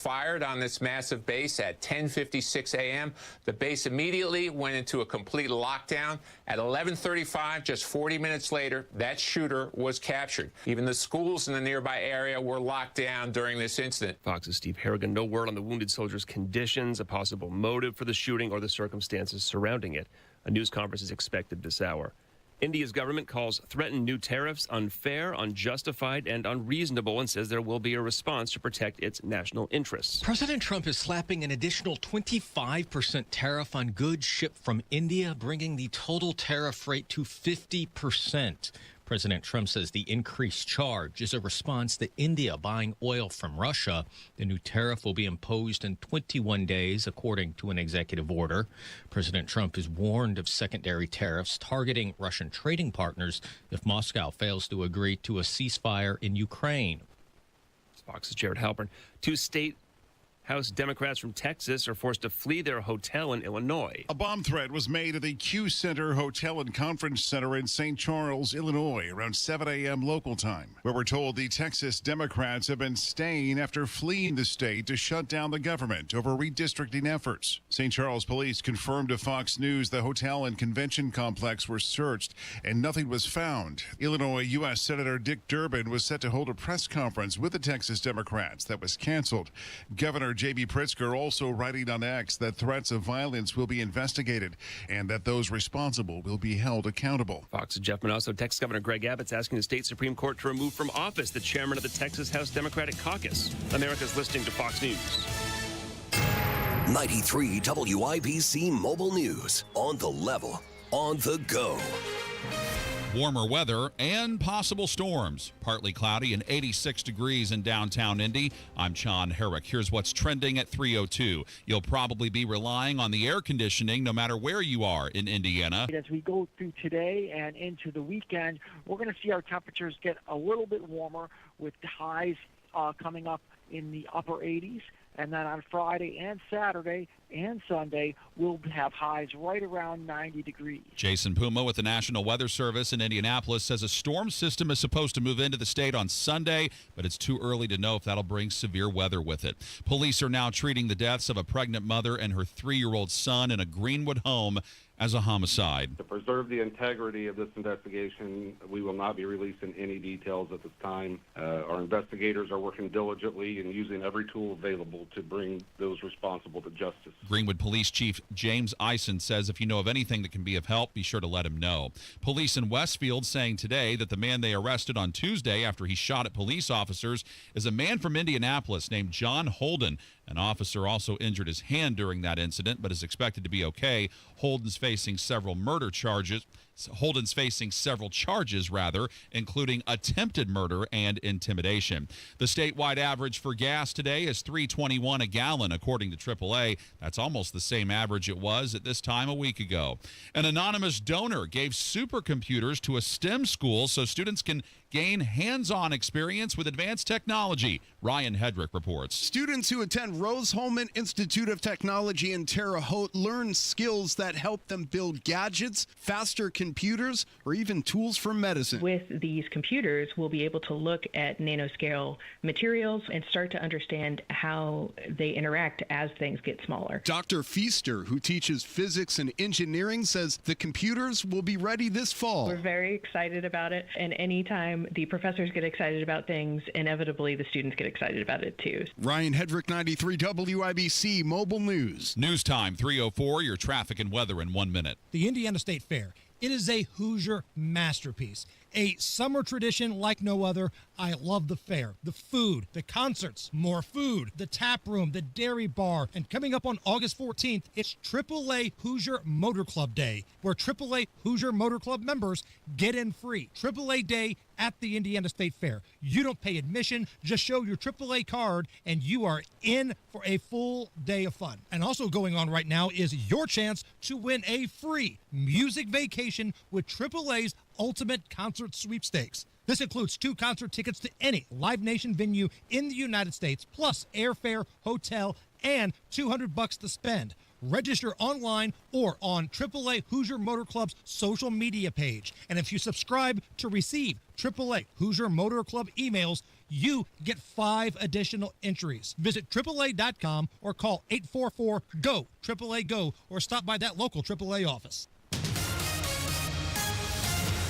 Fired on this massive base at 10:56 a.m. The base immediately went into a complete lockdown. At 11:35, just 40 minutes later, that shooter was captured. Even the schools in the nearby area were locked down during this incident. Fox's Steve Harrigan, no word on the wounded soldier's conditions, a possible motive for the shooting, or the circumstances surrounding it. A news conference is expected this hour. India's government calls threatened new tariffs unfair, unjustified, and unreasonable, and says there will be a response to protect its national interests. President Trump is slapping an additional 25% tariff on goods shipped from India, bringing the total tariff rate to 50%. President Trump says the increased charge is a response to India buying oil from Russia. The new tariff will be imposed in 21 days, according to an executive order. President Trump has warned of secondary tariffs targeting Russian trading partners if Moscow fails to agree to a ceasefire in Ukraine. Fox's Jared Halpern. Two state House Democrats from Texas are forced to flee their hotel in Illinois. A bomb threat was made at the Q Center Hotel and Conference Center in St. Charles, Illinois, around 7 a.m. local time, where we're told the Texas Democrats have been staying after fleeing the state to shut down the government over redistricting efforts. St. Charles police confirmed to Fox News the hotel and convention complex were searched and nothing was found. Illinois U.S. Senator Dick Durbin was set to hold a press conference with the Texas Democrats that was canceled. Governor J.B. Pritzker also writing on X that threats of violence will be investigated and that those responsible will be held accountable. Fox's Jeff Manasso. Texas Governor Greg Abbott's asking the state Supreme Court to remove from office the chairman of the Texas House Democratic Caucus. America's listening to Fox News. 93 WIBC Mobile News. On the level, on the go. Warmer weather and possible storms. Partly cloudy and 86 degrees in downtown Indy. I'm John Herrick. Here's what's trending at 3:02. You'll probably be relying on the air conditioning no matter where you are in Indiana. As we go through today and into the weekend, we're going to see our temperatures get a little bit warmer with highs coming up in the upper 80s. And then on Friday and Saturday and Sunday, we'll have highs right around 90 degrees. Jason Puma with the National Weather Service in Indianapolis says a storm system is supposed to move into the state on Sunday, but it's too early to know if that'll bring severe weather with it. Police are now treating the deaths of a pregnant mother and her 3-year-old son in a Greenwood home as a homicide. To preserve the integrity of this investigation, we will not be releasing any details at this time. Our investigators are working diligently and using every tool available to bring those responsible to justice. Greenwood Police Chief James Eisen says if you know of anything that can be of help, be sure to let him know. Police in Westfield saying today that the man they arrested on Tuesday after he shot at police officers is a man from Indianapolis named John Holden. An officer also injured his hand during that incident, but is expected to be okay. Holden's facing several charges, including attempted murder and intimidation. The statewide average for gas today is $3.21 a gallon, according to AAA. That's almost the same average it was at this time a week ago. An anonymous donor gave supercomputers to a STEM school so students can gain hands-on experience with advanced technology. Ryan Hedrick reports. Students who attend Rose-Hulman Institute of Technology in Terre Haute learn skills that help them build gadgets, faster computers, or even tools for medicine. With these computers, we'll be able to look at nanoscale materials and start to understand how they interact as things get smaller. Dr. Feaster, who teaches physics and engineering, says the computers will be ready this fall. We're very excited about it, and anytime the professors get excited about things, inevitably the students get excited about it too. Ryan Hedrick, 93 WIBC Mobile News. News time 3:04. Your traffic and weather in 1 minute. The Indiana State Fair. It is a Hoosier masterpiece, a summer tradition like no other. I love the fair, the food, the concerts, more food, the tap room, the dairy bar, and coming up on August 14th, it's AAA Hoosier Motor Club Day, where AAA Hoosier Motor Club members get in free. AAA Day at the Indiana State Fair. You don't pay admission, just show your AAA card, and you are in for a full day of fun. And also going on right now is your chance to win a free music vacation with AAA's Ultimate Concert Sweepstakes. This includes 2 concert tickets to any Live Nation venue in the United States, plus airfare, hotel, and $200 to spend. Register online or on AAA Hoosier Motor Club's social media page. And if you subscribe to receive AAA Hoosier Motor Club emails, you get 5 additional entries. Visit AAA.com or call 844-GO, AAA GO, or stop by that local AAA office.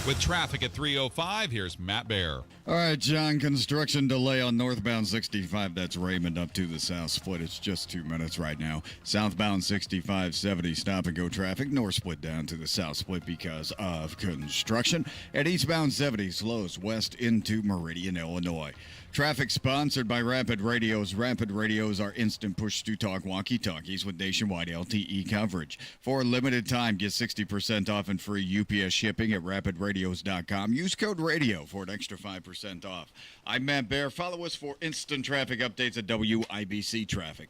With traffic at 3:05, here's Matt Bear. All right, John, construction delay on northbound 65. That's Raymond up to the south split. It's just 2 minutes right now. Southbound 65-70 stop and go traffic. North split down to the south split because of construction. And eastbound 70 slows west into Meridian, Illinois. Traffic sponsored by Rapid Radios. Rapid Radios are instant push-to-talk walkie-talkies with nationwide LTE coverage. For a limited time, get 60% off and free UPS shipping at rapidradios.com. Use code RADIO for an extra 5% off. I'm Matt Bear. Follow us for instant traffic updates at WIBC Traffic.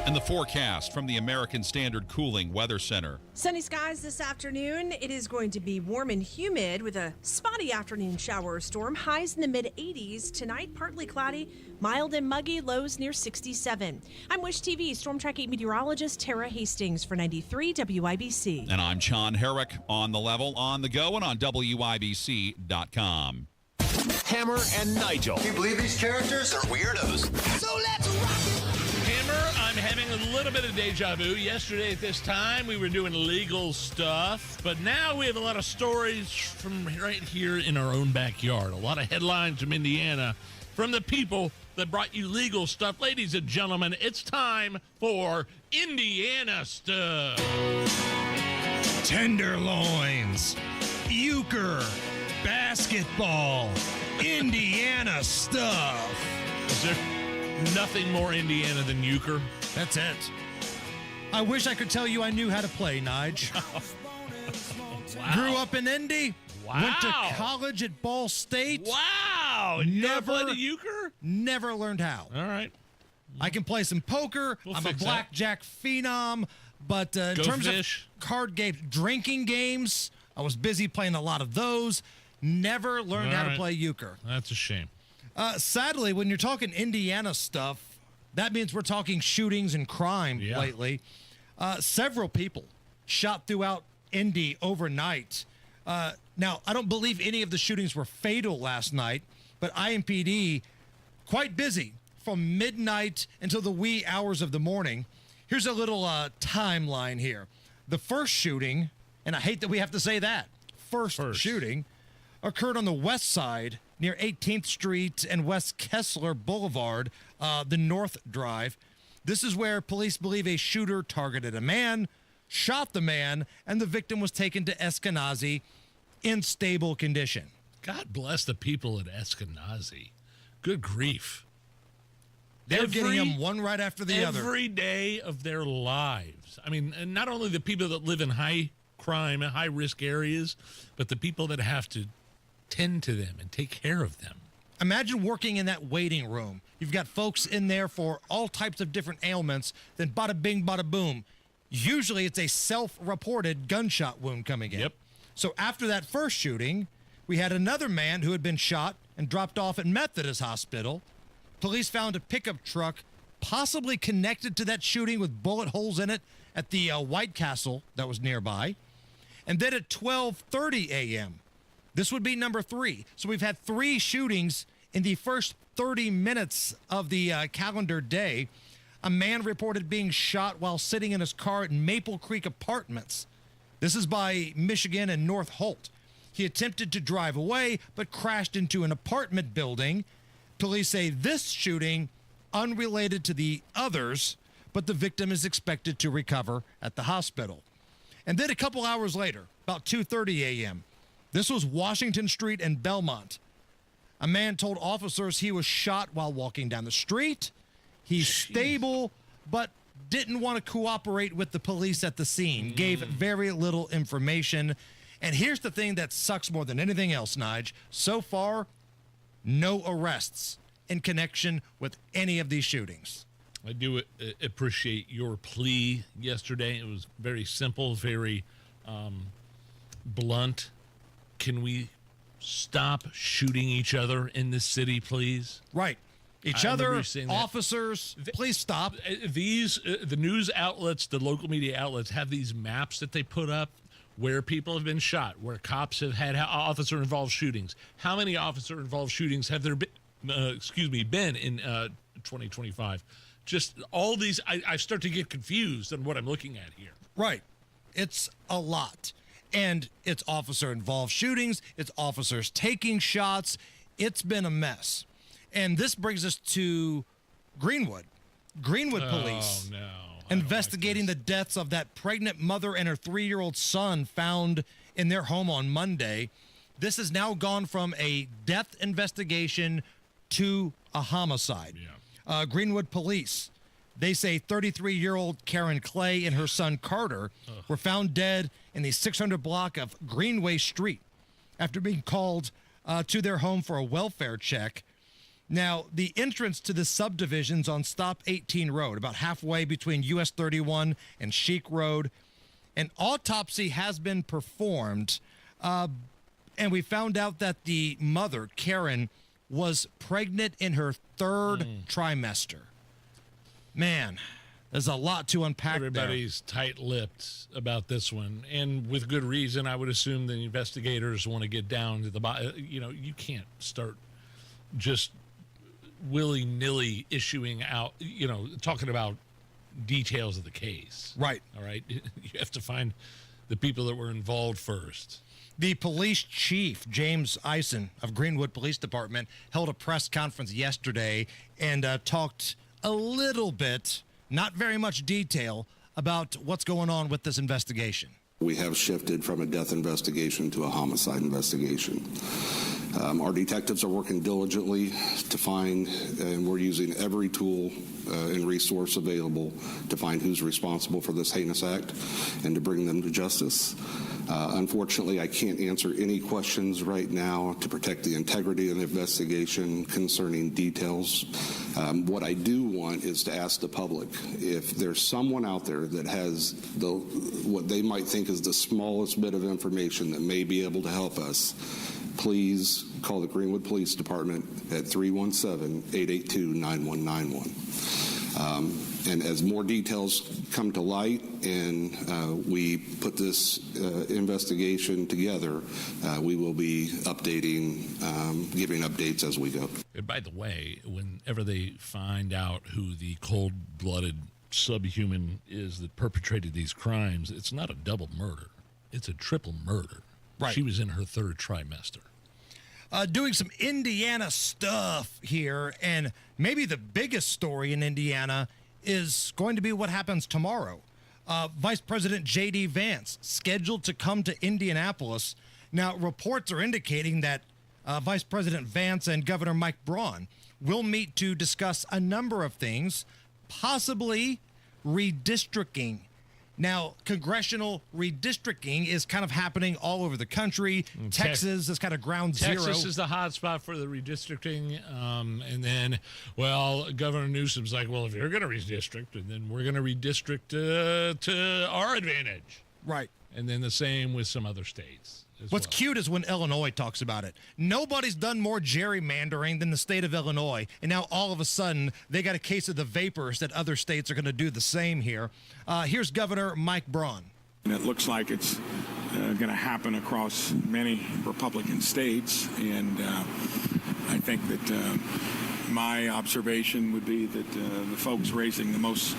And the forecast from the American Standard Cooling Weather Center. Sunny skies this afternoon. It is going to be warm and humid with a spotty afternoon shower or storm. Highs in the mid-80s. Tonight, partly cloudy, mild and muggy, lows near 67. I'm Wish TV Storm Tracking meteorologist Tara Hastings for 93 WIBC. And I'm Sean Herrick on the level, on the go, and on WIBC.com. Hammer and Nigel. Can you believe these characters are weirdos? So let's rock it! Hammer, I'm having a little bit of deja vu. Yesterday at this time, we were doing legal stuff, but now we have a lot of stories from right here in our own backyard. A lot of headlines from Indiana from the people that brought you legal stuff. Ladies and gentlemen, it's time for Indiana Stuff. Tenderloins, euchre, basketball, Indiana stuff. Is there nothing more Indiana than euchre? That's it. I wish I could tell you I knew how to play, Nige. Wow. Grew up in Indy. Wow. Went to college at Ball State. Wow. Never played a euchre? Never learned how. All right. I can play some poker. I'm a blackjack phenom. But in terms of card games, drinking games, I was busy playing a lot of those. Never learned how to play euchre. That's a shame. Sadly, when you're talking Indiana stuff, that means we're talking shootings and crime lately. Several people shot throughout Indy overnight. Now, I don't believe any of the shootings were fatal last night, but IMPD quite busy from midnight until the wee hours of the morning. Here's a little timeline here. The first shooting, and I hate that we have to say that, first shooting, occurred on the west side near 18th Street and West Kessler Boulevard, the North Drive. This is where police believe a shooter targeted a man, shot the man, and the victim was taken to Eskenazi in stable condition. God bless the people at Eskenazi. Good grief. They're getting them one right after the other. Every day of their lives. I mean, and not only the people that live in high crime and high risk areas, but the people that have to tend to them and take care of them. Imagine working in that waiting room. You've got folks in there for all types of different ailments. Then bada bing, bada boom. Usually it's a self-reported gunshot wound coming in. Yep. So after that first shooting, we had another man who had been shot and dropped off at Methodist Hospital. Police found a pickup truck possibly connected to that shooting with bullet holes in it at the White Castle that was nearby. And then at 12:30 a.m., this would be number 3. So we've had 3 shootings in the first 30 minutes of the calendar day. A man reported being shot while sitting in his car at Maple Creek Apartments. This is by Michigan and North Holt. He attempted to drive away, but crashed into an apartment building. Police say this shooting unrelated to the others, but the victim is expected to recover at the hospital. And then a couple hours later, about 2:30 a.m., this was Washington Street and Belmont. A man told officers he was shot while walking down the street. He's stable, but didn't want to cooperate with the police at the scene. Gave very little information. And here's the thing that sucks more than anything else, Nige. So far, no arrests in connection with any of these shootings. I do appreciate your plea yesterday. It was very simple, very blunt. Can we stop shooting each other in this city, please? Right. Each I other, remember you saying that. officers, please stop. These the news outlets, the local media outlets have these maps that they put up where people have been shot, where cops have had officer-involved shootings. How many officer-involved shootings have there been? Been in 2025? Just all these. I start to get confused on what I'm looking at here. Right. It's a lot. And it's officer-involved shootings. It's officers taking shots. It's been a mess. And this brings us to Greenwood. Greenwood police investigating the deaths of that pregnant mother and her 3-year-old son found in their home on Monday. This has now gone from a death investigation to a homicide. Greenwood police, they say 33-year-old Karen Clay and her son Carter were found dead in the 600 block of Greenway Street after being called to their home for a welfare check. Now, the entrance to the subdivision's on Stop 18 Road, about halfway between US 31 and Chic Road. An autopsy has been performed, and we found out that the mother, Karen, was pregnant in her 3rd trimester. Man, there's a lot to unpack. Everybody's tight-lipped about this one, and with good reason. I would assume the investigators want to get down to the bottom. You can't start just willy-nilly issuing out, talking about details of the case. Right. All right. You have to find the people that were involved first. The police chief, James Eisen of Greenwood Police Department, held a press conference yesterday and talked a little bit, not very much detail, about what's going on with this investigation. We have shifted from a death investigation to a homicide investigation. Our detectives are working diligently to find, and we're using every tool and resource available to find who's responsible for this heinous act and to bring them to justice. Unfortunately, I can't answer any questions right now to protect the integrity of the investigation concerning details. What I do want is to ask the public, if there's someone out there that has what they might think is the smallest bit of information that may be able to help us, please call the Greenwood Police Department at 317-882-9191. And as more details come to light and we put this investigation together, we will be updating, giving updates as we go. And by the way, whenever they find out who the cold-blooded subhuman is that perpetrated these crimes, it's not a double murder. It's a triple murder. Right. She was in her 3rd trimester. Doing some Indiana stuff here, and maybe the biggest story in Indiana is going to be what happens tomorrow. Vice President J.D. Vance scheduled to come to Indianapolis. Now, reports are indicating that Vice President Vance and Governor Mike Braun will meet to discuss a number of things, possibly redistricting. Now, congressional redistricting is kind of happening all over the country. Texas is kind of ground zero. Texas is the hot spot for the redistricting. And then, Governor Newsom's like, well, if you're going to redistrict, and then we're going to redistrict to our advantage. Right. And then the same with some other states. What's cute is when Illinois talks about it. Nobody's done more gerrymandering than the state of Illinois, and now all of a sudden they got a case of the vapors that other states are going to do the same here. Here's Governor Mike Braun. And it looks like it's going to happen across many Republican states, and I think that my observation would be that the folks raising the most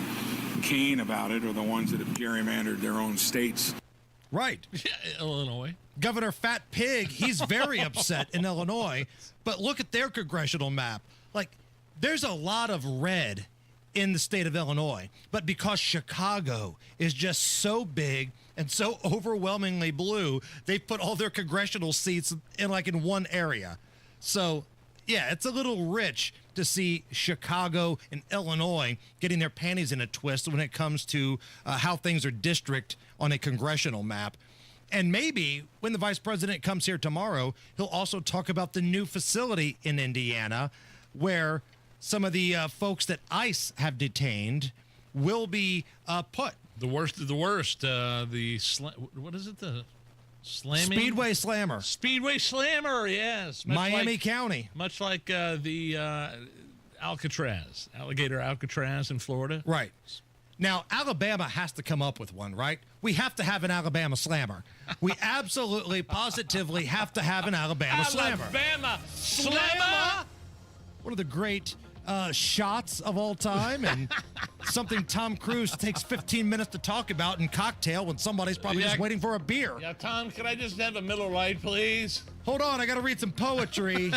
cane about it are the ones that have gerrymandered their own states. Right. Yeah, Illinois. Governor Fat Pig, he's very upset in Illinois, but look at their congressional map. Like, there's a lot of red in the state of Illinois, but because Chicago is just so big and so overwhelmingly blue, they've put all their congressional seats in one area. So, yeah, it's a little rich to see Chicago and Illinois getting their panties in a twist when it comes to how things are district on a congressional map. And maybe when the vice president comes here tomorrow, he'll also talk about the new facility in Indiana where some of the folks that ICE have detained will be put. The worst of the worst. What is it? The slamming? Speedway Slammer. Speedway Slammer, yes. Miami County. Much like the Alligator Alcatraz in Florida. Right. Now, Alabama has to come up with one, right? We have to have an Alabama slammer. We absolutely, positively have to have an Alabama slammer. Alabama slammer? One of the great shots of all time, and something Tom Cruise takes 15 minutes to talk about in Cocktail when somebody's probably just waiting for a beer. Yeah, Tom, can I just have a Miller Lite, please? Hold on, I got to read some poetry.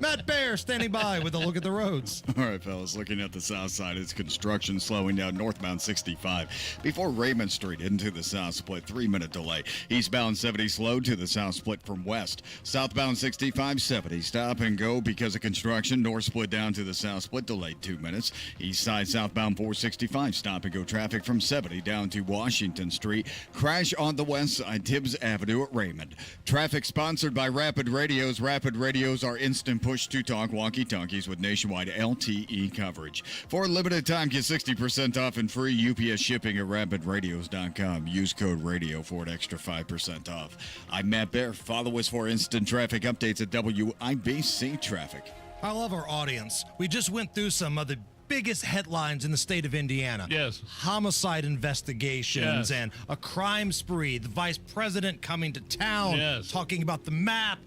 Matt Baer standing by with a look at the roads. All right, fellas, looking at the south side, it's construction slowing down northbound 65 before Raymond Street into the south split, 3-minute delay. Eastbound 70 slow to the south split from west. Southbound 65 70 stop and go because of construction. North split down to the south split, delayed 2 minutes. East side southbound 465 stop and go traffic from 70 down to Washington Street. Crash on the west side, Tibbs Avenue at Raymond. Traffic sponsored by Rapid Radios. Rapid Radios are instant push-to-talk walkie-talkies with nationwide LTE coverage. For a limited time, get 60% off and free UPS shipping at rapidradios.com. Use code RADIO for an extra 5% off. I'm Matt Baer. Follow us for instant traffic updates at WIBC Traffic. I love our audience. We just went through some of the biggest headlines in the state of Indiana. Yes. Homicide investigations Yes. and a crime spree. The vice president coming to town, Yes. talking about the map.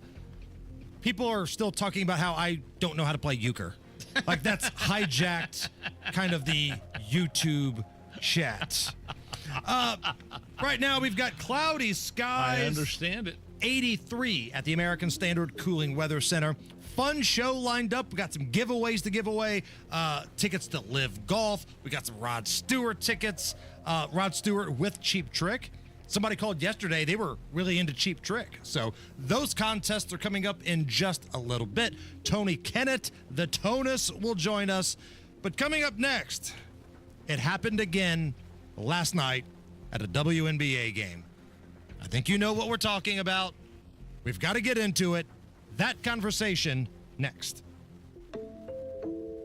People are still talking about how I don't know how to play euchre. Like that's hijacked kind of the YouTube chat. Right now we've got cloudy skies. I understand it. 83 at the American Standard Cooling Weather Center. Fun show lined up. We got some giveaways to give away. Tickets to Live Golf. We got some Rod Stewart tickets. Rod Stewart with Cheap Trick. Somebody called yesterday. They were really into Cheap Trick. So those contests are coming up in just a little bit. Tony Kinnett, the Tonus, will join us. But coming up next, it happened again last night at a WNBA game. I think you know what we're talking about. We've got to get into it. That conversation next.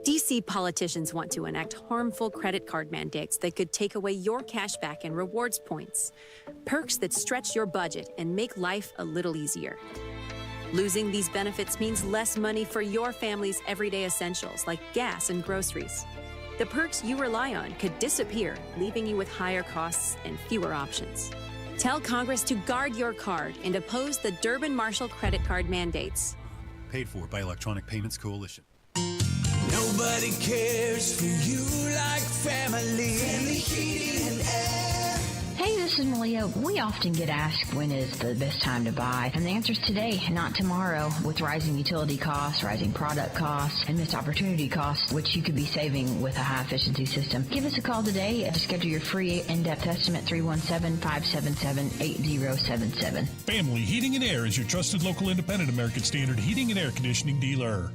DC politicians want to enact harmful credit card mandates that could take away your cash back and rewards points. Perks that stretch your budget and make life a little easier. Losing these benefits means less money for your family's everyday essentials like gas and groceries. The perks you rely on could disappear, leaving you with higher costs and fewer options. Tell Congress to guard your card and oppose the Durbin-Marshall credit card mandates. Paid for by Electronic Payments Coalition. Nobody cares for you like family. Family Heating and Air. Hey, this is Malia. We often get asked when is the best time to buy, and the answer is today, not tomorrow. With rising utility costs, rising product costs, and missed opportunity costs, which you could be saving with a high-efficiency system. Give us a call today to schedule your free in-depth estimate, 317-577-8077. Family Heating and Air is your trusted local independent American Standard heating and air conditioning dealer.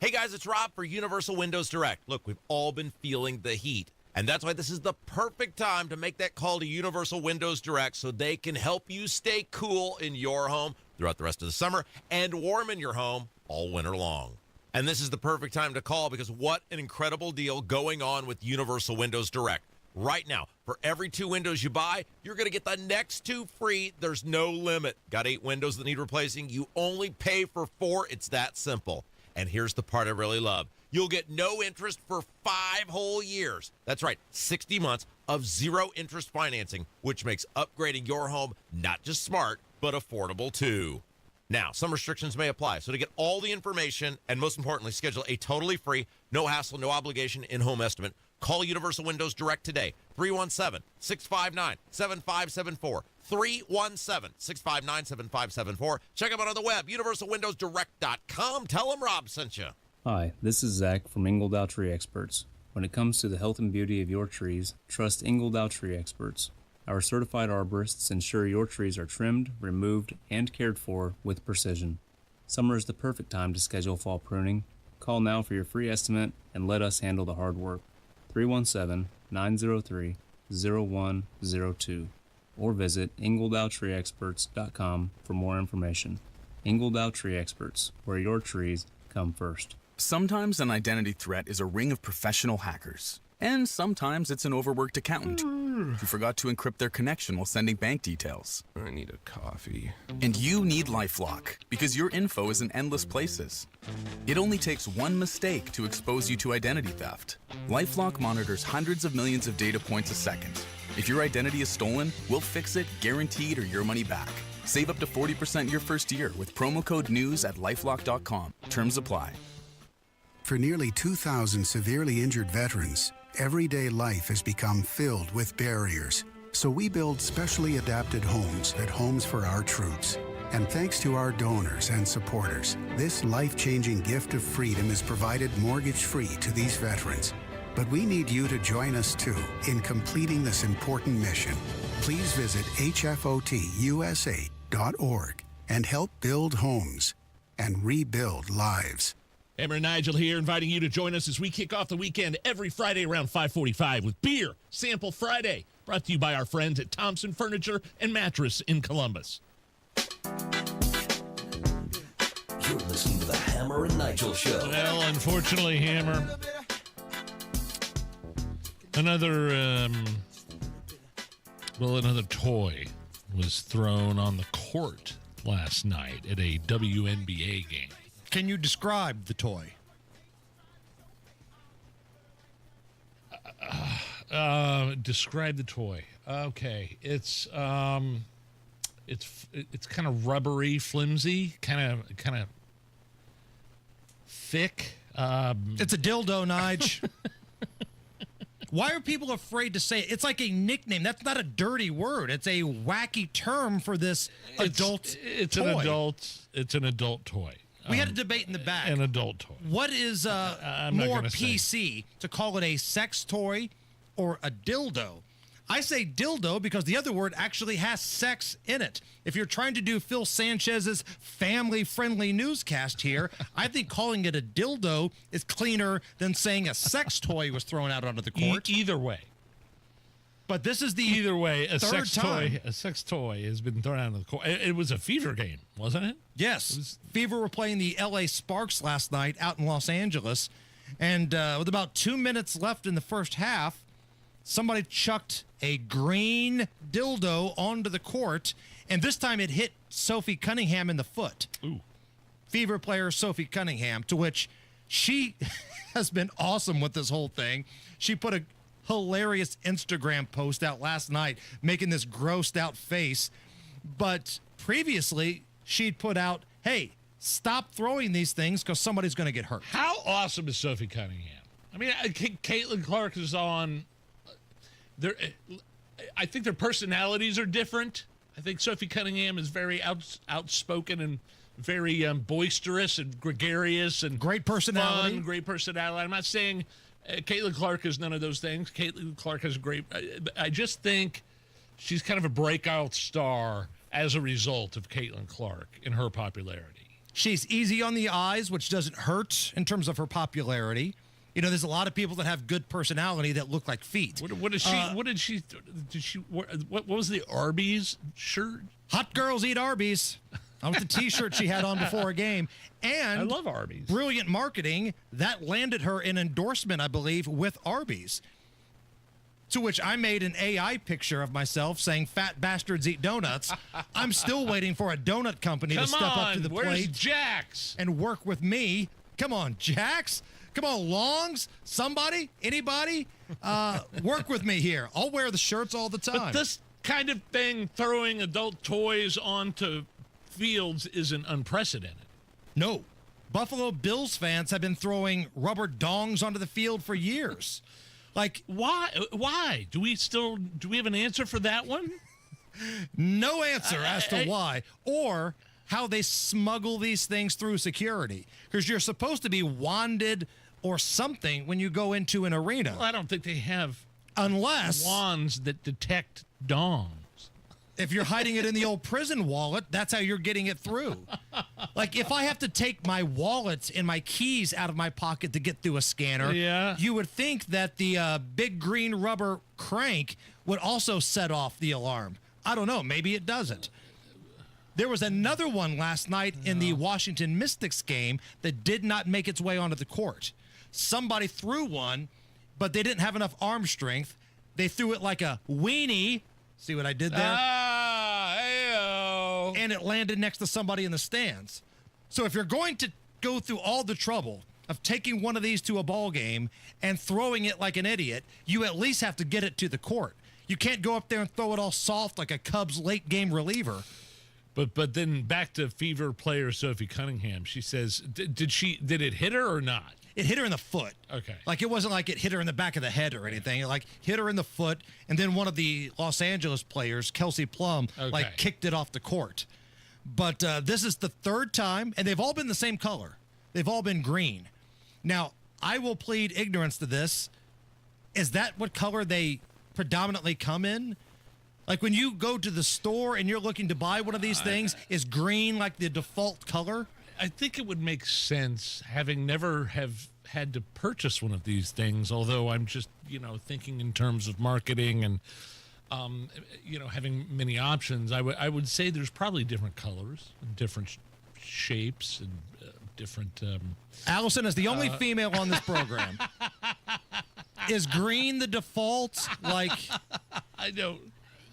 Hey guys, it's Rob for Universal Windows Direct. Look, we've all been feeling the heat, and that's why this is the perfect time to make that call to Universal Windows Direct so they can help you stay cool in your home throughout the rest of the summer and warm in your home all winter long. And this is the perfect time to call because what an incredible deal going on with Universal Windows Direct. Right now, for every 2 windows you buy, you're going to get the next 2 free. There's no limit. Got 8 windows that need replacing? You only pay for 4. It's that simple. And here's the part I really love. You'll get no interest for 5 whole years. That's right, 60 months of zero interest financing, which makes upgrading your home not just smart, but affordable too. Now, some restrictions may apply, so to get all the information and most importantly, schedule a totally free, no hassle, no obligation in-home estimate, call Universal Windows Direct today, 317-659-7574. 317-659-7574. Check them out on the web, universalwindowsdirect.com. Tell them Rob sent you. Hi, this is Zach from Ingledow Tree Experts. When it comes to the health and beauty of your trees, trust Ingledow Tree Experts. Our certified arborists ensure your trees are trimmed, removed, and cared for with precision. Summer is the perfect time to schedule fall pruning. Call now for your free estimate and let us handle the hard work. 317-903-0102 or visit ingledowtreeexperts.com for more information. Ingledow Tree Experts, where your trees come first. Sometimes an identity threat is a ring of professional hackers, and sometimes it's an overworked accountant. who forgot to encrypt their connection while sending bank details. I need a coffee. And you need LifeLock, because your info is in endless places. It only takes one mistake to expose you to identity theft. LifeLock monitors hundreds of millions of data points a second. If your identity is stolen, we'll fix it, guaranteed, or your money back. Save up to 40% your first year with promo code NEWS at lifelock.com. Terms apply. For nearly 2,000 severely injured veterans, everyday life has become filled with barriers. So we build specially adapted homes at Homes for Our Troops. And thanks to our donors and supporters, this life-changing gift of freedom is provided mortgage-free to these veterans. But we need you to join us, too, in completing this important mission. Please visit hfotusa.org and help build homes and rebuild lives. Hammer and Nigel here, inviting you to join us as we kick off the weekend every Friday around 5:45 with Beer Sample Friday, brought to you by our friends at Thompson Furniture and Mattress in Columbus. You're listening to the Hammer and Nigel Show. Well, unfortunately, Hammer, another toy was thrown on the court last night at a WNBA game. Can you describe the toy? Describe the toy. Okay, it's kind of rubbery, flimsy, kind of thick. It's a dildo, Nige. Why are people afraid to say it? It's like a nickname. That's not a dirty word. It's a wacky term for this adult toy. It's an adult toy. We had a debate in the back. An adult toy. What is more PC, to call it a sex toy or a dildo? I say dildo because the other word actually has sex in it. If you're trying to do Phil Sanchez's family-friendly newscast here, I think calling it a dildo is cleaner than saying a sex toy was thrown out onto the court. Either way. But this is the either way, a third time. sex toy has been thrown out of the court. It was a Fever game, wasn't it? Yes. Fever were playing the LA Sparks last night out in Los Angeles. And with about 2 minutes left in the first half, somebody chucked a green dildo onto the court. And this time it hit Sophie Cunningham in the foot. Ooh. Fever player Sophie Cunningham, to which she has been awesome with this whole thing. She put a hilarious Instagram post out last night making this grossed out face. But previously, she'd put out, hey, stop throwing these things because somebody's going to get hurt. How awesome is Sophie Cunningham? I mean, Caitlin Clark is on. I think their personalities are different. I think Sophie Cunningham is very outspoken and very boisterous and gregarious and great personality. Fun, great personality. I'm not saying Caitlin Clark is none of those things. Caitlin Clark has a great. I just think she's kind of a breakout star as a result of Caitlin Clark and her popularity. She's easy on the eyes, which doesn't hurt in terms of her popularity. You know, there's a lot of people that have good personality that look like feet. What was the Arby's shirt? Hot girls eat Arby's. That was the T-shirt she had on before a game. And I love Arby's. Brilliant marketing. That landed her an endorsement, I believe, with Arby's. To which I made an AI picture of myself saying, fat bastards eat donuts. I'm still waiting for a donut company to step up to the plate. Jax? And work with me. Come on, Jax. Come on, Longs. Somebody? Anybody? Work with me here. I'll wear the shirts all the time. But this kind of thing, throwing adult toys onto fields, isn't unprecedented. No. Buffalo Bills fans have been throwing rubber dongs onto the field for years. Like, why? Do we have an answer for that one? No answer as to why. Or how they smuggle these things through security. Because you're supposed to be wanded or something when you go into an arena. Well, I don't think they have unless wands that detect dongs. If you're hiding it in the old prison wallet, that's how you're getting it through. Like, if I have to take my wallet and my keys out of my pocket to get through a scanner, you would think that the big green rubber crank would also set off the alarm. I don't know. Maybe it doesn't. There was another one last night in the Washington Mystics game that did not make its way onto the court. Somebody threw one, but they didn't have enough arm strength. They threw it like a weenie. See what I did there? Hey-o. And it landed next to somebody in the stands. So if you're going to go through all the trouble of taking one of these to a ball game and throwing it like an idiot, you at least have to get it to the court. You can't go up there and throw it all soft like a Cubs late game reliever. But then back to Fever player Sophie Cunningham. She says, did it hit her or not? It hit her in the foot. Okay. Like, it wasn't like it hit her in the back of the head or anything. It, like, hit her in the foot, and then one of the Los Angeles players, Kelsey Plum, like, kicked it off the court. But this is the third time, and they've all been the same color. They've all been green. Now, I will plead ignorance to this. Is that what color they predominantly come in? Like, when you go to the store and you're looking to buy one of these things, is green like the default color? I think it would make sense, having never have had to purchase one of these things, although I'm just, thinking in terms of marketing and, having many options. I would say there's probably different colors and different shapes and different... Allison is the only female on this program. Is green the default? Like... I don't...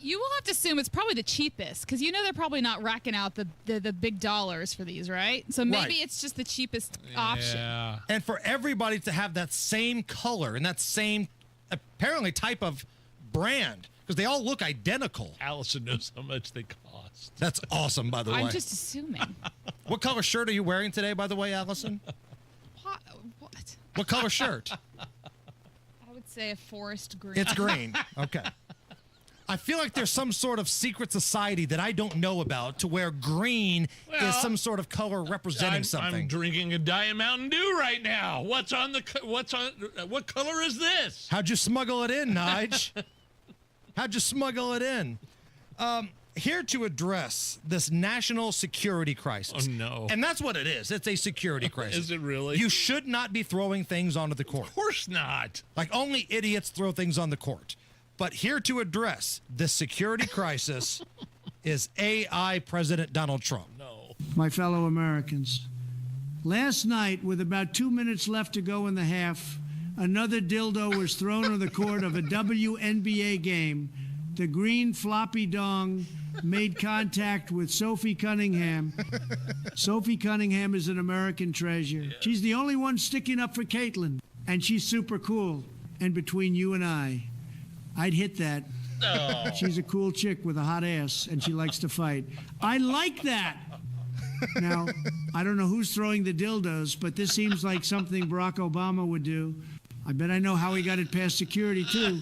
You will have to assume it's probably the cheapest, because they're probably not racking out the big dollars for these, right? So maybe it's just the cheapest option. Yeah. And for everybody to have that same color and that same, apparently, type of brand, because they all look identical. Allison knows how much they cost. That's awesome, by the way. I'm just assuming. What color shirt are you wearing today, by the way, Allison? What? What color shirt? I would say a forest green. It's green. Okay. I feel like there's some sort of secret society that I don't know about to where green is some sort of color representing something. I'm drinking a Diet Mountain Dew right now. What color is this? How'd you smuggle it in, Nige? How'd you smuggle it in? Here to address this national security crisis. Oh, no. And that's what it is. It's a security crisis. Is it really? You should not be throwing things onto the court. Of course not. Like, only idiots throw things on the court. But here to address this security crisis is AI President Donald Trump. No. My fellow Americans, last night, with about 2 minutes left to go in the half, another dildo was thrown on the court of a WNBA game. The green floppy dong made contact with Sophie Cunningham. Sophie Cunningham is an American treasure. Yeah. She's the only one sticking up for Caitlin, and she's super cool. And between you and I'd hit that. Oh. She's a cool chick with a hot ass, and she likes to fight. I like that. Now, I don't know who's throwing the dildos, but this seems like something Barack Obama would do. I bet I know how he got it past security, too.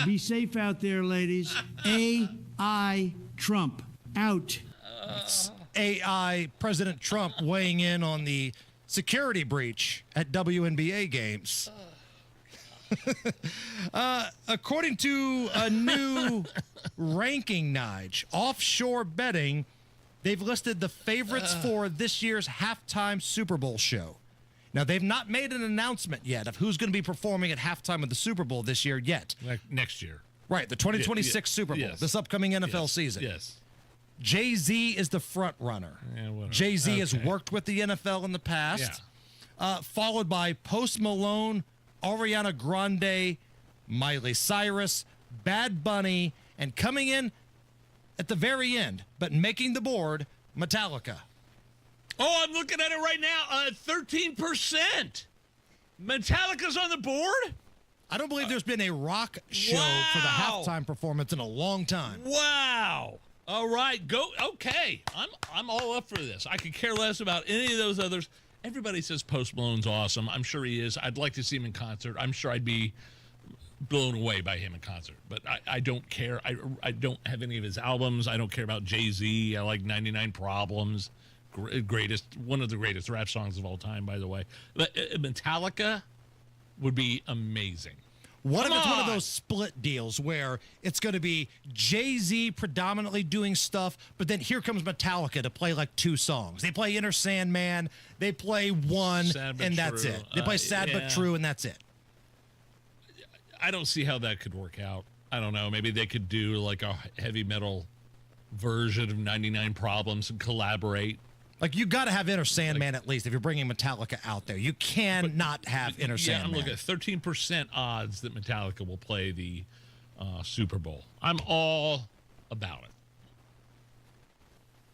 Be safe out there, ladies. AI Trump. Out. It's AI President Trump weighing in on the security breach at WNBA games. According to a new ranking, Nige, offshore betting, they've listed the favorites for this year's halftime Super Bowl show. Now, they've not made an announcement yet of who's going to be performing at halftime of the Super Bowl this year yet. Next year. Right, the 2026 Super Bowl, this upcoming NFL season. Yes. Jay-Z is the front runner. Yeah, Jay-Z has worked with the NFL in the past, followed by Post Malone, Ariana Grande, Miley Cyrus, Bad Bunny, and coming in at the very end, but making the board, Metallica. Oh, I'm looking at it right now. 13%. Metallica's on the board? I don't believe there's been a rock show for the halftime performance in a long time. Wow. All right, go. Okay, I'm all up for this. I could care less about any of those others. Everybody says Post Malone's awesome. I'm sure he is. I'd like to see him in concert. I'm sure I'd be blown away by him in concert. But I don't care. I don't have any of his albums. I don't care about Jay-Z. I like 99 Problems. One of the greatest rap songs of all time, by the way. Metallica would be amazing. What if it's one of those split deals where it's going to be Jay-Z predominantly doing stuff, but then here comes Metallica to play like 2 songs. They play Inner Sandman, they play One, and that's it. They play Sad But True, and that's it. I don't see how that could work out. I don't know. Maybe they could do like a heavy metal version of 99 Problems and collaborate. Like, you got to have Inner Sandman at least if you're bringing Metallica out there. You cannot have Inner Sandman. I'm looking at 13% odds that Metallica will play the Super Bowl. I'm all about it.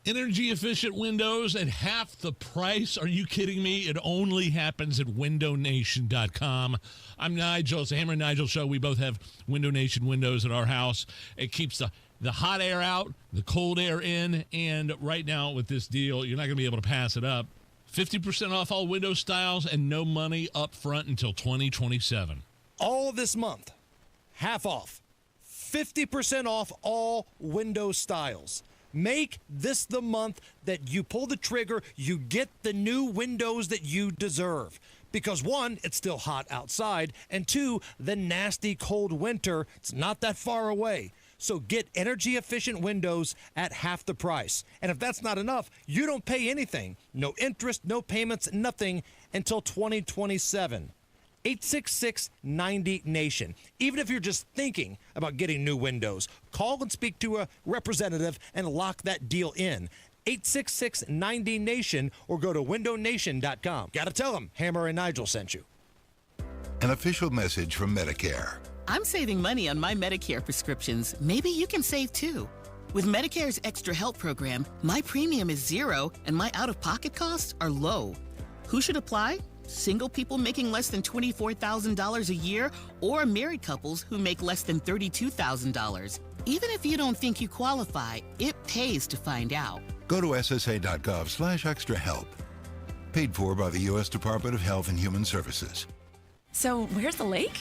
Energy efficient windows at half the price. Are you kidding me? It only happens at windownation.com. I'm Nigel. It's the Hammer and Nigel show. We both have Window Nation windows at our house. It keeps the hot air out, the cold air in, and right now with this deal, you're not going to be able to pass it up. 50% off all window styles and no money up front until 2027. All this month, half off. 50% off all window styles. Make this the month that you pull the trigger, you get the new windows that you deserve. Because one, it's still hot outside, and two, the nasty cold winter, it's not that far away. So get energy-efficient windows at half the price. And if that's not enough, you don't pay anything. No interest, no payments, nothing until 2027. 866-90-NATION. Even if you're just thinking about getting new windows, call and speak to a representative and lock that deal in. 866-90-NATION or go to windownation.com. Gotta tell them Hammer and Nigel sent you. An official message from Medicare. I'm saving money on my Medicare prescriptions. Maybe you can save too. With Medicare's Extra Help program, my premium is $0 and my out-of-pocket costs are low. Who should apply? Single people making less than $24,000 a year or married couples who make less than $32,000. Even if you don't think you qualify, it pays to find out. Go to ssa.gov/extrahelp. Paid for by the U.S. Department of Health and Human Services. So, where's the lake?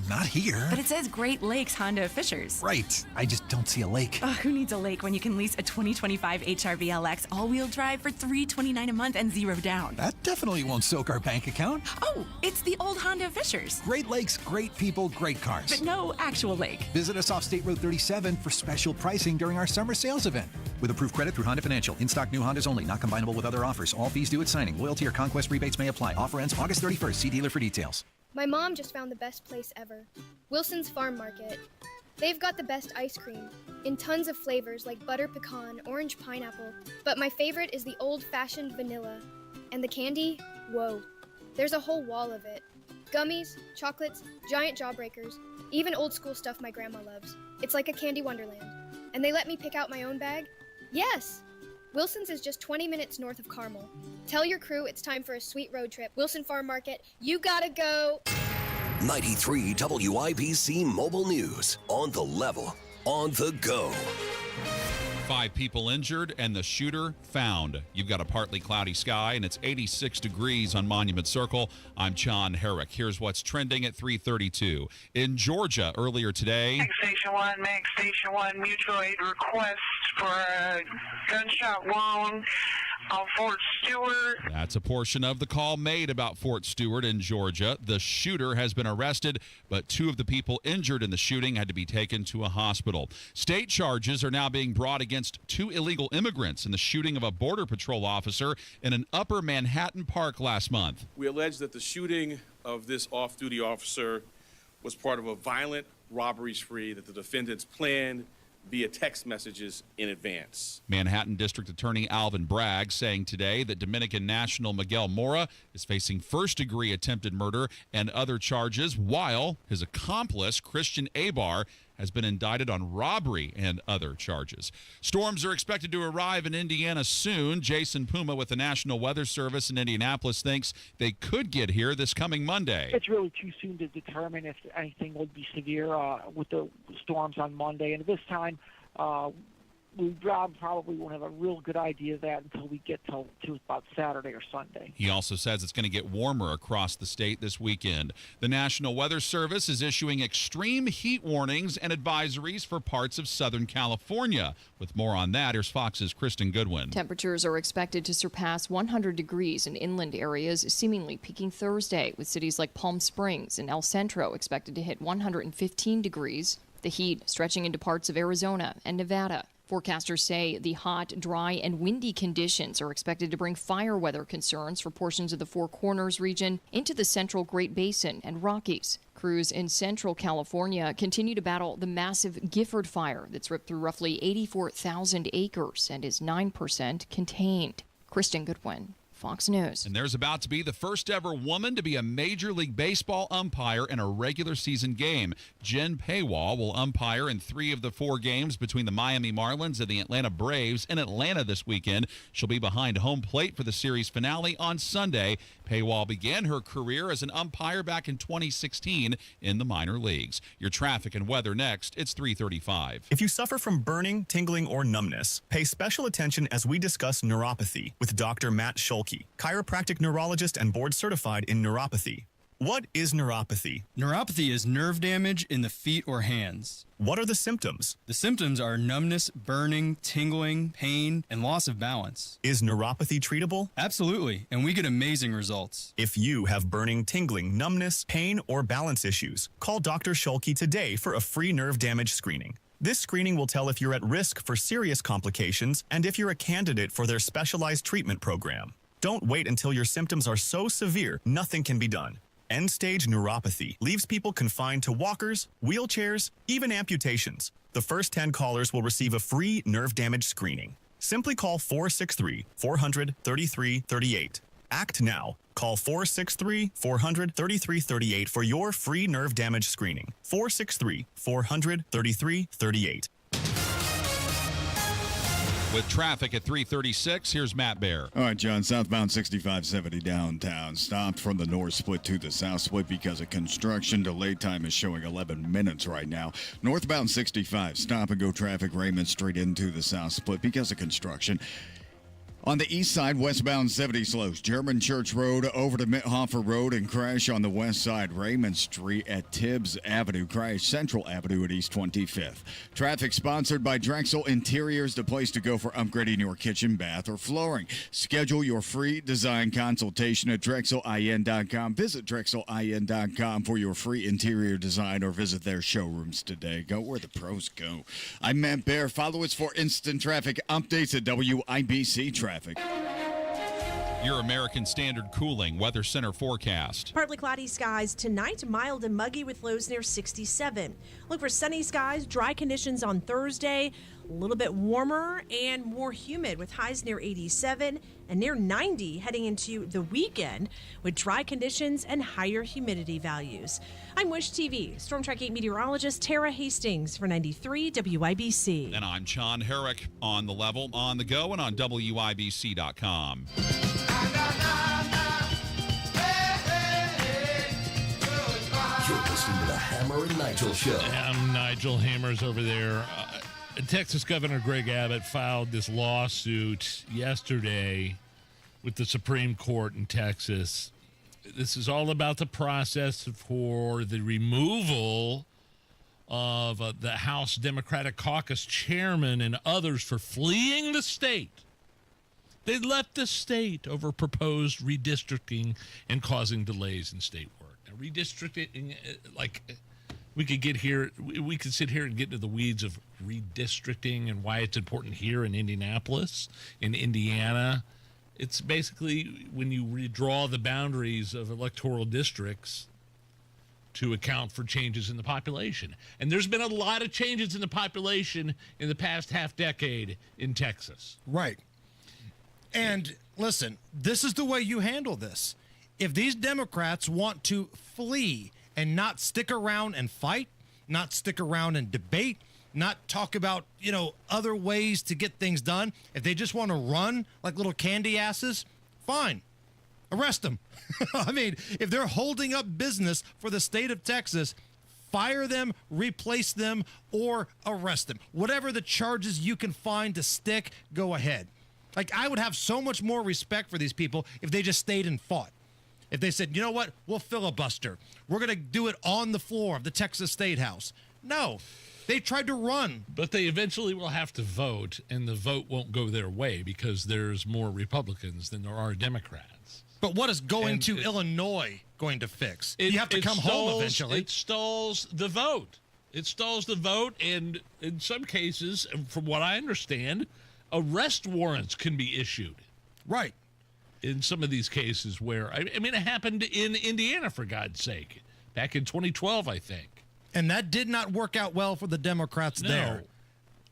Not here. But it says Great Lakes Honda of Fishers. Right. I just don't see a lake. Who needs a lake when you can lease a 2025 HRV LX all-wheel drive for $329 a month and $0 down? That definitely won't soak our bank account. Oh, it's the old Honda of Fishers. Great Lakes, great people, great cars. But no actual lake. Visit us off State Road 37 for special pricing during our summer sales event. With approved credit through Honda Financial. In-stock new Hondas only. Not combinable with other offers. All fees due at signing. Loyalty or conquest rebates may apply. Offer ends August 31st. See dealer for details. My mom just found the best place ever, Wilson's Farm Market. They've got the best ice cream, in tons of flavors like butter pecan, orange pineapple, but my favorite is the old-fashioned vanilla. And the candy? Whoa. There's a whole wall of it. Gummies, chocolates, giant jawbreakers, even old-school stuff my grandma loves. It's like a candy wonderland. And they let me pick out my own bag? Yes! Wilson's is just 20 minutes north of Carmel. Tell your crew it's time for a sweet road trip. Wilson Farm Market, you gotta go! 93 WIBC Mobile News. On the level, on the go. 5 people injured and the shooter found. You've got a partly cloudy sky and it's 86 degrees on Monument Circle. I'm John Herrick. Here's what's trending at 3:32. In Georgia earlier today. Mag Station 1, mutual aid request for a gunshot wound on Fort Stewart. That's a portion of the call made about Fort Stewart in Georgia. The shooter has been arrested, but 2 of the people injured in the shooting had to be taken to a hospital. State charges are now being brought against 2 illegal immigrants in the shooting of a Border Patrol officer in an upper Manhattan park last month. We allege that the shooting of this off-duty officer was part of a violent robbery spree that the defendants planned via text messages in advance. Manhattan District Attorney Alvin Bragg saying today that Dominican national Miguel Mora is facing first-degree attempted murder and other charges, while his accomplice, Christian Abar, has been indicted on robbery and other charges. Storms are expected to arrive in Indiana soon. Jason Puma with the National Weather Service in Indianapolis thinks they could get here this coming Monday. It's really too soon to determine if anything would be severe with the storms on Monday. And at this time, we probably won't have a real good idea of that until we get to about Saturday or Sunday. He also says it's going to get warmer across the state this weekend. The National Weather Service is issuing extreme heat warnings and advisories for parts of Southern California. With more on that, here's Fox's Kristen Goodwin. Temperatures are expected to surpass 100 degrees in inland areas, seemingly peaking Thursday, with cities like Palm Springs and El Centro expected to hit 115 degrees. The heat stretching into parts of Arizona and Nevada. Forecasters say the hot, dry, and windy conditions are expected to bring fire weather concerns for portions of the Four Corners region into the central Great Basin and Rockies. Crews in central California continue to battle the massive Gifford fire that's ripped through roughly 84,000 acres and is 9% contained. Kristen Goodwin, Fox News. And there's about to be the first ever woman to be a Major League Baseball umpire in a regular season game. Jen Paywall will umpire in 3 of the 4 games between the Miami Marlins and the Atlanta Braves in Atlanta this weekend. She'll be behind home plate for the series finale on Sunday. Paywall began her career as an umpire back in 2016 in the minor leagues. Your traffic and weather next. It's 3:35. If you suffer from burning, tingling, or numbness, pay special attention as we discuss neuropathy with Dr. Matt Scholke, chiropractic neurologist and board certified in neuropathy. What is neuropathy? Neuropathy is nerve damage in the feet or hands. What are the symptoms? The symptoms are numbness, burning, tingling, pain, and loss of balance. Is neuropathy treatable? Absolutely, and we get amazing results. If you have burning, tingling, numbness, pain, or balance issues, call Dr. Scholke today for a free nerve damage screening. This screening will tell if you're at risk for serious complications and if you're a candidate for their specialized treatment program. Don't wait until your symptoms are so severe nothing can be done. End-stage neuropathy leaves people confined to walkers, wheelchairs, even amputations. The first 10 callers will receive a free nerve damage screening. Simply call 463-400-3338. Act now. Call 463-400-3338 for your free nerve damage screening. 463-400-3338. With traffic at 3:36, here's Matt Bear. All right, John, southbound 6570 downtown. Stopped from the north split to the south split because of construction. Delay time is showing 11 minutes right now. Northbound 65, stop and go traffic Raymond Street into the south split because of construction. On the east side, westbound 70 slows. German Church Road over to Mithofer Road and crash on the west side. Raymond Street at Tibbs Avenue. Crash Central Avenue at East 25th. Traffic sponsored by Drexel Interiors, the place to go for upgrading your kitchen, bath, or flooring. Schedule your free design consultation at DrexelIN.com. Visit DrexelIN.com for your free interior design or visit their showrooms today. Go where the pros go. I'm Matt Bear. Follow us for instant traffic updates at WIBC Traffic. Your American Standard Cooling Weather Center forecast. Partly cloudy skies tonight, mild and muggy with lows near 67. Look for sunny skies, dry conditions on Thursday, a little bit warmer and more humid with highs near 87 and near 90 heading into the weekend with dry conditions and higher humidity values. I'm Wish TV Storm Track 8 meteorologist Tara Hastings for 93 WIBC. And I'm Sean Herrick on the level, on the go, and on WIBC.com. You're listening to the Hammer and Nigel Show. I'm Nigel. Hammer's over there. Texas Governor Greg Abbott filed this lawsuit yesterday with the Supreme Court in Texas. This is all about the process for the removal of the House Democratic Caucus chairman and others for fleeing the state. They left the state over proposed redistricting and causing delays in state work. Now, redistricting, we could sit here and get into the weeds of redistricting and why it's important here in Indianapolis, in Indiana. It's basically when you redraw the boundaries of electoral districts to account for changes in the population. And there's been a lot of changes in the population in the past half decade in Texas. Right. And listen, this is the way you handle this. If these Democrats want to flee and not stick around and fight, not stick around and debate, not talk about, other ways to get things done, if they just want to run like little candy asses, fine. Arrest them. I mean, if they're holding up business for the state of Texas, fire them, replace them, or arrest them. Whatever the charges you can find to stick, go ahead. I would have so much more respect for these people if they just stayed and fought. If they said, you know what, we'll filibuster. We're going to do it on the floor of the Texas State House. No, they tried to run. But they eventually will have to vote, and the vote won't go their way because there's more Republicans than there are Democrats. But what is going to Illinois going to fix? You have to come home eventually. It stalls the vote. It stalls the vote, and in some cases, from what I understand, arrest warrants can be issued. Right. In some of these cases where, it happened in Indiana, for God's sake, back in 2012, I think. And that did not work out well for the Democrats there.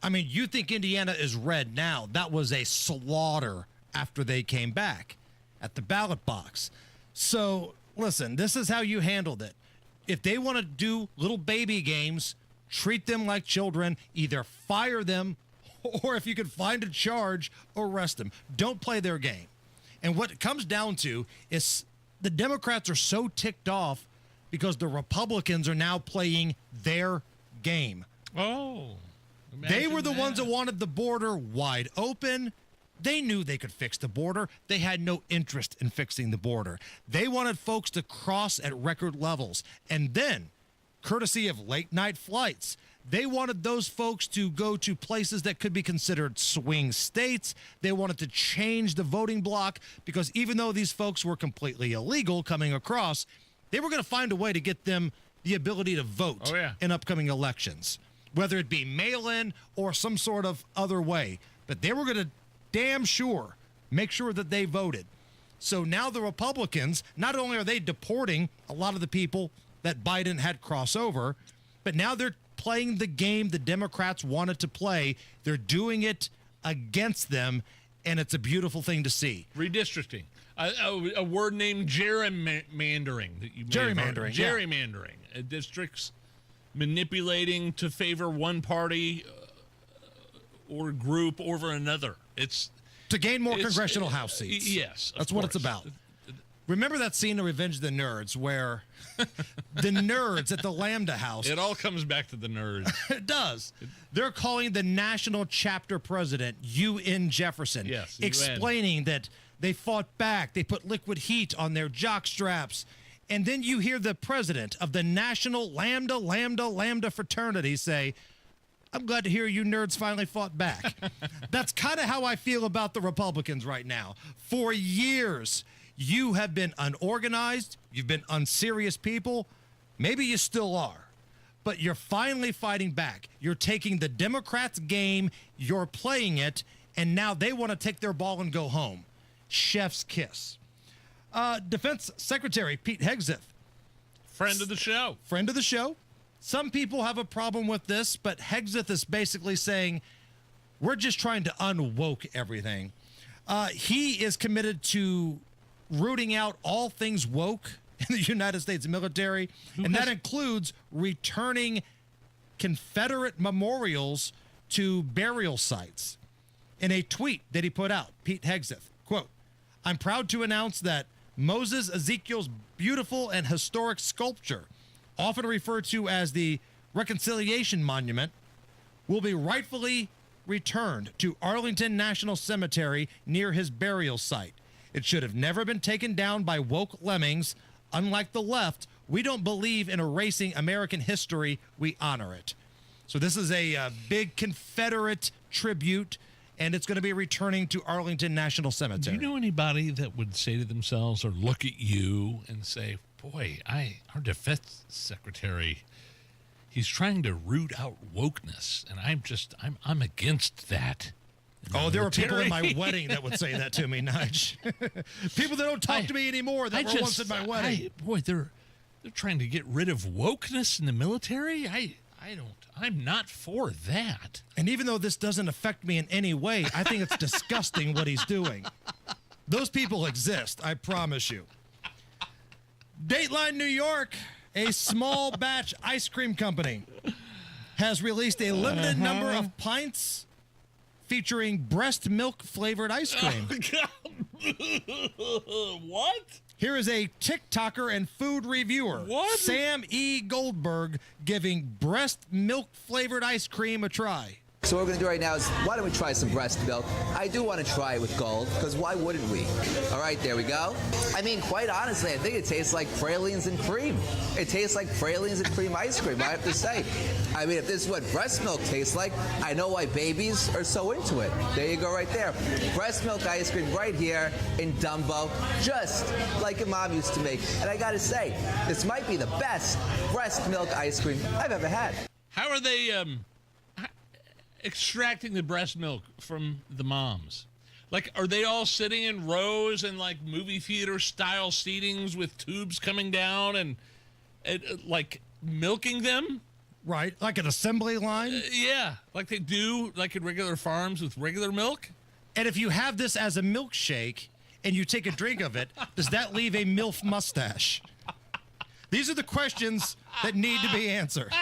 You think Indiana is red now. That was a slaughter after they came back. at the ballot box. So, listen, this is how you handled it. If they want to do little baby games, treat them like children, either fire them, or if you can find a charge, arrest them. Don't play their game. And what it comes down to is the Democrats are so ticked off because the Republicans are now playing their game. Oh. They were the ones that wanted the border wide open. They knew they could fix the border. They had no interest in fixing the border. They wanted folks to cross at record levels. And then, courtesy of late night flights, they wanted those folks to go to places that could be considered swing states. They wanted to change the voting block because even though these folks were completely illegal coming across, they were going to find a way to get them the ability to vote in upcoming elections, whether it be mail-in or some sort of other way. But they were going to damn sure make sure that they voted. So now the Republicans, not only are they deporting a lot of the people that Biden had cross over, but now they're playing the game the Democrats wanted to play. They're doing it against them, and it's a beautiful thing to see. Redistricting. A word named gerrymandering. That you may have heard. Gerrymandering. Gerrymandering. Districts manipulating to favor one party or group over another. It's to gain more congressional House seats. Yes. That's what it's about. Remember that scene of Revenge of the Nerds where the nerds at the Lambda House... It all comes back to the nerds. It does. They're calling the national chapter president UN Jefferson. Yes, explaining that they fought back. They put liquid heat on their jock straps. And then you hear the president of the national Lambda fraternity say, I'm glad to hear you nerds finally fought back. That's kind of how I feel about the Republicans right now. For years, you have been unorganized. You've been unserious people. Maybe you still are. But you're finally fighting back. You're taking the Democrats' game. You're playing it. And now they want to take their ball and go home. Chef's kiss. Defense Secretary Pete Hegseth. Friend of the show. Friend of the show. Some people have a problem with this, but Hegseth is basically saying, we're just trying to unwoke everything. He is committed to rooting out all things woke in the United States military, and that includes returning Confederate memorials to burial sites. In a tweet that he put out, Pete Hegseth, quote, I'm proud to announce that Moses Ezekiel's beautiful and historic sculpture, often referred to as the Reconciliation Monument, will be rightfully returned to Arlington National Cemetery near his burial site. It should have never been taken down by woke lemmings. Unlike the left, we don't believe in erasing American history. We honor it. So this is a big Confederate tribute, and it's going to be returning to Arlington National Cemetery. Do you know anybody that would say to themselves or look at you and say, boy, our defense secretary, he's trying to root out wokeness, and I'm against that. Oh, there were people in my wedding that would say that to me, Nige. People that don't talk to me anymore that were once at my wedding. Boy, they're trying to get rid of wokeness in the military. I'm not for that. And even though this doesn't affect me in any way, I think it's disgusting what he's doing. Those people exist, I promise you. Dateline New York, a small batch ice cream company, has released a limited number of pints featuring breast milk flavored ice cream. What? Here is a TikToker and food reviewer, Sam E. Goldberg, giving breast milk flavored ice cream a try. So what we're going to do right now is, why don't we try some breast milk? I do want to try it with gold, because why wouldn't we? All right, there we go. I mean, quite honestly, I think it tastes like pralines and cream. It tastes like pralines and cream ice cream, I have to say. I mean, if this is what breast milk tastes like, I know why babies are so into it. There you go right there. Breast milk ice cream right here in Dumbo, just like your mom used to make. And I got to say, this might be the best breast milk ice cream I've ever had. How are they extracting the breast milk from the moms? Like, are they all sitting in rows and like movie theater style seatings with tubes coming down and like milking them? Right, like an assembly line? Yeah, like they do like in regular farms with regular milk. And if you have this as a milkshake, and you take a drink of it, does that leave a MILF mustache? These are the questions that need to be answered.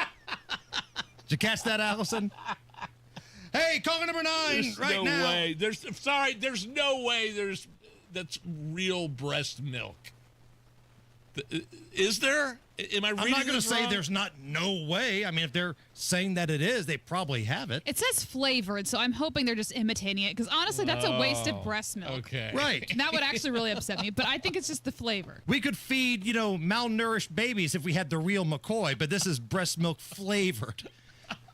Did you catch that, Allison? Hey, caller number 9 right now. There's no way that's real breast milk. Is there? Am I reading I'm not going to say wrong? there's no way. I mean, if they're saying that it is, they probably have it. It says flavored, so I'm hoping they're just imitating it, because honestly, that's a waste of breast milk. Okay. Right. And that would actually really upset me, but I think it's just the flavor. We could feed, malnourished babies if we had the real McCoy, but this is breast milk flavored.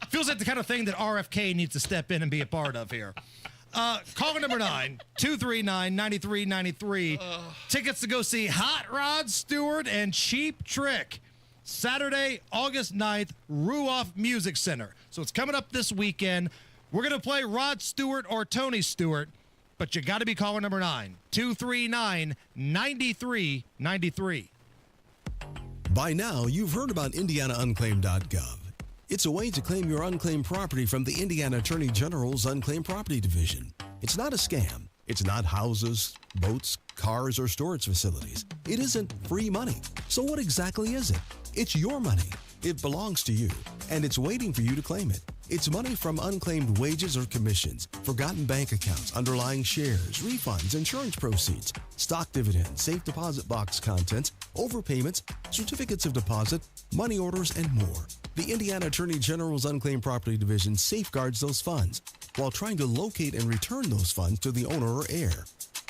Feels like the kind of thing that RFK needs to step in and be a part of here. Caller number 9, 239-9393. Tickets to go see Hot Rod Stewart and Cheap Trick. Saturday, August 9th, Ruoff Music Center. So it's coming up this weekend. We're going to play Rod Stewart or Tony Stewart, but you got to be caller number 9, 239-9393. By now, you've heard about IndianaUnclaimed.gov. It's a way to claim your unclaimed property from the Indiana Attorney General's Unclaimed Property Division. It's not a scam. It's not houses, boats, cars, or storage facilities. It isn't free money. So what exactly is it? It's your money. It belongs to you, and it's waiting for you to claim it. It's money from unclaimed wages or commissions, forgotten bank accounts, underlying shares, refunds, insurance proceeds, stock dividends, safe deposit box contents, overpayments, certificates of deposit, money orders, and more. The Indiana Attorney General's Unclaimed Property Division safeguards those funds while trying to locate and return those funds to the owner or heir.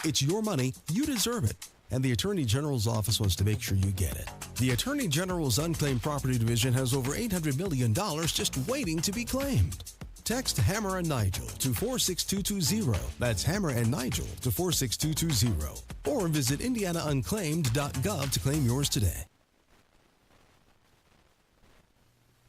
It's your money, you deserve it, and the Attorney General's office wants to make sure you get it. The Attorney General's Unclaimed Property Division has over $800 million just waiting to be claimed. Text Hammer and Nigel to 46220. That's Hammer and Nigel to 46220. Or visit IndianaUnclaimed.gov to claim yours today.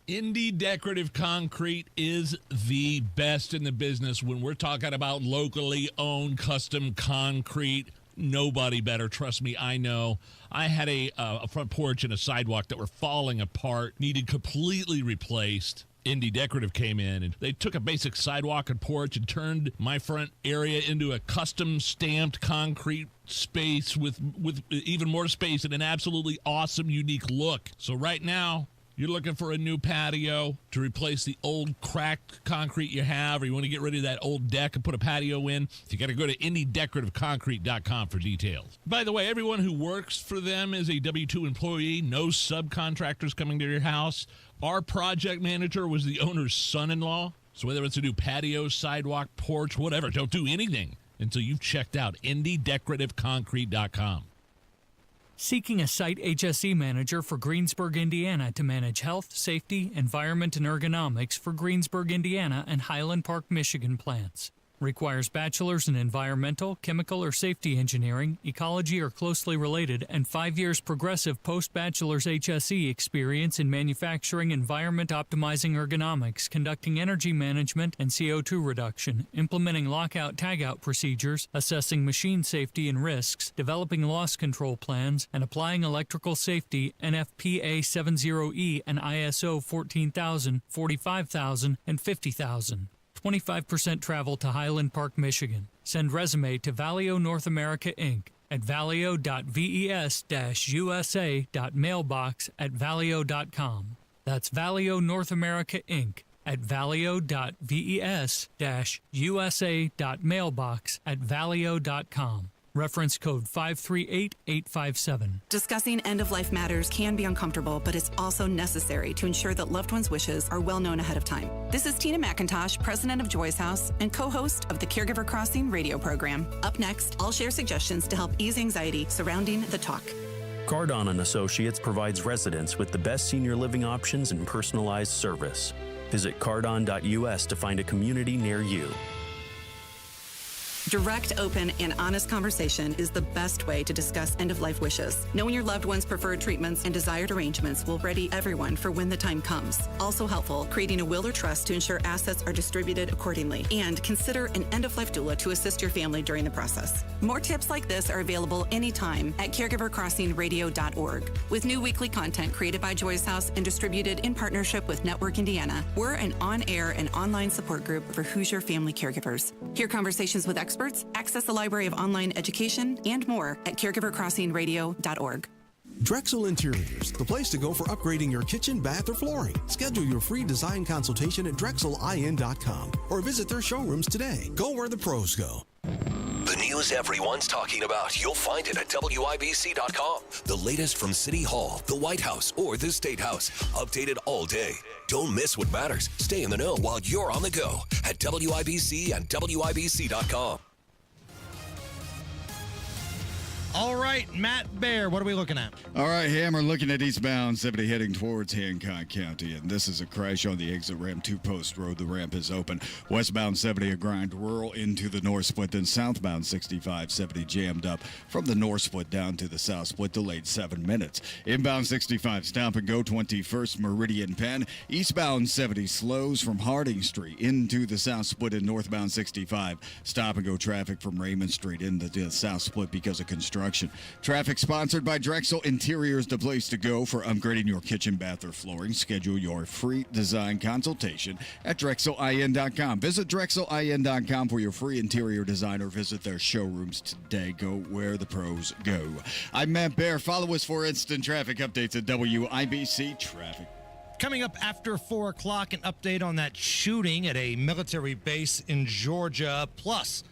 Indy Decorative Concrete is the best in the business when we're talking about locally owned custom concrete. Nobody better. Trust me, I know. I had a front porch and a sidewalk that were falling apart, needed completely replaced. Indy Decorative came in and they took a basic sidewalk and porch and turned my front area into a custom stamped concrete space with even more space and an absolutely awesome, unique look. So right now, you're looking for a new patio to replace the old cracked concrete you have, or you want to get rid of that old deck and put a patio in, you got to go to IndyDecorativeConcrete.com for details. By the way, everyone who works for them is a W-2 employee, no subcontractors coming to your house. Our project manager was the owner's son-in-law, so whether it's a new patio, sidewalk, porch, whatever, don't do anything until you've checked out IndyDecorativeConcrete.com. Seeking a site HSE manager for Greensburg, Indiana to manage health, safety, environment, and ergonomics for Greensburg, Indiana and Highland Park, Michigan plants. Requires bachelor's in environmental, chemical, or safety engineering, ecology, or closely related, and 5 years progressive post-bachelor's HSE experience in manufacturing environment optimizing ergonomics, conducting energy management and CO2 reduction, implementing lockout-tagout procedures, assessing machine safety and risks, developing loss control plans, and applying electrical safety, NFPA 70E and ISO 14000, 45000, and 50000. 25% travel to Highland Park, Michigan. Send resume to Valio North America, Inc. at valio.ves-usa.mailbox@valio.com. That's Valio North America, Inc. at valio.ves-usa.mailbox@valio.com. Reference code 538857. Discussing end-of-life matters can be uncomfortable, but it's also necessary to ensure that loved ones' wishes are well known ahead of time. This is Tina McIntosh, president of Joy's House and co-host of the Caregiver Crossing radio program. Up next, I'll share suggestions to help ease anxiety surrounding the talk. Cardon & Associates provides residents with the best senior living options and personalized service. Visit cardon.us to find a community near you. Direct, open, and honest conversation is the best way to discuss end-of-life wishes. Knowing your loved one's preferred treatments and desired arrangements will ready everyone for when the time comes. Also helpful, creating a will or trust to ensure assets are distributed accordingly. And consider an end-of-life doula to assist your family during the process. More tips like this are available anytime at caregivercrossingradio.org. With new weekly content created by Joy's House and distributed in partnership with Network Indiana, we're an on-air and online support group for Hoosier family caregivers. Hear conversations with experts experts, access the library of online education, and more at caregivercrossingradio.org. Drexel Interiors, the place to go for upgrading your kitchen, bath, or flooring. Schedule your free design consultation at drexelin.com or visit their showrooms today. Go where the pros go. The news everyone's talking about, you'll find it at WIBC.com. The latest from City Hall, the White House, or the State House. Updated all day. Don't miss what matters. Stay in the know while you're on the go at WIBC and WIBC.com. All right, Matt Bear, what are we looking at? All right, Hammer, looking at eastbound 70 heading towards Hancock County, and this is a crash on the exit ramp, 2-post road. The ramp is open. Westbound 70, a grind rural into the north split, then southbound 65-70 jammed up from the north split down to the south split, delayed 7 minutes. Inbound 65, stop and go 21st Meridian Penn. Eastbound 70 slows from Harding Street into the south split, and northbound 65, stop and go traffic from Raymond Street into the south split because of construction. Traffic sponsored by Drexel Interiors, the place to go for upgrading your kitchen, bath, or flooring. Schedule your free design consultation at DrexelIN.com. Visit DrexelIN.com for your free interior design or visit their showrooms today. Go where the pros go. I'm Matt Bear. Follow us for instant traffic updates at WIBC Traffic. Coming up after 4 o'clock, an update on that shooting at a military base in Georgia. Plus,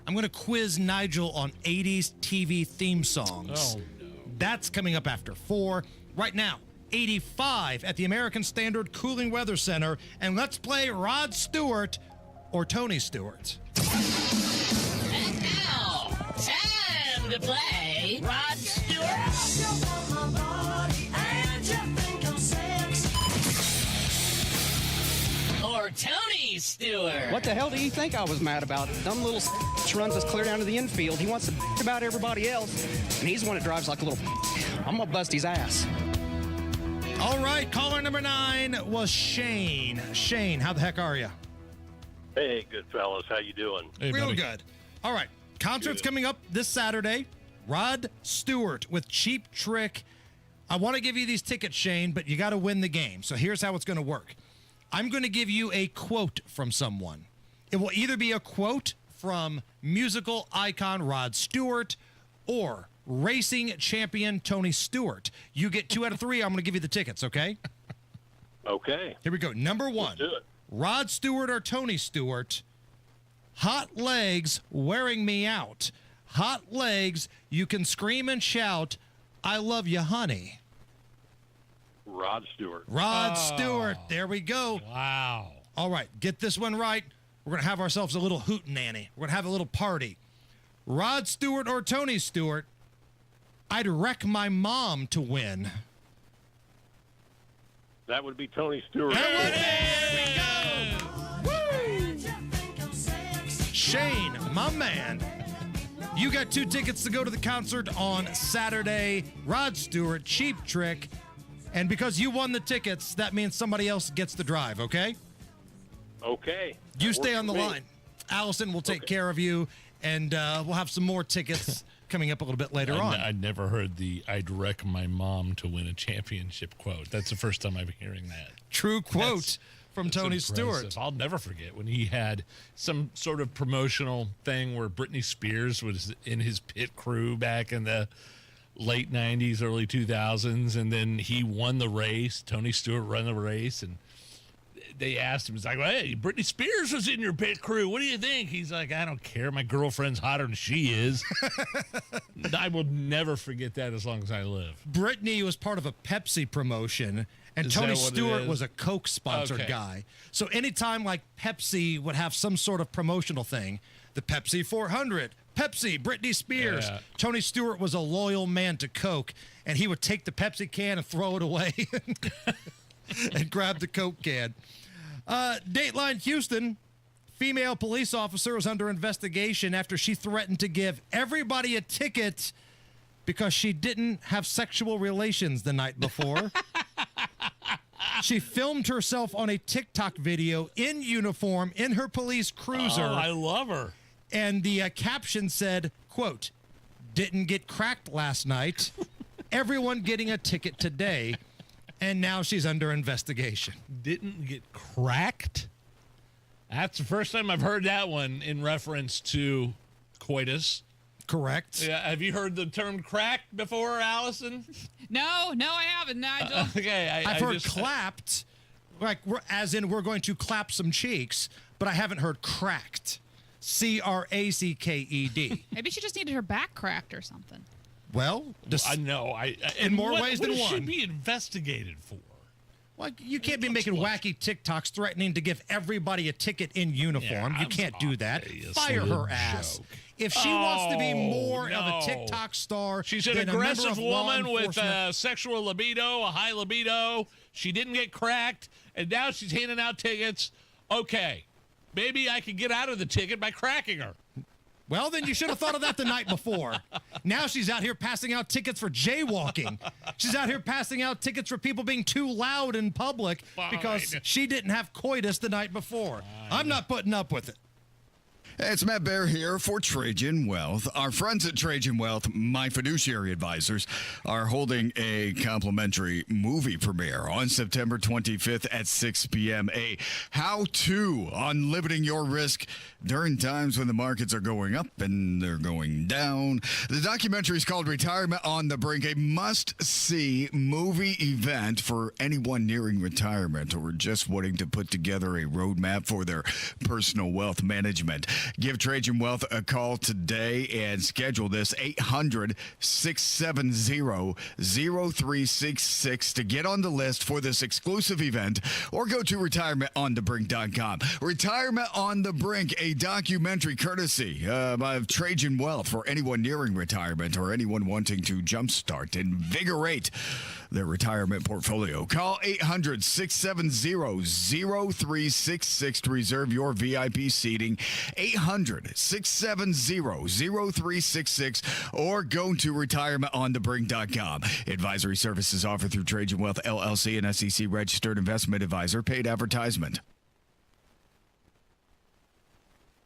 I'm going to quiz Nigel on 80s TV theme songs. Oh, no. That's coming up after 4. Right now, 85 at the American Standard Cooling Weather Center. And let's play Rod Stewart or Tony Stewart. And now, time to play Rod Stewart. Or Tony Stewart. What the hell do you think I was mad about? Dumb little runs us clear down to the infield. He wants to about everybody else, and he's the one that drives like a little. I'm gonna bust his ass. All right, caller number 9 was Shane. Shane, how the heck are you? Hey, good fellas. How you doing? Hey, Real buddy. good. All right, concert's coming up this Saturday. Rod Stewart with Cheap Trick. I want to give you these tickets, Shane, but you got to win the game. So here's how it's going to work. I'm going to give you a quote from someone. It will either be a quote from musical icon Rod Stewart or racing champion Tony Stewart. You get 2 out of 3. I'm going to give you the tickets, okay? Okay. Here we go. Number 1. Let's do it. Rod Stewart or Tony Stewart. Hot legs wearing me out. Hot legs, you can scream and shout, I love you, honey. Rod Stewart. Rod Stewart. There we go. Wow. All right, get this one right. We're going to have ourselves a little hootenanny. We're going to have a little party. Rod Stewart or Tony Stewart, I'd wreck my mom to win. That would be Tony Stewart. There we go. Woo! Shane, my man. You got 2 tickets to go to the concert on Saturday. Rod Stewart, Cheap Trick. And because you won the tickets, that means somebody else gets the drive, okay? Okay. You stay on the line. Allison will take care of you, and we'll have some more tickets coming up a little bit later on. I'd never heard the "I'd wreck my mom to win a championship" quote. That's the first time I'm hearing that. True quote from Tony impressive. Stewart. I'll never forget when he had some sort of promotional thing where Britney Spears was in his pit crew back in the late 90s, early 2000s, and then he won the race. Tony Stewart ran the race, and they asked him, he's like, well, hey, Britney Spears was in your pit crew. What do you think? He's like, I don't care. My girlfriend's hotter than she is. I will never forget that as long as I live. Britney was part of a Pepsi promotion, and Is Tony that what it Stewart is? was a Coke-sponsored Okay. guy. So anytime, like, Pepsi would have some sort of promotional thing, the Pepsi 400, Pepsi, Britney Spears. Yeah. Tony Stewart was a loyal man to Coke, and he would take the Pepsi can and throw it away and grab the Coke can. Dateline Houston, female police officer is under investigation after she threatened to give everybody a ticket because she didn't have sexual relations the night before. She filmed herself on a TikTok video in uniform in her police cruiser. Oh, I love her. And the caption said, quote, didn't get cracked last night. Everyone getting a ticket today. And now she's under investigation. Didn't get cracked? That's the first time I've heard that one in reference to coitus. Correct. Yeah. Have you heard the term cracked before, Allison? No, I haven't, Nigel. Okay. I've heard clapped, as in we're going to clap some cheeks, but I haven't heard cracked. C-R-A-C-K-E-D. Maybe she just needed her back cracked or something. Well, I know. In more ways than what one. should be investigated for? Well, you can't be making wacky TikToks threatening to give everybody a ticket in uniform. Yeah, you can't do that. a Fire silly her ass. joke. If she wants to be more no. of a TikTok star, She's an than a member aggressive of law woman with enforcement- a sexual libido, a high libido. She didn't get cracked, and now she's handing out tickets. Okay, maybe I could get out of the ticket by cracking her. Well, then you should have thought of that the night before. Now she's out here passing out tickets for jaywalking. She's out here passing out tickets for people being too loud in public because she didn't have coitus the night before. I'm not putting up with it. It's Matt Bear here for Trajan Wealth. Our friends at Trajan Wealth, my fiduciary advisors, are holding a complimentary movie premiere on September 25th at 6 p.m. A how-to on limiting your risk during times when the markets are going up and they're going down. The documentary is called Retirement on the Brink, a must-see movie event for anyone nearing retirement or just wanting to put together a roadmap for their personal wealth management. Give Trajan Wealth a call today and schedule this 800-670-0366 to get on the list for this exclusive event, or go to retirementonthebrink.com. Retirement on the Brink, a documentary courtesy of Trajan Wealth for anyone nearing retirement or anyone wanting to jumpstart, invigorate their retirement portfolio. Call 800-670-0366 to reserve your VIP seating. 800-670-0366 or go to retirementonthebrink.com. Advisory services offered through Trajan Wealth LLC, an SEC registered investment advisor. Paid advertisement.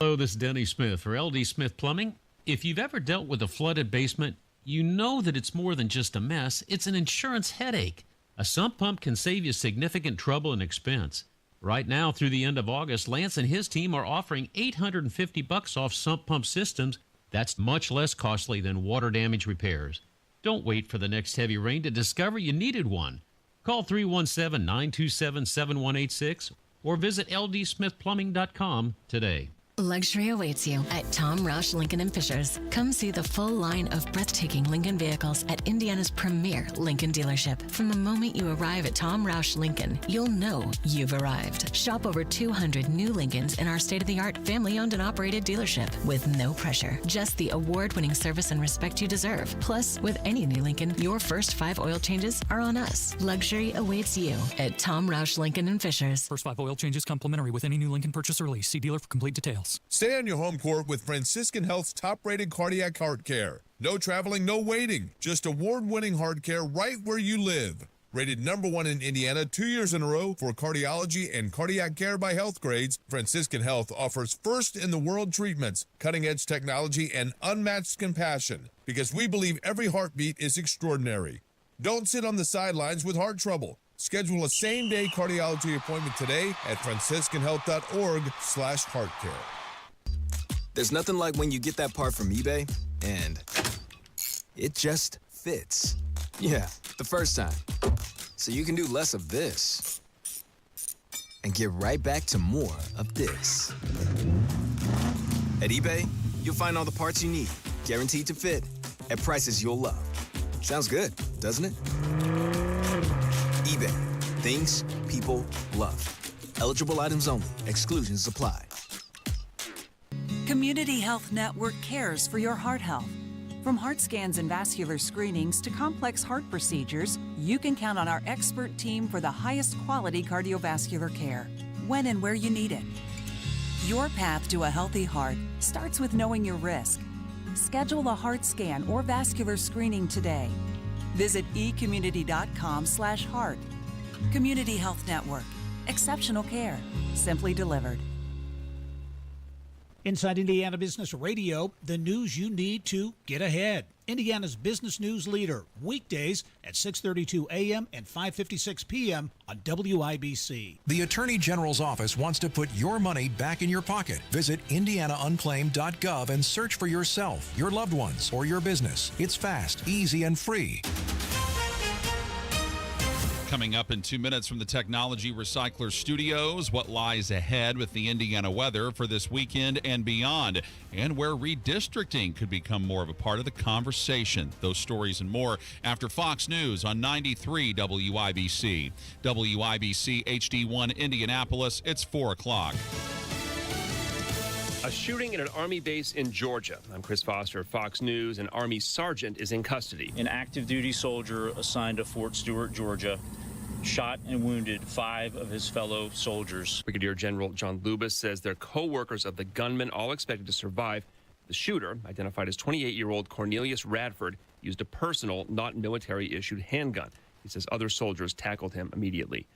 Hello, this is Denny Smith for LD Smith Plumbing. If you've ever dealt with a flooded basement, you know that it's more than just a mess. It's an insurance headache. A sump pump can save you significant trouble and expense. Right now, through the end of August, Lance and his team are offering $850 off sump pump systems. That's much less costly than water damage repairs. Don't wait for the next heavy rain to discover you needed one. Call 317-927-7186 or visit ldsmithplumbing.com today. Luxury awaits you at Tom Roush Lincoln & Fishers. Come see the full line of breathtaking Lincoln vehicles at Indiana's premier Lincoln dealership. From the moment you arrive at Tom Roush Lincoln, you'll know you've arrived. Shop over 200 new Lincolns in our state-of-the-art family-owned and operated dealership with no pressure. Just the award-winning service and respect you deserve. Plus, with any new Lincoln, your first 5 oil changes are on us. Luxury awaits you at Tom Roush Lincoln & Fishers. First 5 oil changes complimentary with any new Lincoln purchase or lease. See dealer for complete details. Stay on your home court with Franciscan Health's top-rated cardiac heart care. No traveling, no waiting. Just award-winning heart care right where you live. Rated #1 in Indiana 2 years in a row for cardiology and cardiac care by Health Grades, Franciscan Health offers first-in-the-world treatments, cutting-edge technology, and unmatched compassion, because we believe every heartbeat is extraordinary. Don't sit on the sidelines with heart trouble. Schedule a same-day cardiology appointment today at franciscanhealth.org/heartcare. There's nothing like when you get that part from eBay and it just fits. Yeah, the first time. So you can do less of this and get right back to more of this. At eBay, you'll find all the parts you need, guaranteed to fit, at prices you'll love. Sounds good, doesn't it? eBay. Things people love. Eligible items only. Exclusions apply. Community Health Network cares for your heart health. From heart scans and vascular screenings to complex heart procedures, you can count on our expert team for the highest quality cardiovascular care, when and where you need it. Your path to a healthy heart starts with knowing your risk. Schedule a heart scan or vascular screening today. Visit ecommunity.com/heart. Community Health Network. Exceptional care. Simply delivered. Inside Indiana Business Radio, the news you need to get ahead. Indiana's business news leader, weekdays at 6:32 a.m. and 5:56 p.m. on WIBC. The Attorney General's office wants to put your money back in your pocket. Visit indianaunclaimed.gov and search for yourself, your loved ones, or your business. It's fast, easy, and free. Coming up in 2 minutes from the Technology Recycler Studios, what lies ahead with the Indiana weather for this weekend and beyond, and where redistricting could become more of a part of the conversation. Those stories and more after Fox News on 93 WIBC. WIBC HD1 Indianapolis, it's 4 o'clock. A shooting at an Army base in Georgia. I'm Chris Foster of Fox News. An Army sergeant is in custody. An active duty soldier assigned to Fort Stewart, Georgia, shot and wounded 5 of his fellow soldiers. Brigadier General John Lubas says they're co-workers of the gunman, all expected to survive. The shooter, identified as 28-year-old Cornelius Radford, used a personal, not military-issued handgun. He says other soldiers tackled him immediately.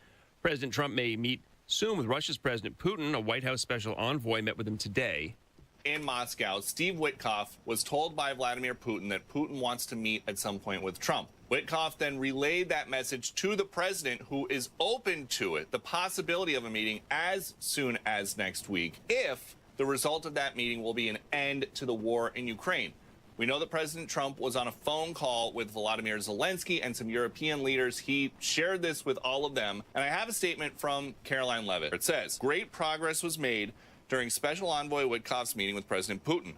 President Trump may meet soon with Russia's President Putin. A White House special envoy met with him today. In Moscow, Steve Witkoff was told by Vladimir Putin that Putin wants to meet at some point with Trump. Witkoff then relayed that message to the president, who is open to it, the possibility of a meeting as soon as next week, if the result of that meeting will be an end to the war in Ukraine. We know that President Trump was on a phone call with Volodymyr Zelensky and some European leaders. He shared this with all of them. And I have a statement from Caroline Levitt. It says, great progress was made during Special Envoy Witkoff's meeting with President Putin.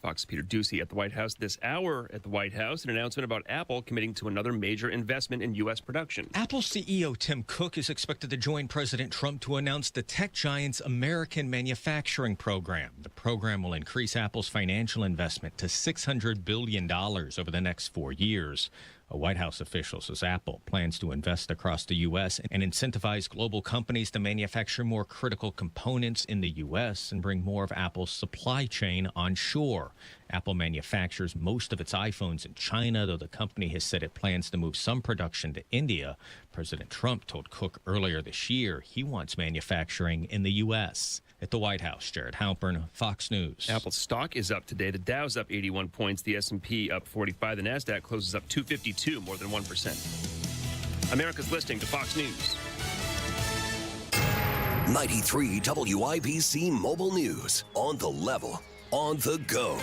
Fox's Peter Ducey at the White House this hour. At the White House, an announcement about Apple committing to another major investment in U.S. production. Apple CEO Tim Cook is expected to join President Trump to announce the tech giant's American manufacturing program. The program will increase Apple's financial investment to $600 billion over the next 4 years. A White House official says Apple plans to invest across the U.S. and incentivize global companies to manufacture more critical components in the U.S. and bring more of Apple's supply chain onshore. Apple manufactures most of its iPhones in China, though the company has said it plans to move some production to India. President Trump told Cook earlier this year he wants manufacturing in the U.S. At the White House, Jared Halpern, Fox News. Apple stock is up today. The Dow's up 81 points. The S&P up 45. The NASDAQ closes up 252, more than 1%. America's listening to Fox News. 93 WIBC Mobile News. On the level, on the go.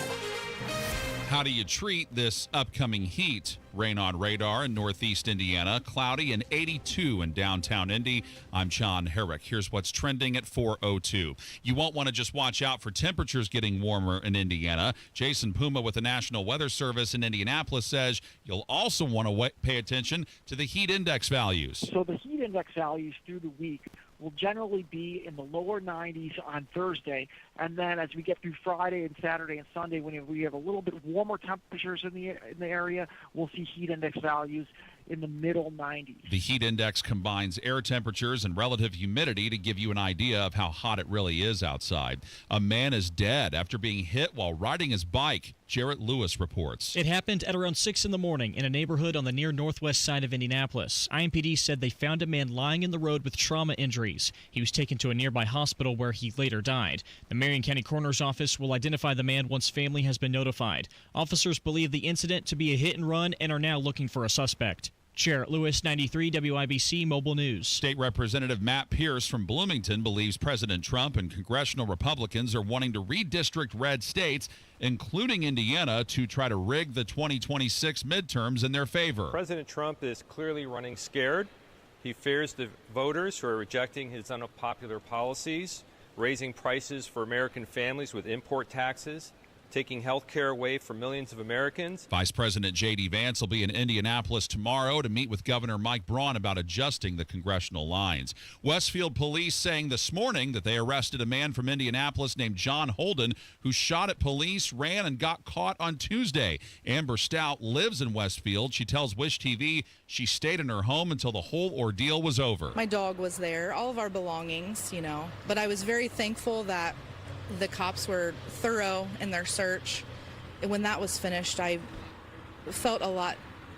How do you treat this upcoming heat? Rain on radar in northeast Indiana, cloudy and 82 in downtown Indy. I'm John Herrick. Here's what's trending at 4:02. You won't want to just watch out for temperatures getting warmer in Indiana. Jason Puma with the National Weather Service in Indianapolis says you'll also want to pay attention to the heat index values. So the heat index values through the week will generally be in the lower 90s on Thursday, and then as we get through Friday and Saturday and Sunday, when we have a little bit warmer temperatures in the area, we'll see heat index values in the middle 90s. The heat index combines air temperatures and relative humidity to give you an idea of how hot it really is outside. A man is dead after being hit while riding his bike. Jarrett Lewis reports. It happened at around 6 in the morning in a neighborhood on the near northwest side of Indianapolis. IMPD said they found a man lying in the road with trauma injuries. He was taken to a nearby hospital where he later died. The Marion County Coroner's Office will identify the man once family has been notified. Officers believe the incident to be a hit and run and are now looking for a suspect. Jarrett Lewis, 93 WIBC Mobile News. State Representative Matt Pierce from Bloomington believes President Trump and congressional Republicans are wanting to redistrict red states, including Indiana, to try to rig the 2026 midterms in their favor. President Trump is clearly running scared. He fears the voters who are rejecting his unpopular policies, raising prices for American families with import taxes, taking health care away from millions of Americans. Vice President J.D. Vance will be in Indianapolis tomorrow to meet with Governor Mike Braun about adjusting the congressional lines. Westfield police saying this morning that they arrested a man from Indianapolis named John Holden who shot at police, ran, and got caught on Tuesday. Amber Stout lives in Westfield. She tells Wish TV she stayed in her home until the whole ordeal was over. My dog was there, all of our belongings, but I was very thankful that the cops were thorough in their search. And when that was finished, I felt a lot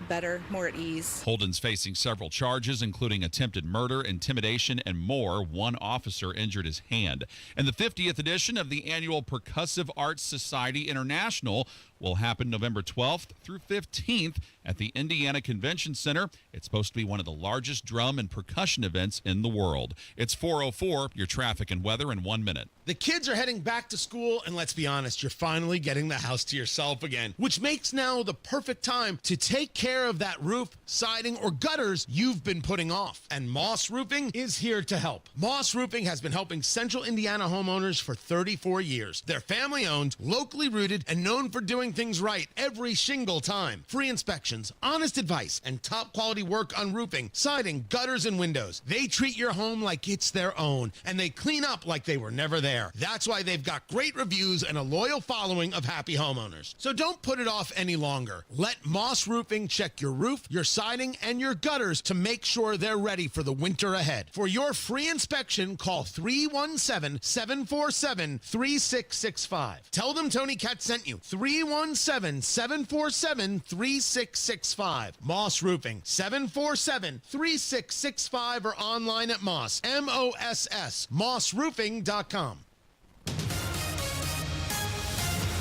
better, more at ease. Holden's facing several charges, including attempted murder, intimidation, and more. One officer injured his hand. And the 50th edition of the annual Percussive Arts Society International will happen November 12th through 15th at the Indiana Convention Center. It's supposed to be one of the largest drum and percussion events in the world. It's 4:04, your traffic and weather in 1 minute. The kids are heading back to school, and let's be honest, you're finally getting the house to yourself again, which makes now the perfect time to take care of that roof, siding, or gutters you've been putting off. And Moss Roofing is here to help. Moss Roofing has been helping Central Indiana homeowners for 34 years. They're family-owned, locally rooted, and known for doing things right every single time. Free inspections, honest advice, and top-quality work on roofing, siding, gutters, and windows. They treat your home like it's their own, and they clean up like they were never there. That's why they've got great reviews and a loyal following of happy homeowners. So don't put it off any longer. Let Moss Roofing check your roof, your siding, and your gutters to make sure they're ready for the winter ahead. For your free inspection, call 317-747-3665. Tell them Tony Katz sent you. 317-747-3665. Moss Roofing, 747-3665, or online at Moss, M-O-S-S, mossroofing.com.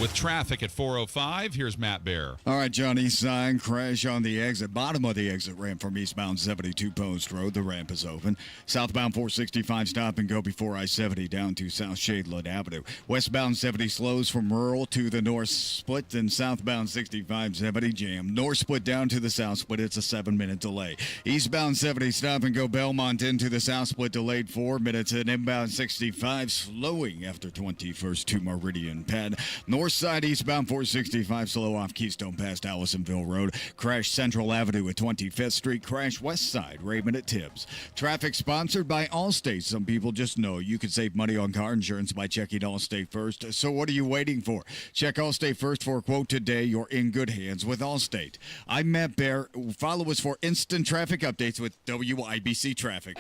With traffic at 4:05, here's Matt Bear. All right, John, east side crash on the exit, bottom of the exit ramp from eastbound 72 Post Road. The ramp is open. Southbound 465 stop and go before I-70 down to South Shadeland Avenue. Westbound 70 slows from rural to the north split, then southbound 65-70 jam. North split down to the south split. It's a 7-minute delay. Eastbound 70 stop and go Belmont into the south split, delayed 4 minutes. And inbound 65 slowing after 21st to Meridian Pad. North side eastbound 465 slow off Keystone past Allisonville Road. Crash Central Avenue at 25th Street. Crash west side Raymond at Tibbs. Traffic sponsored by Allstate. Some people just know you can save money on car insurance by checking Allstate first. So what are you waiting for? Check Allstate first for a quote today. You're in good hands with Allstate. I'm Matt Bear. Follow us for instant traffic updates with WIBC Traffic.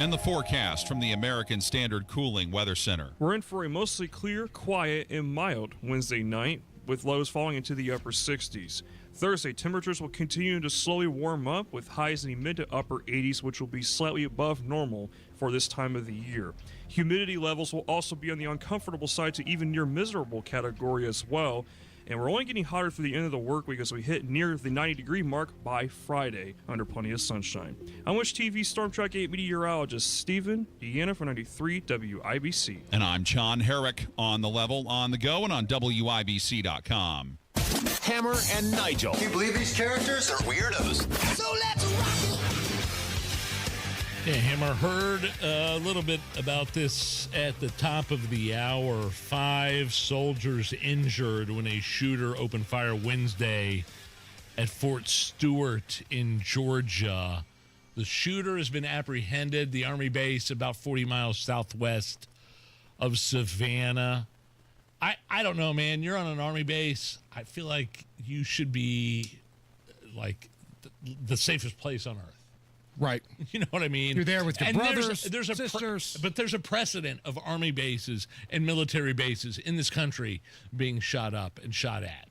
And the forecast from the American Standard Cooling Weather Center. We're in for a mostly clear, quiet, and mild Wednesday night, with lows falling into the upper 60s. Thursday, temperatures will continue to slowly warm up, with highs in the mid to upper 80s, which will be slightly above normal for this time of the year. Humidity levels will also be on the uncomfortable side to even near miserable category as well. And we're only getting hotter through the end of the work week as we hit near the 90-degree mark by Friday under plenty of sunshine. I'm Wish TV Storm Track 8 meteorologist Stephen Deanna for 93 WIBC. And I'm John Herrick on the level, on the go, and on WIBC.com. Hammer and Nigel. Can you believe these characters are weirdos? So let's rock it! Yeah, Hammer, heard a little bit about this at the top of the hour. 5 soldiers injured when a shooter opened fire Wednesday at Fort Stewart in Georgia. The shooter has been apprehended. The Army base about 40 miles southwest of Savannah. I don't know, man. You're on an Army base. I feel like you should be like the safest place on earth. Right. You know what I mean? You're there with your brothers, there's sisters. But there's a precedent of Army bases and military bases in this country being shot up and shot at.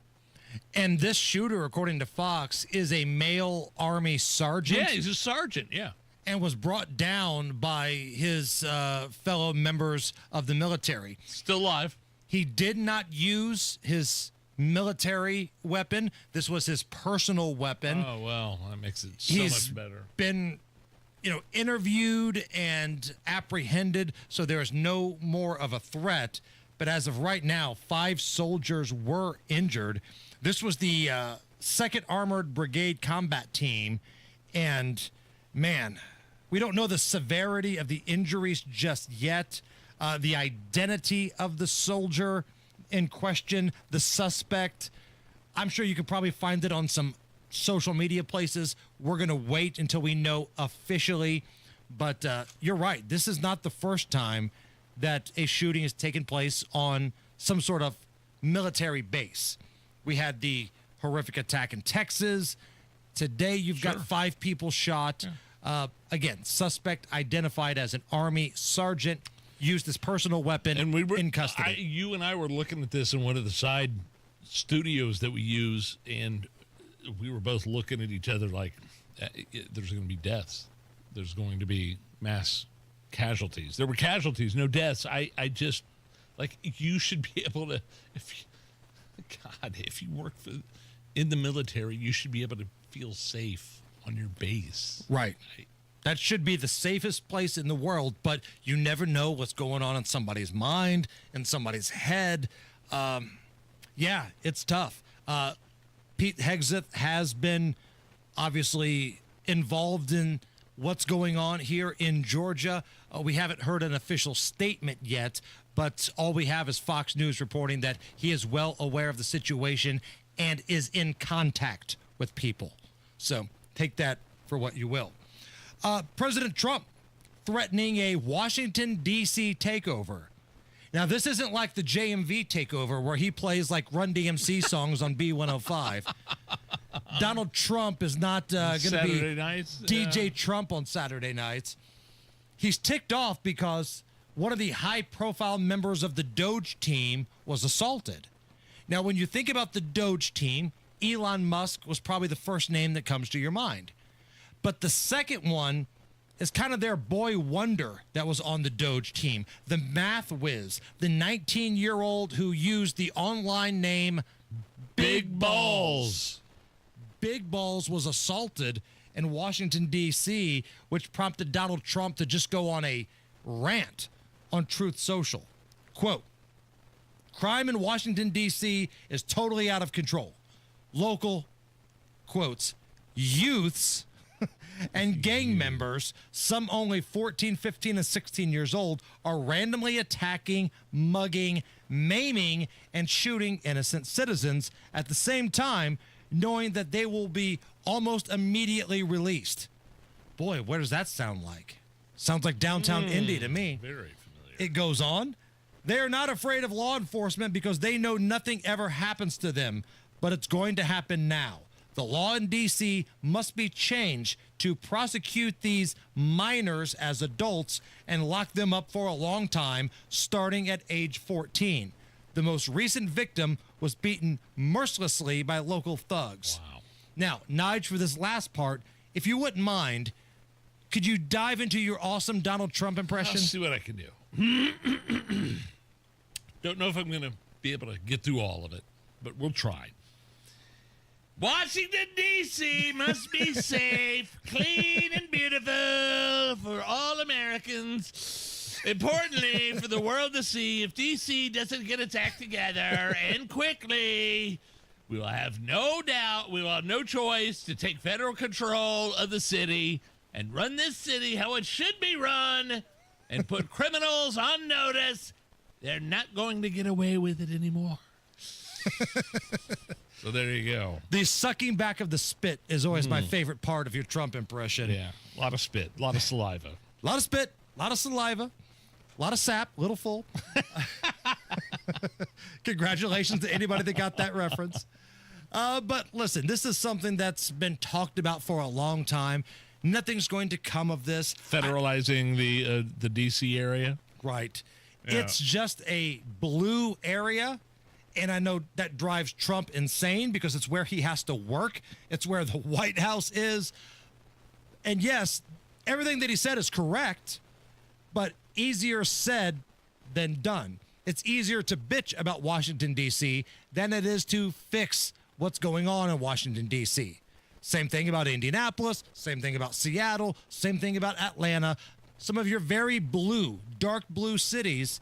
And this shooter, according to Fox, is a male Army sergeant. Yeah, he's a sergeant, yeah. And was brought down by his fellow members of the military. Still alive. He did not use his military weapon. This was his personal weapon. Oh, well, that makes it so much better. Been, interviewed and apprehended, so there is no more of a threat. But as of right now, 5 soldiers were injured. This was the 2nd Armored Brigade Combat Team, and, man, we don't know the severity of the injuries just yet. The identity of the soldier in question, the suspect, I'm sure you could probably find it on some social media places. We're going to wait until we know officially. But you're right. This is not the first time that a shooting has taken place on some sort of military base. We had the horrific attack in Texas. Today, you've got 5 people shot. Yeah. Again, suspect identified as an Army sergeant. Used his personal weapon and we were in custody. You and I were looking at this in one of the side studios that we use, and we were both looking at each other like there's going to be deaths. There's going to be mass casualties. There were casualties, no deaths. I just, like, you should be able to, if you work in the military, you should be able to feel safe on your base. Right. That should be the safest place in the world, but you never know what's going on in somebody's mind, in somebody's head. Yeah, it's tough. Pete Hegseth has been obviously involved in what's going on here in Georgia. We haven't heard an official statement yet, but all we have is Fox News reporting that he is well aware of the situation and is in contact with people. So take that for what you will. President Trump threatening a Washington, D.C. takeover. Now, this isn't like the JMV takeover where he plays like Run DMC songs on B105. Donald Trump is not going to be DJ Trump on Saturday nights. He's ticked off because one of the high-profile members of the Doge team was assaulted. Now, when you think about the Doge team, Elon Musk was probably the first name that comes to your mind. But the second one is kind of their boy wonder that was on the Doge team, the math whiz, the 19-year-old who used the online name Big Balls. Big Balls was assaulted in Washington, D.C., which prompted Donald Trump to just go on a rant on Truth Social. Quote, crime in Washington, D.C. is totally out of control. Local, quotes, youths and gang members, some only 14, 15, and 16 years old, are randomly attacking, mugging, maiming, and shooting innocent citizens at the same time, knowing that they will be almost immediately released. Boy, where does that sound like? Sounds like downtown Indy to me. Very familiar. It goes on. They are not afraid of law enforcement because they know nothing ever happens to them, but it's going to happen now. The law in D.C. must be changed to prosecute these minors as adults and lock them up for a long time, starting at age 14. The most recent victim was beaten mercilessly by local thugs. Wow. Now, Nige, for this last part, if you wouldn't mind, could you dive into your awesome Donald Trump impression? I'll see what I can do. Don't know if I'm going to be able to get through all of it, but we'll try. Washington, D.C. must be safe, clean, and beautiful for all Americans. Importantly, for the world to see, if D.C. doesn't get its act together and quickly, we will have no choice to take federal control of the city and run this city how it should be run and put criminals on notice. They're not going to get away with it anymore. So there you go. The sucking back of the spit is always my favorite part of your Trump impression. Yeah, a lot of spit, a lot of saliva. A lot of spit, a lot of saliva, a lot of sap, little full. Congratulations to anybody that got that reference. But listen, this is something that's been talked about for a long time. Nothing's going to come of this. Federalizing the D.C. area? Right. Yeah. It's just a blue area. And I know that drives Trump insane because it's where he has to work. It's where the White House is. And yes, everything that he said is correct, but easier said than done. It's easier to bitch about Washington, D.C. than it is to fix what's going on in Washington, D.C. Same thing about Indianapolis, same thing about Seattle, same thing about Atlanta. Some of your very blue, dark blue cities,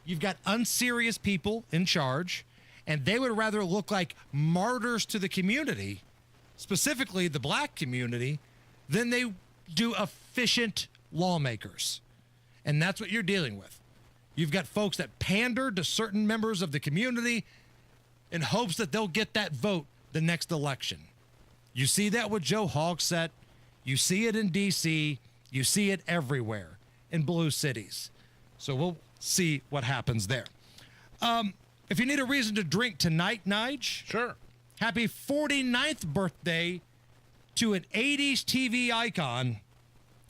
you've got unserious people in charge. And they would rather look like martyrs to the community, specifically the black community, than they do efficient lawmakers. And that's what you're dealing with. You've got folks that pander to certain members of the community in hopes that they'll get that vote the next election. You see that with Joe Hogsett. You see it in D.C. You see it everywhere in blue cities. So we'll see what happens there. If you need a reason to drink tonight, Nige. Sure. Happy 49th birthday to an 80s TV icon,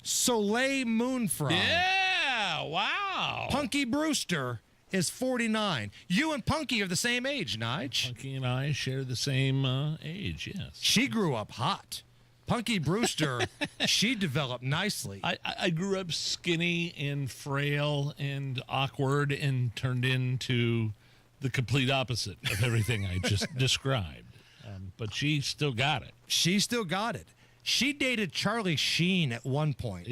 Soleil Moonfrog. Yeah, wow. Punky Brewster is 49. You and Punky are the same age, Nige. Punky and I share the same age, yes. She grew up hot. Punky Brewster, she developed nicely. I grew up skinny and frail and awkward and turned into the complete opposite of everything I just described. But she still got it. She still got it. She dated Charlie Sheen at one point.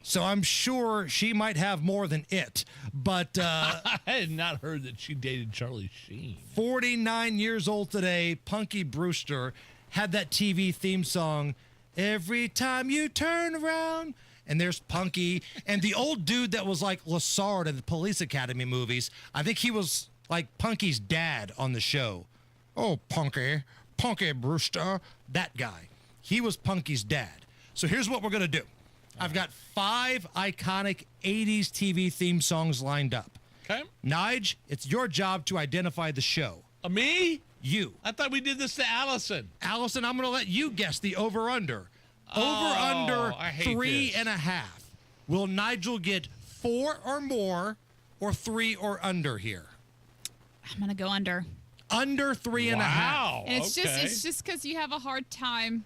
So I'm sure she might have more than it. But I had not heard that she dated Charlie Sheen. 49 years old today, Punky Brewster had that TV theme song, Every Time You Turn Around. And there's Punky. And the old dude that was like Lassard in the Police Academy movies, I think he was like Punky's dad on the show. Oh, Punky Brewster, that guy. He was Punky's dad. So here's what we're going to do. I've got 5 iconic 80s TV theme songs lined up. Okay. Nige, it's your job to identify the show. Me? You. I thought we did this to Allison. Allison, I'm going to let you guess the over-under. Over-under 3.5. Will Nigel get 4 or more or 3 or under here? I'm going to go under. Under 3.5. Wow. And it's just because you have a hard time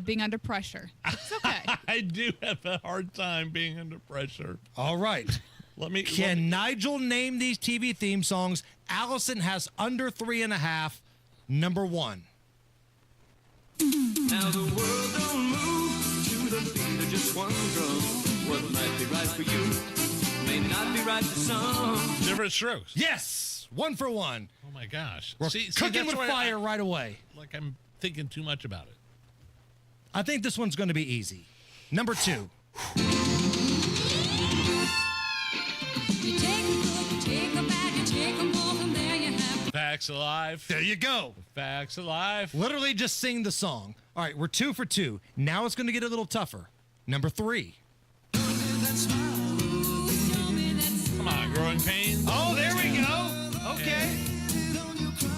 being under pressure. It's okay. I do have a hard time being under pressure. All right. Can Nigel name these TV theme songs? Allison has under 3.5. Number 1. Now the world don't move to the beat of just one drum. What might be right for you may not be right for some. Different Strokes. Yes. 1 for 1. Oh my gosh. We're cooking with fire right away. Like I'm thinking too much about it. I think this one's going to be easy. Number 2. Facts Alive. There you go. Facts Alive. Literally just sing the song. All right, we're 2 for 2. Now it's going to get a little tougher. Number 3. Come on, Growing Pains. Oh, there we go. Okay.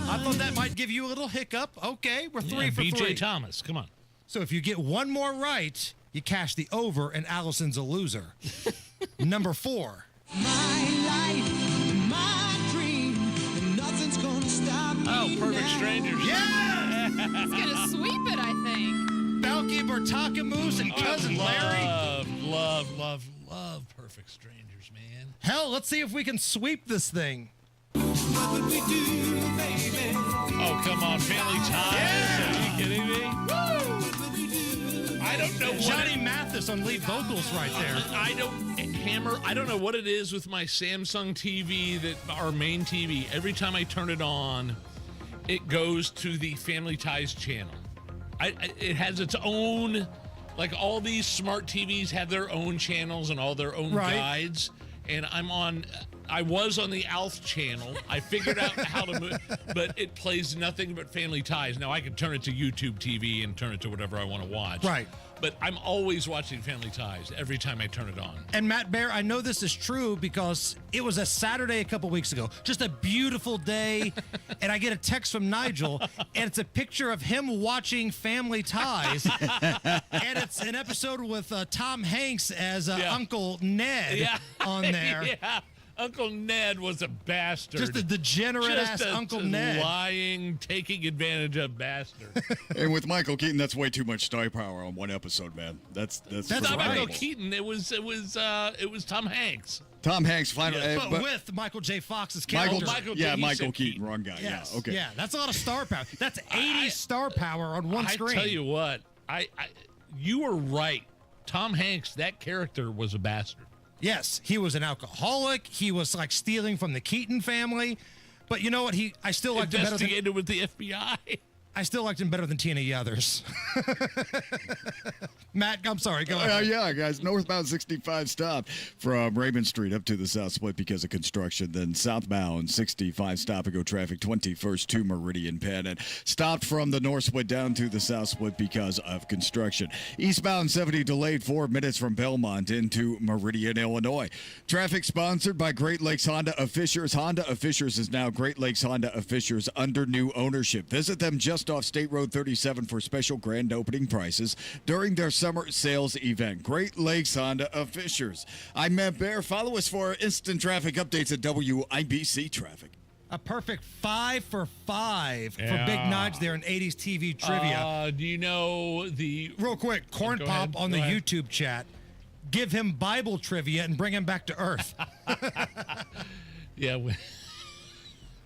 I thought that might give you a little hiccup. Okay, we're 3 for 3. B.J. Thomas, come on. So if you get one more right, you cash the over and Allison's a loser. Number 4. My life, my dream, and nothing's gonna stop me. Oh, Perfect Strangers. Yeah! It's going to sweep it, I think. Balky Bertakamoose and Cousin Larry. Love Perfect Strangers, man. Hell, let's see if we can sweep this thing. What would we do, baby? Oh, come on, Family Ties. Yeah! Are you kidding me? Woo! I don't know Johnny Mathis on lead vocals right there. I don't know what it is with my Samsung TV, that our main TV, every time I turn it on, it goes to the Family Ties channel. It has its own, like all these smart TVs have their own channels and all their own guides. And I was on the ALF channel. I figured out how to move, but it plays nothing but Family Ties. Now I can turn it to YouTube TV and turn it to whatever I want to watch. Right. But I'm always watching Family Ties every time I turn it on. And Matt Bear, I know this is true because it was a Saturday a couple weeks ago. Just a beautiful day. And I get a text from Nigel, and it's a picture of him watching Family Ties. And it's an episode with Tom Hanks as Uncle Ned on there. Yeah. Uncle Ned was a bastard. Just a degenerate-ass Uncle Ned. Lying, taking advantage of bastard. And with Michael Keaton, that's way too much star power on one episode, man. That's not Michael Keaton. It was Tom Hanks. Tom Hanks finally, but with Michael J. Fox's character. Michael Keaton, wrong guy. Yes. Yeah, okay. Yeah, that's a lot of star power. That's 80 star power on one screen. I tell you what, you were right. Tom Hanks, that character was a bastard. Yes, he was an alcoholic. He was like stealing from the Keaton family. But you know what? I still liked him better than with the FBI. I still liked him better than Tina Yothers. Matt, I'm sorry. Go ahead. Yeah, guys. Northbound 65 stopped from Raymond Street up to the South Split because of construction. Then southbound 65 stop-and-go traffic 21st to Meridian Penn. And stopped from the North Split down to the South Split because of construction. Eastbound 70 delayed 4 minutes from Belmont into Meridian, Illinois. Traffic sponsored by Great Lakes Honda of Fishers. Honda of Fishers is now Great Lakes Honda of Fishers under new ownership. Visit them just just off State Road 37 for special grand opening prices during their summer sales event. Great Lakes Honda of Fishers. I'm Matt Bear. Follow us for instant traffic updates at WIBC Traffic. A perfect 5 for 5 for Big Nige there in 80s TV trivia. Do you know the... Real quick, Corn Pop on the YouTube chat. Give him Bible trivia and bring him back to Earth. Yeah.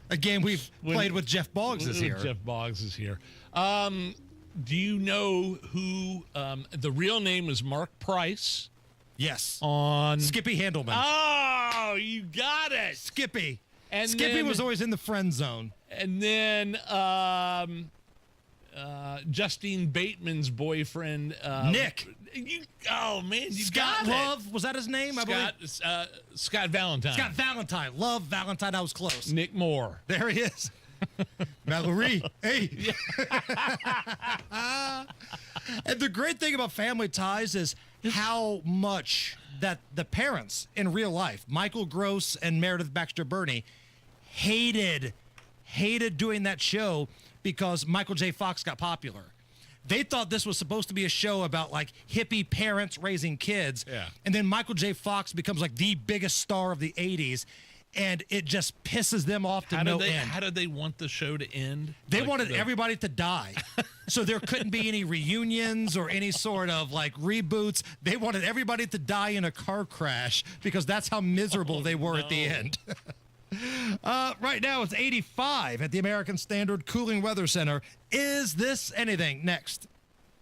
A game we've played with Jeff Boggs is here. Jeff Boggs is here. Do you know who the real name is? Mark Price? Yes. On Skippy Handelman. Oh, you got it. Skippy. And Skippy then, was always in the friend zone. And then Justine Bateman's boyfriend. Nick. You Scott got it. Love, was that his name? Scott Valentine. Scott Valentine. Love Valentine. I was close. Nick Moore. There he is. Mallory. Hey. And the great thing about Family Ties is how much that the parents in real life, Michael Gross and Meredith Baxter Burney, hated doing that show because Michael J. Fox got popular. They thought this was supposed to be a show about like hippie parents raising kids. Yeah. And then Michael J. Fox becomes like the biggest star of the 80s. And it just pisses them off to no end. How did they want the show to end? They wanted everybody to die. So there couldn't be any reunions or any sort of like reboots. They wanted everybody to die in a car crash because that's how miserable they were at the end. Right now it's 85 at the American Standard Cooling Weather Center. Is this anything? Next.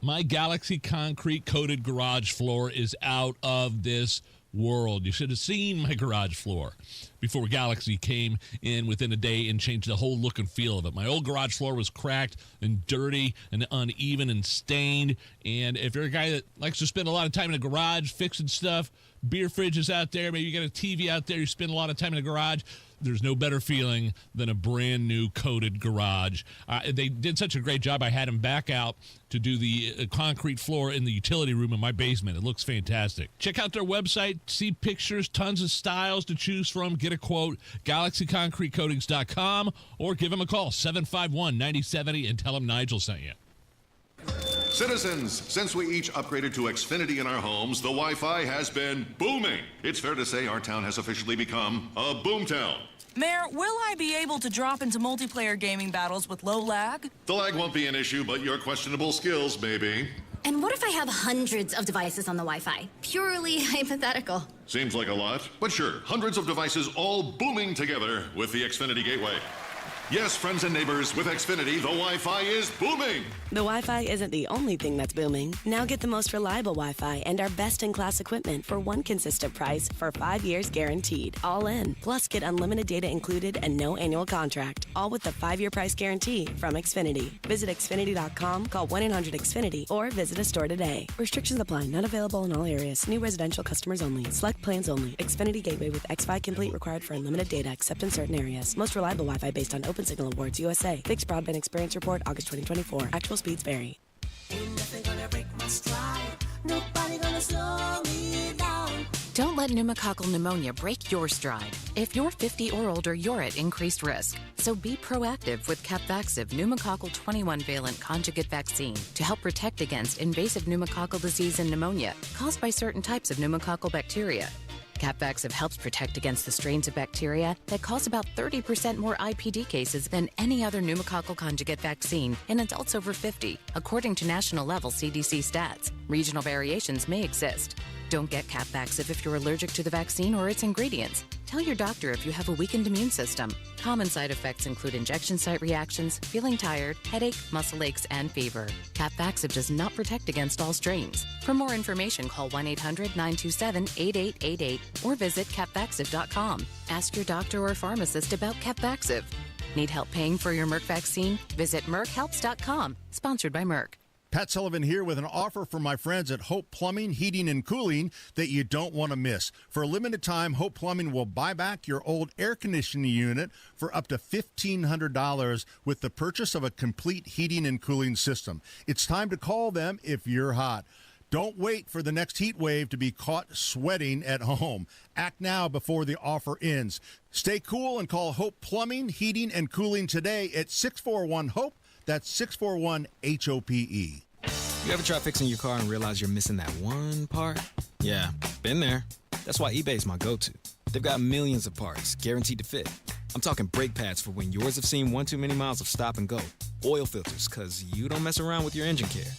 My Galaxy concrete coated garage floor is out of this world. You should have seen my garage floor before Galaxy came in within a day and changed the whole look and feel of it. My old garage floor was cracked and dirty and uneven and stained. And if you're a guy that likes to spend a lot of time in the garage fixing stuff, beer fridges out there, maybe you got a TV out there, you spend a lot of time in the garage, there's no better feeling than a brand new coated garage. They did such a great job. I had them back out to do the concrete floor in the utility room in my basement. It looks fantastic. Check out their website, see pictures, tons of styles to choose from. Get a quote, galaxyconcretecoatings.com, or give them a call, 751-9070, and tell them Nigel sent you. Citizens, since we each upgraded to Xfinity in our homes, the Wi-Fi has been booming. It's fair to say our town has officially become a boomtown. Mayor, will I be able to drop into multiplayer gaming battles with low lag? The lag won't be an issue, but your questionable skills may be. And what if I have hundreds of devices on the Wi-Fi? Purely hypothetical. Seems like a lot, but sure, hundreds of devices all booming together with the Xfinity Gateway. Yes, friends and neighbors, with Xfinity, the Wi-Fi is booming. The Wi-Fi isn't the only thing that's booming. Now get the most reliable Wi-Fi and our best-in-class equipment for one consistent price for 5 years guaranteed. All in. Plus, get unlimited data included and no annual contract. All with the 5-year price guarantee from Xfinity. Visit Xfinity.com, call 1-800-XFINITY, or visit a store today. Restrictions apply. Not available in all areas. New residential customers only. Select plans only. Xfinity Gateway with XFi Complete required for unlimited data except in certain areas. Most reliable Wi-Fi based on Open Signal Awards USA. Fixed Broadband Experience Report, August 2024. Actual speeds vary. Don't let pneumococcal pneumonia break your stride. If you're 50 or older, you're at increased risk. So be proactive with Capvaxive pneumococcal 21-valent conjugate vaccine to help protect against invasive pneumococcal disease and pneumonia caused by certain types of pneumococcal bacteria. Capvaxive helps protect against the strains of bacteria that cause about 30% more IPD cases than any other pneumococcal conjugate vaccine in adults over 50, according to national-level CDC stats. Regional variations may exist. Don't get Capvaxive if you're allergic to the vaccine or its ingredients. Tell your doctor if you have a weakened immune system. Common side effects include injection site reactions, feeling tired, headache, muscle aches, and fever. Capvaxive does not protect against all strains. For more information, call 1-800-927-8888 or visit capvaxive.com. Ask your doctor or pharmacist about Capvaxive. Need help paying for your Merck vaccine? Visit merckhelps.com. Sponsored by Merck. Pat Sullivan here with an offer from my friends at Hope Plumbing, Heating, and Cooling that you don't want to miss. For a limited time, Hope Plumbing will buy back your old air conditioning unit for up to $1,500 with the purchase of a complete heating and cooling system. It's time to call them if you're hot. Don't wait for the next heat wave to be caught sweating at home. Act now before the offer ends. Stay cool and call Hope Plumbing, Heating, and Cooling today at 641-HOPE. That's 641-HOPE. You ever try fixing your car and realize you're missing that one part? Yeah, been there. That's why eBay's my go-to. They've got millions of parts, guaranteed to fit. I'm talking brake pads for when yours have seen one too many miles of stop and go. Oil filters, because you don't mess around with your engine care.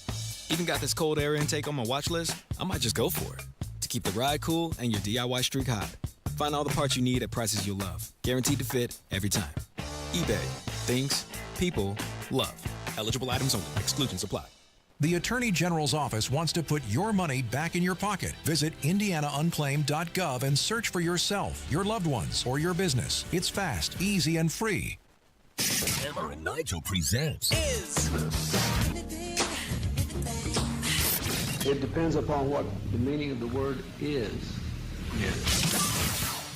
Even got this cold air intake on my watch list. I might just go for it. To keep the ride cool and your DIY streak hot. Find all the parts you need at prices you'll love. Guaranteed to fit every time. eBay. Things people love. Eligible items only. Exclusions apply. The Attorney General's office wants to put your money back in your pocket. Visit indianaunclaimed.gov and search for yourself, your loved ones, or your business. It's fast, easy, and free. Hammer and Nigel presents It depends upon what the meaning of the word is.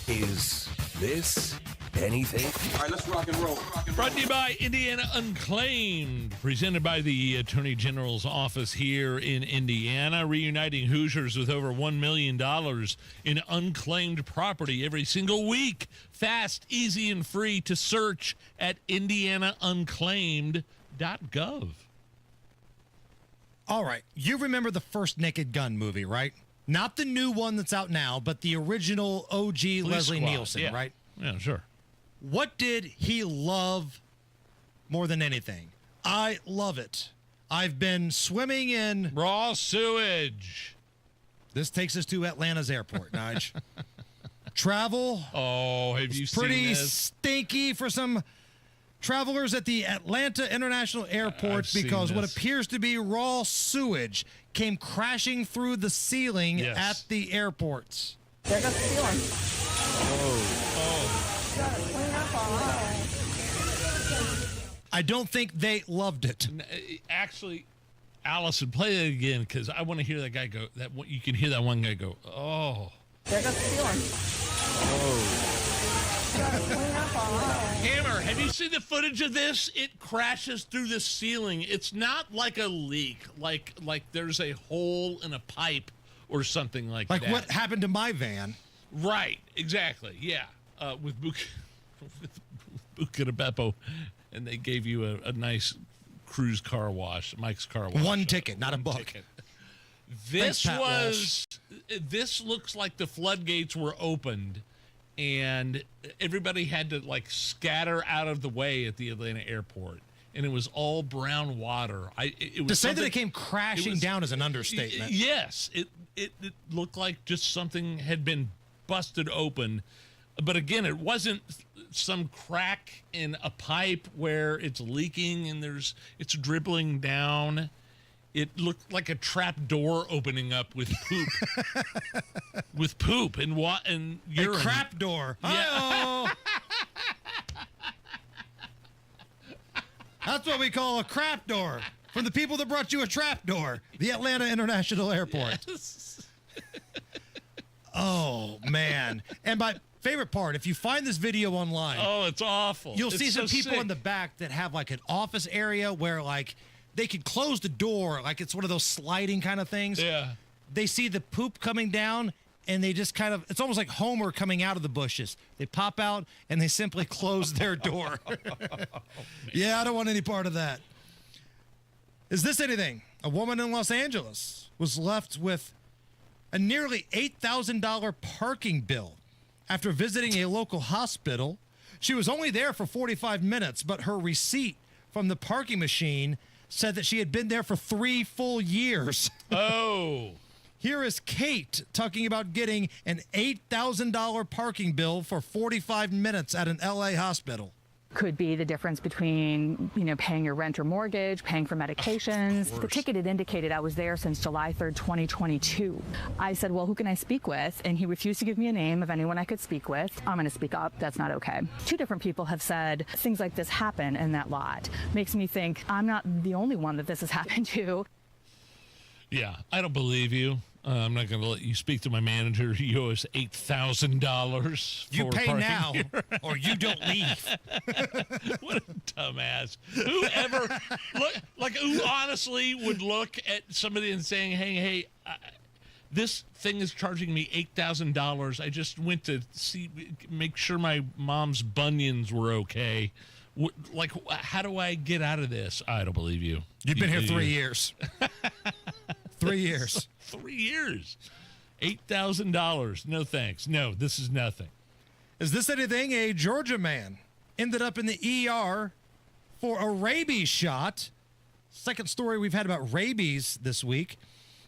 Is this anything? All right, let's rock and roll. Brought to you by Indiana Unclaimed, presented by the Attorney General's office here in Indiana, reuniting Hoosiers with over $1 million in unclaimed property every single week. Fast, easy, and free to search at indianaunclaimed.gov. All right, you remember the first Naked Gun movie, right? Not the new one that's out now, but the original OG Leslie Squad, Nielsen, yeah. right? Yeah, sure. What did he love more than anything? I love it. I've been swimming in raw sewage. This takes us to Atlanta's airport, Nige. Travel. Oh, have you seen pretty this? stinky for some travelers at the Atlanta International Airport I've because seen what this. appears to be raw sewage came crashing through the ceiling Yes. at the airports. There goes the ceiling. I don't think they loved it. Actually, Allison, play it again because I want to hear that guy go. You can hear that one guy go. Oh. There goes the ceiling. Hammer, have you seen the footage of this? It crashes through the ceiling. It's not like a leak, like there's a hole in a pipe or something like that. Like what happened to my van. Right, exactly, yeah. With Buca de Beppo, and they gave you a nice cruise car wash, Mike's Car Wash. One ticket, not a book. Ticket. This Thanks, Pat was, this looks like the floodgates were opened and everybody had to like scatter out of the way at the Atlanta airport. And it was all brown water. It was to say that something- it came crashing down is an understatement. Yes, it looked like just something had been busted open. But again, it wasn't some crack in a pipe where it's leaking and it's dribbling down. It looked like a trap door opening up with poop, with poop and urine. A crap door. Yeah. That's what we call a crap door. From the people that brought you a trap door, the Atlanta International Airport. Yes. Oh, man. And my favorite part, if you find this video online. Oh, it's awful. You'll It's see some so people sick. in the back that have like an office area where like they could close the door, like it's one of those sliding kind of things. Yeah. They see the poop coming down and they just kind of, it's almost like Homer coming out of the bushes. They pop out and they simply close their door. Yeah, I don't want any part of that. Is this anything? A woman in Los Angeles was left with a nearly $8,000 parking bill after visiting a local hospital. She was only there for 45 minutes, but her receipt from the parking machine said that she had been there for 3 full years. Oh. Here is Kate talking about getting an $8,000 parking bill for 45 minutes at an LA hospital. Could be the difference between, paying your rent or mortgage, paying for medications. The ticket had indicated I was there since July 3rd, 2022. I said, well, who can I speak with? And he refused to give me a name of anyone I could speak with. I'm going to speak up. That's not okay. 2 different people have said things like this happen in that lot. Makes me think I'm not the only one that this has happened to. Yeah, I don't believe you. I'm not going to let you speak to my manager. You owe us $8,000. You pay parking now, here. or you don't leave. What a dumbass. Who honestly would look at somebody and saying, hey, this thing is charging me $8,000. I just went to make sure my mom's bunions were okay. How do I get out of this? I don't believe you. You've been here 3 years. 3 years. 3 years. $8,000. No thanks. No, this is nothing. Is this anything? A Georgia man ended up in the ER for a rabies shot. Second story we've had about rabies this week,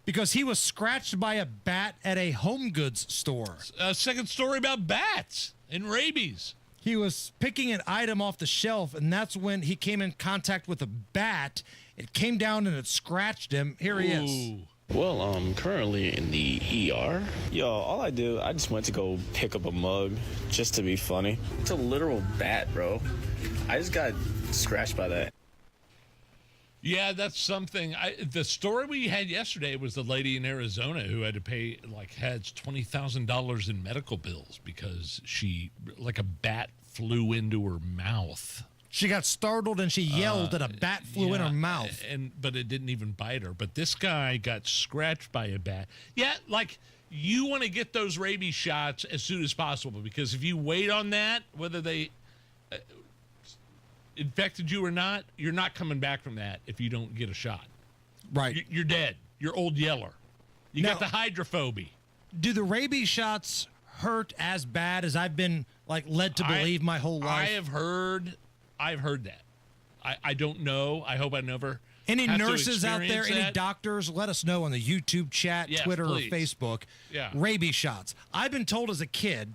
because he was scratched by a bat at a home goods store. Second story about bats and rabies. He was picking an item off the shelf, and that's when he came in contact with a bat. It came down and it scratched him. Here he is. Well, I'm currently in the ER. Yo, all I just went to go pick up a mug just to be funny. It's a literal bat, bro. I just got scratched by that. Yeah, that's something. The story we had yesterday was the lady in Arizona who had to pay, had $20,000 in medical bills because a bat flew into her mouth. She got startled and she yelled that a bat flew in her mouth. But it didn't even bite her. But this guy got scratched by a bat. Yeah, you want to get those rabies shots as soon as possible, because if you wait on that, whether they infected you or not, you're not coming back from that if you don't get a shot. Right. You're dead. You're old yeller. You got the hydrophobia. Do the rabies shots hurt as bad as I've been led to believe my whole life? I've heard that. I don't know. I hope I never. Any have nurses to out there, experience any doctors, let us know on the YouTube chat, Yes, Twitter, please. or Facebook. Yeah. Rabies shots. I've been told as a kid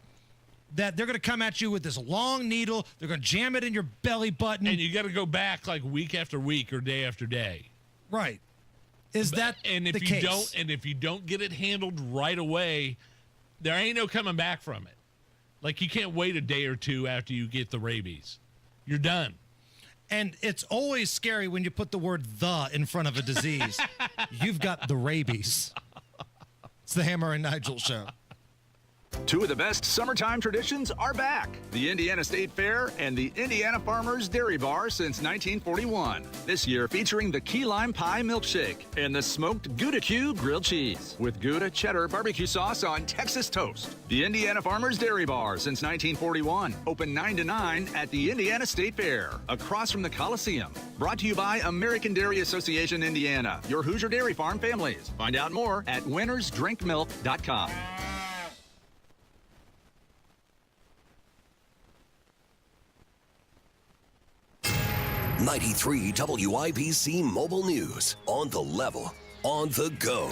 that they're going to come at you with this long needle. They're going to jam it in your belly button. And you got to go back week after week or day after day. Right. Is that the case? If you don't get it handled right away, there ain't no coming back from it. You can't wait a day or two after you get the rabies. You're done. And it's always scary when you put the word "the" in front of a disease. You've got the rabies. It's the Hammer and Nigel Show. Two of the best summertime traditions are back. The Indiana State Fair and the Indiana Farmers Dairy Bar since 1941. This year featuring the key lime pie milkshake and the smoked Gouda Q grilled cheese with Gouda cheddar barbecue sauce on Texas toast. The Indiana Farmers Dairy Bar since 1941. Open 9 to 9 at the Indiana State Fair, across from the Coliseum. Brought to you by American Dairy Association Indiana, your Hoosier Dairy Farm families. Find out more at winnersdrinkmilk.com. 93 WIBC Mobile News. On the level, on the go.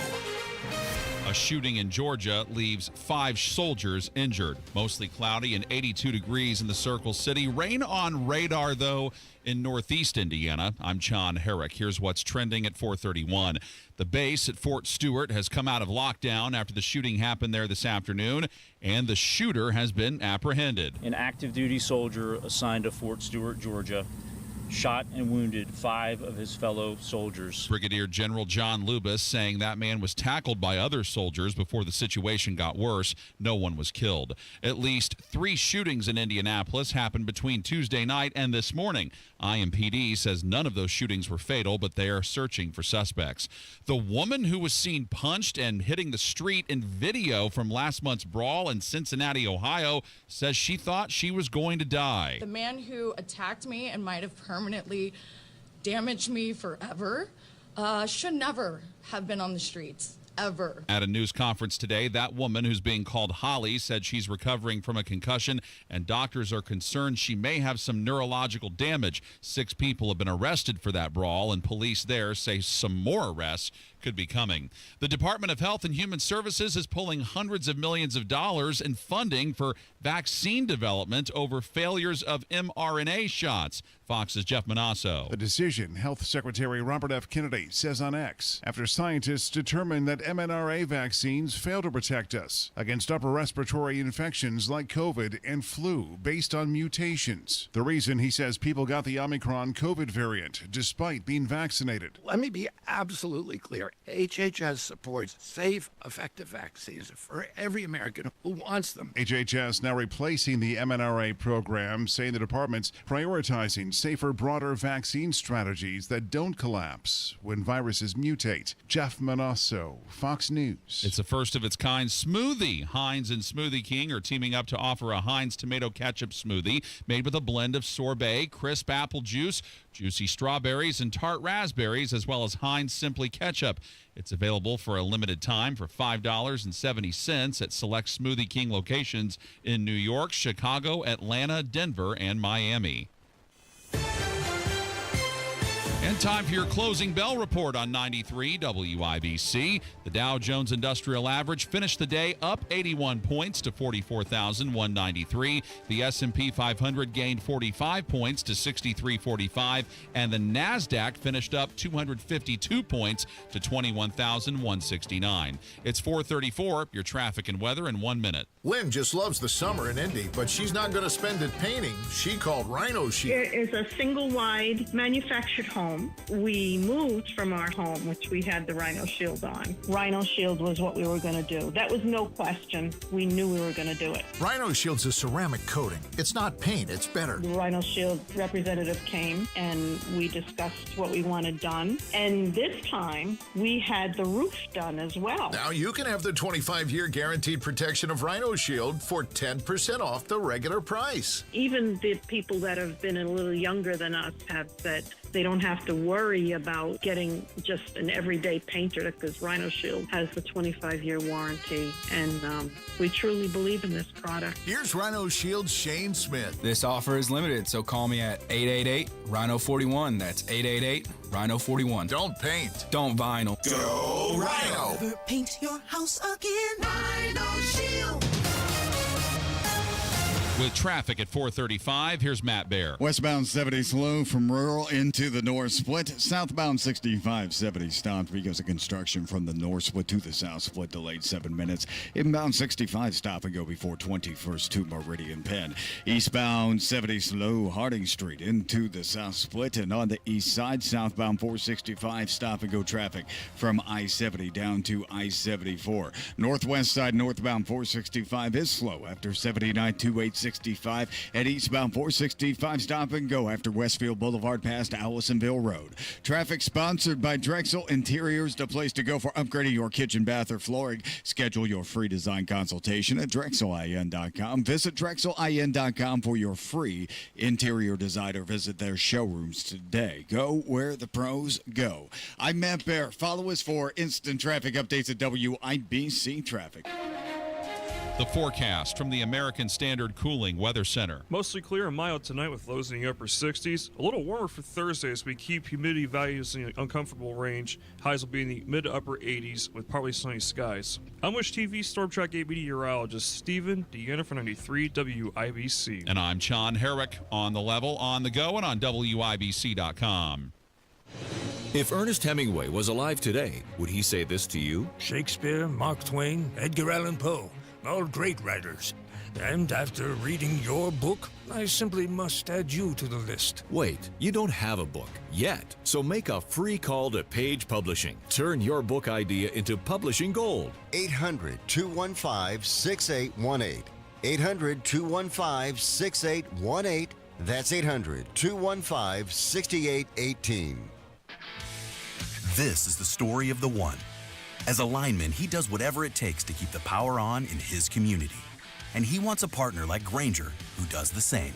A shooting in Georgia leaves 5 soldiers injured. Mostly cloudy and 82 degrees in the Circle City. Rain on radar, though, in northeast Indiana. I'm John Herrick. Here's what's trending at 4:31. The base at Fort Stewart has come out of lockdown after the shooting happened there this afternoon, and the shooter has been apprehended. An active duty soldier assigned to Fort Stewart, Georgia, shot and wounded 5 of his fellow soldiers. Brigadier General John Lubis saying that man was tackled by other soldiers before the situation got worse. No one was killed. At least 3 shootings in Indianapolis happened between Tuesday night and this morning. IMPD says none of those shootings were fatal, but they are searching for suspects. The woman who was seen punched and hitting the street in video from last month's brawl in Cincinnati, Ohio, says she thought she was going to die. The man who attacked me and might have permanently damaged me forever should never have been on the streets. Ever. At a news conference today, that woman, who's being called Holly, said she's recovering from a concussion, and doctors are concerned she may have some neurological damage. 6 people have been arrested for that brawl, and police there say some more arrests could be coming. The Department of Health and Human Services is pulling hundreds of millions of dollars in funding for vaccine development over failures of mRNA shots. Fox's Jeff Manasso. The decision, Health Secretary Robert F. Kennedy says on X, after scientists determined that mRNA vaccines fail to protect us against upper respiratory infections like COVID and flu based on mutations. The reason, he says, people got the Omicron COVID variant despite being vaccinated. Let me be absolutely clear. where HHS supports safe, effective vaccines for every American who wants them. HHS now replacing the MNRA program, saying the department's prioritizing safer, broader vaccine strategies that don't collapse when viruses mutate. Jeff Manasso, Fox News. It's a first-of-its-kind smoothie. Heinz and Smoothie King are teaming up to offer a Heinz tomato ketchup smoothie made with a blend of sorbet, crisp apple juice, juicy strawberries, and tart raspberries, as well as Heinz Simply Ketchup. It's available for a limited time for $5.70 at select Smoothie King locations in New York, Chicago, Atlanta, Denver, and Miami. And time for your closing bell report on 93 WIBC. The Dow Jones Industrial Average finished the day up 81 points to 44,193. The S&P 500 gained 45 points to 6345, and the Nasdaq finished up 252 points to 21,169. It's 4:34. Your traffic and weather in 1 minute. Lynn just loves the summer in Indy, but she's not going to spend it painting. She called Rhino Shield. It is a single-wide manufactured home. We moved from our home, which we had the Rhino Shield on. Rhino Shield was what we were going to do. That was no question. We knew we were going to do it. Rhino Shield's a ceramic coating. It's not paint, it's better. The Rhino Shield representative came and we discussed what we wanted done. And this time we had the roof done as well. Now you can have the 25-year guaranteed protection of Rhino Shield for 10% off the regular price. Even the people that have been a little younger than us have said they don't have to worry about getting just an everyday painter because Rhino Shield has the 25-year warranty. And we truly believe in this product. Here's Rhino Shield's Shane Smith. This offer is limited, so call me at 888-RHINO-41. That's 888-RHINO-41. Don't paint. Don't vinyl. Go Rhino. Never paint your house again. Rhino Shield. With traffic at 4:35, here's Matt Bear. Westbound 70 slow from rural into the north split. Southbound 65-70 stopped because of construction from the north split to the south split, delayed 7 minutes. Inbound 65 stop and go before 21st to Meridian Penn. Eastbound 70 slow Harding Street into the south split, and on the east side, southbound 465 stop and go traffic from I-70 down to I-74. Northwest side northbound 465 is slow after 79 to 865, and eastbound 465 stop and go after Westfield Boulevard past Allisonville Road. Traffic sponsored by Drexel Interiors, the place to go for upgrading your kitchen, bath, or flooring. Schedule your free design consultation at DrexelIN.com. Visit DrexelIN.com for your free interior design or visit their showrooms today. Go where the pros go. I'm Matt Bear. Follow us for instant traffic updates at WIBC Traffic. The forecast from the American Standard Cooling Weather Center. Mostly clear and mild tonight with lows in the upper 60s. A little warmer for Thursday as we keep humidity values in the uncomfortable range. Highs will be in the mid to upper 80s with partly sunny skies. I'm Wish TV Storm Track 8 meteorologist Stephen Deanna for 93 WIBC. And I'm John Herrick on the level, on the go, and on WIBC.com. If Ernest Hemingway was alive today, would he say this to you? Shakespeare, Mark Twain, Edgar Allan Poe. All great writers. And after reading your book, I simply must add you to the list. Wait, you don't have a book yet, so make a free call to Page Publishing. Turn your book idea into publishing gold. 800-215-6818. 800-215-6818. That's 800-215-6818. This is the story of the one. As a lineman, he does whatever it takes to keep the power on in his community. And he wants a partner like Grainger who does the same.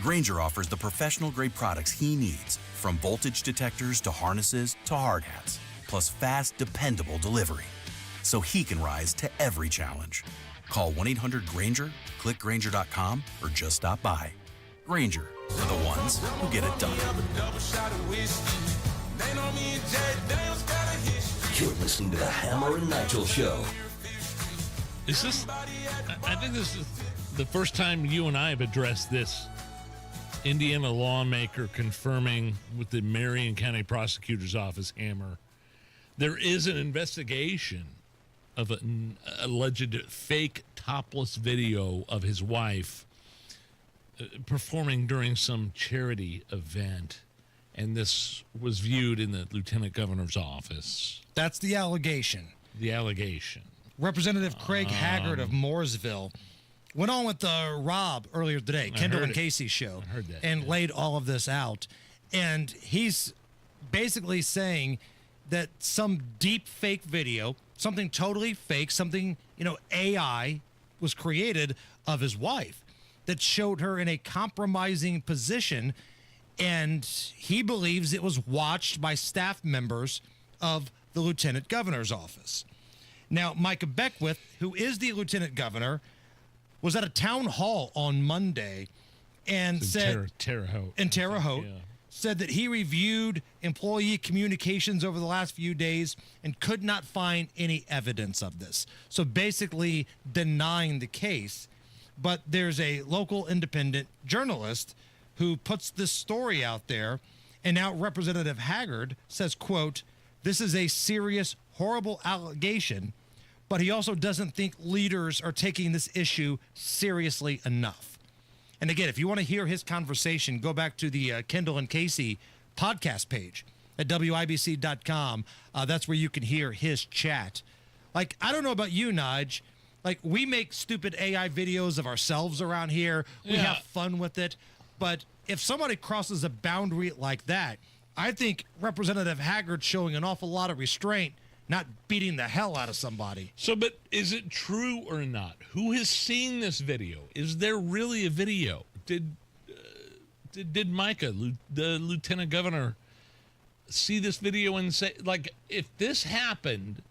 Grainger offers the professional-grade products he needs, from voltage detectors to harnesses to hard hats, plus fast, dependable delivery, so he can rise to every challenge. Call 1-800-GRAINGER, click Grainger.com, or just stop by. Grainger, for the ones who get it done. You're listening to the Hammer and Nigel Show. Is this, I think this is the first time you and I have addressed this. Indiana lawmaker confirming with the Marion County Prosecutor's Office, Hammer, there is an investigation of an alleged fake topless video of his wife performing during some charity event. and this was viewed in the lieutenant governor's office. That's the allegation. The allegation. Representative Craig Haggard of Mooresville went on with Rob earlier today, Kendall and Casey's show, and laid all of this out. And he's basically saying that some deep fake video, something totally fake, something, AI was created of his wife that showed her in a compromising position. And he believes it was watched by staff members of the lieutenant governor's office. Now, Micah Beckwith, who is the lieutenant governor, was at a town hall on Monday and said, Terre Haute. In Terre Haute, said that he reviewed employee communications over the last few days and could not find any evidence of this. So basically denying the case. But there's a local independent journalist who puts this story out there, and now Representative Haggard says, quote, "This is a serious, horrible allegation," but he also doesn't think leaders are taking this issue seriously enough. And again, if you want to hear his conversation, go back to the Kendall and Casey podcast page at WIBC.com. That's where you can hear his chat. Like, I don't know about you, Nige. Like, we make stupid AI videos of ourselves around here. We have fun with it. But if somebody crosses a boundary like that, I think Representative Haggard's showing an awful lot of restraint, not beating the hell out of somebody. So, but is it true or not? Who has seen this video? Is there really a video? Did Micah, the lieutenant governor, see this video and say, like, if this happened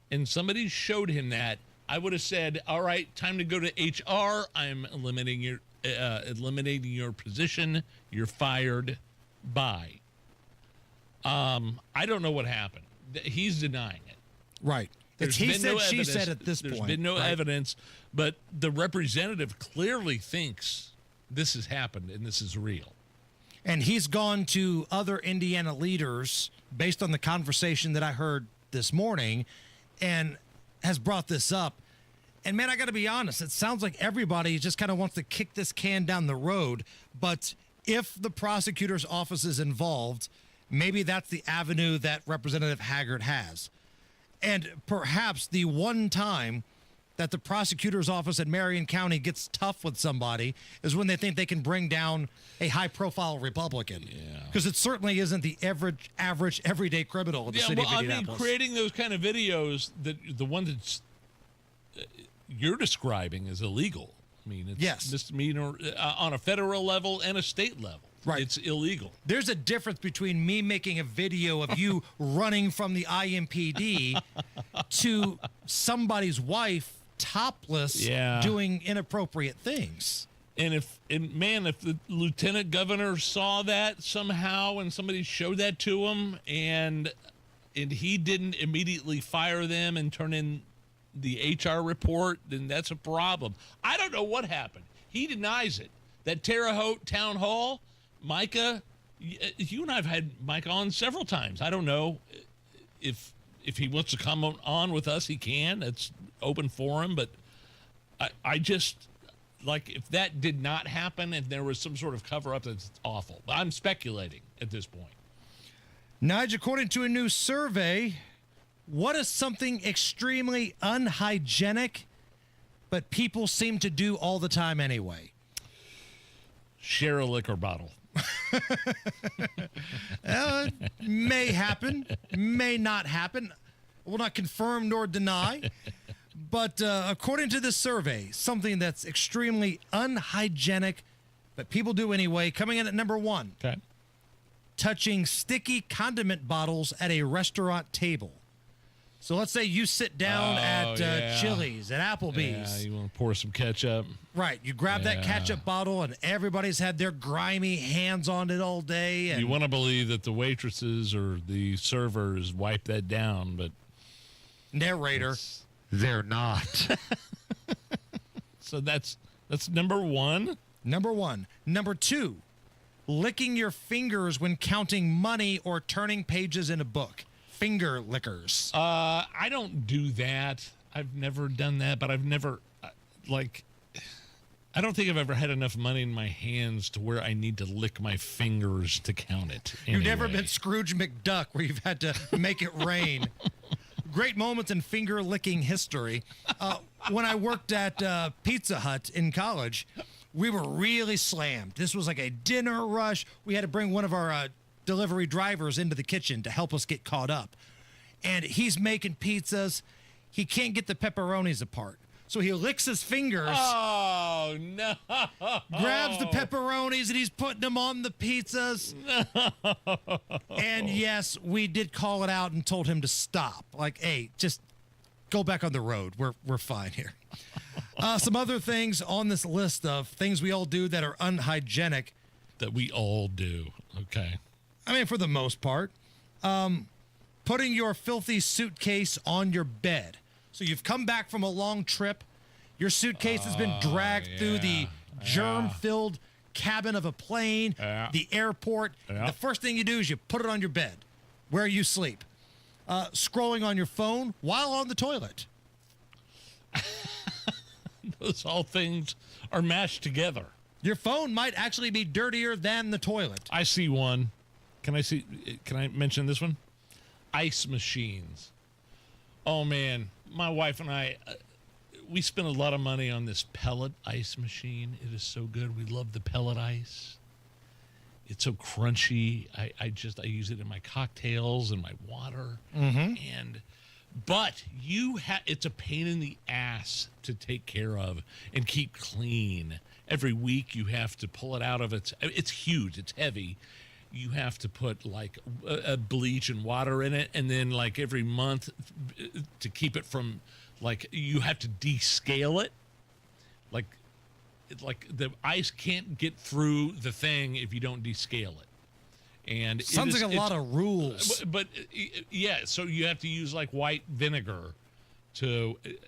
and somebody showed him that, I would have said, all right, time to go to HR. I'm eliminating your position. You're fired. Bye. I don't know what happened. He's denying it. Right. It's he said, she said at this point. point. There's been no right? evidence, but the representative clearly thinks this has happened and this is real. And he's gone to other Indiana leaders based on the conversation that I heard this morning and has brought this up. And man, I got to be honest, it sounds like everybody just kind of wants to kick this can down the road. But if the prosecutor's office is involved, maybe that's the avenue that Representative Haggard has. And perhaps the one time that the prosecutor's office at Marion County gets tough with somebody is when they think they can bring down a high-profile Republican. Because it certainly isn't the average everyday criminal in the city of Indianapolis. I mean, creating those kind of videos, the one that's you're describing is illegal. I mean, it's misdemeanor on a federal level and a state level. Right. It's illegal. There's a difference between me making a video of you running from the IMPD to somebody's wife topless doing inappropriate things. And if the lieutenant governor saw that somehow and somebody showed that to him and he didn't immediately fire them and turn in the HR report, then that's a problem. I don't know what happened. He denies it. That Terre Haute town hall, Micah, you and I have had Micah on several times. I don't know if he wants to come on with us, he can. It's open for him. But I just, like, if that did not happen, if there was some sort of cover-up, that's awful. But I'm speculating at this point. Nigel, according to a new survey, what is something extremely unhygienic, but people seem to do all the time anyway? Share a liquor bottle. May happen, may not happen. I will not confirm nor deny. But according to this survey, something that's extremely unhygienic, but people do anyway, coming in at number one. Okay. Touching sticky condiment bottles at a restaurant table. So let's say you sit down at Chili's, at Applebee's. Yeah, you want to pour some ketchup. Right. You grab that ketchup bottle, and everybody's had their grimy hands on it all day. And you want to believe that the waitresses or the servers wipe that down, but narrator, they're not. So that's number one. Number one. Number two, licking your fingers when counting money or turning pages in a book. Finger lickers. I don't do that. I've never done that, but I've never, I don't think I've ever had enough money in my hands to where I need to lick my fingers to count it. You've never anyway. been Scrooge McDuck where you've had to make it rain. Great moments in finger-licking history. When I worked at Pizza Hut in college, we were really slammed. This was like a dinner rush. We had to bring one of our delivery drivers into the kitchen to help us get caught up. And he's making pizzas. He can't get the pepperonis apart. So he licks his fingers. Oh, no. Grabs the pepperonis and he's putting them on the pizzas. No. And yes, we did call it out and told him to stop. Like, hey, just go back on the road. We're fine here. Some other things on this list of things we all do that are unhygienic. That we all do. Okay. I mean, for the most part. Putting your filthy suitcase on your bed. So you've come back from a long trip. Your suitcase has been dragged through the germ-filled cabin of a plane, the airport. The first thing you do is you put it on your bed where you sleep. Scrolling on your phone while on the toilet. Those all things are mashed together. Your phone might actually be dirtier than the toilet. I see one. Can I mention this one? Ice machines. Oh, man. My wife and I, we spent a lot of money on this pellet ice machine. It is so good. We love the pellet ice. It's so crunchy. I use it in my cocktails and my water. Mm-hmm. But it's a pain in the ass to take care of and keep clean. Every week you have to pull it out of it's huge. It's heavy. You have to put like a bleach and water in it, and then like every month to keep it from like you have to descale it. Like the ice can't get through the thing if you don't descale it. And sounds like a lot of rules. But yeah, so you have to use like white vinegar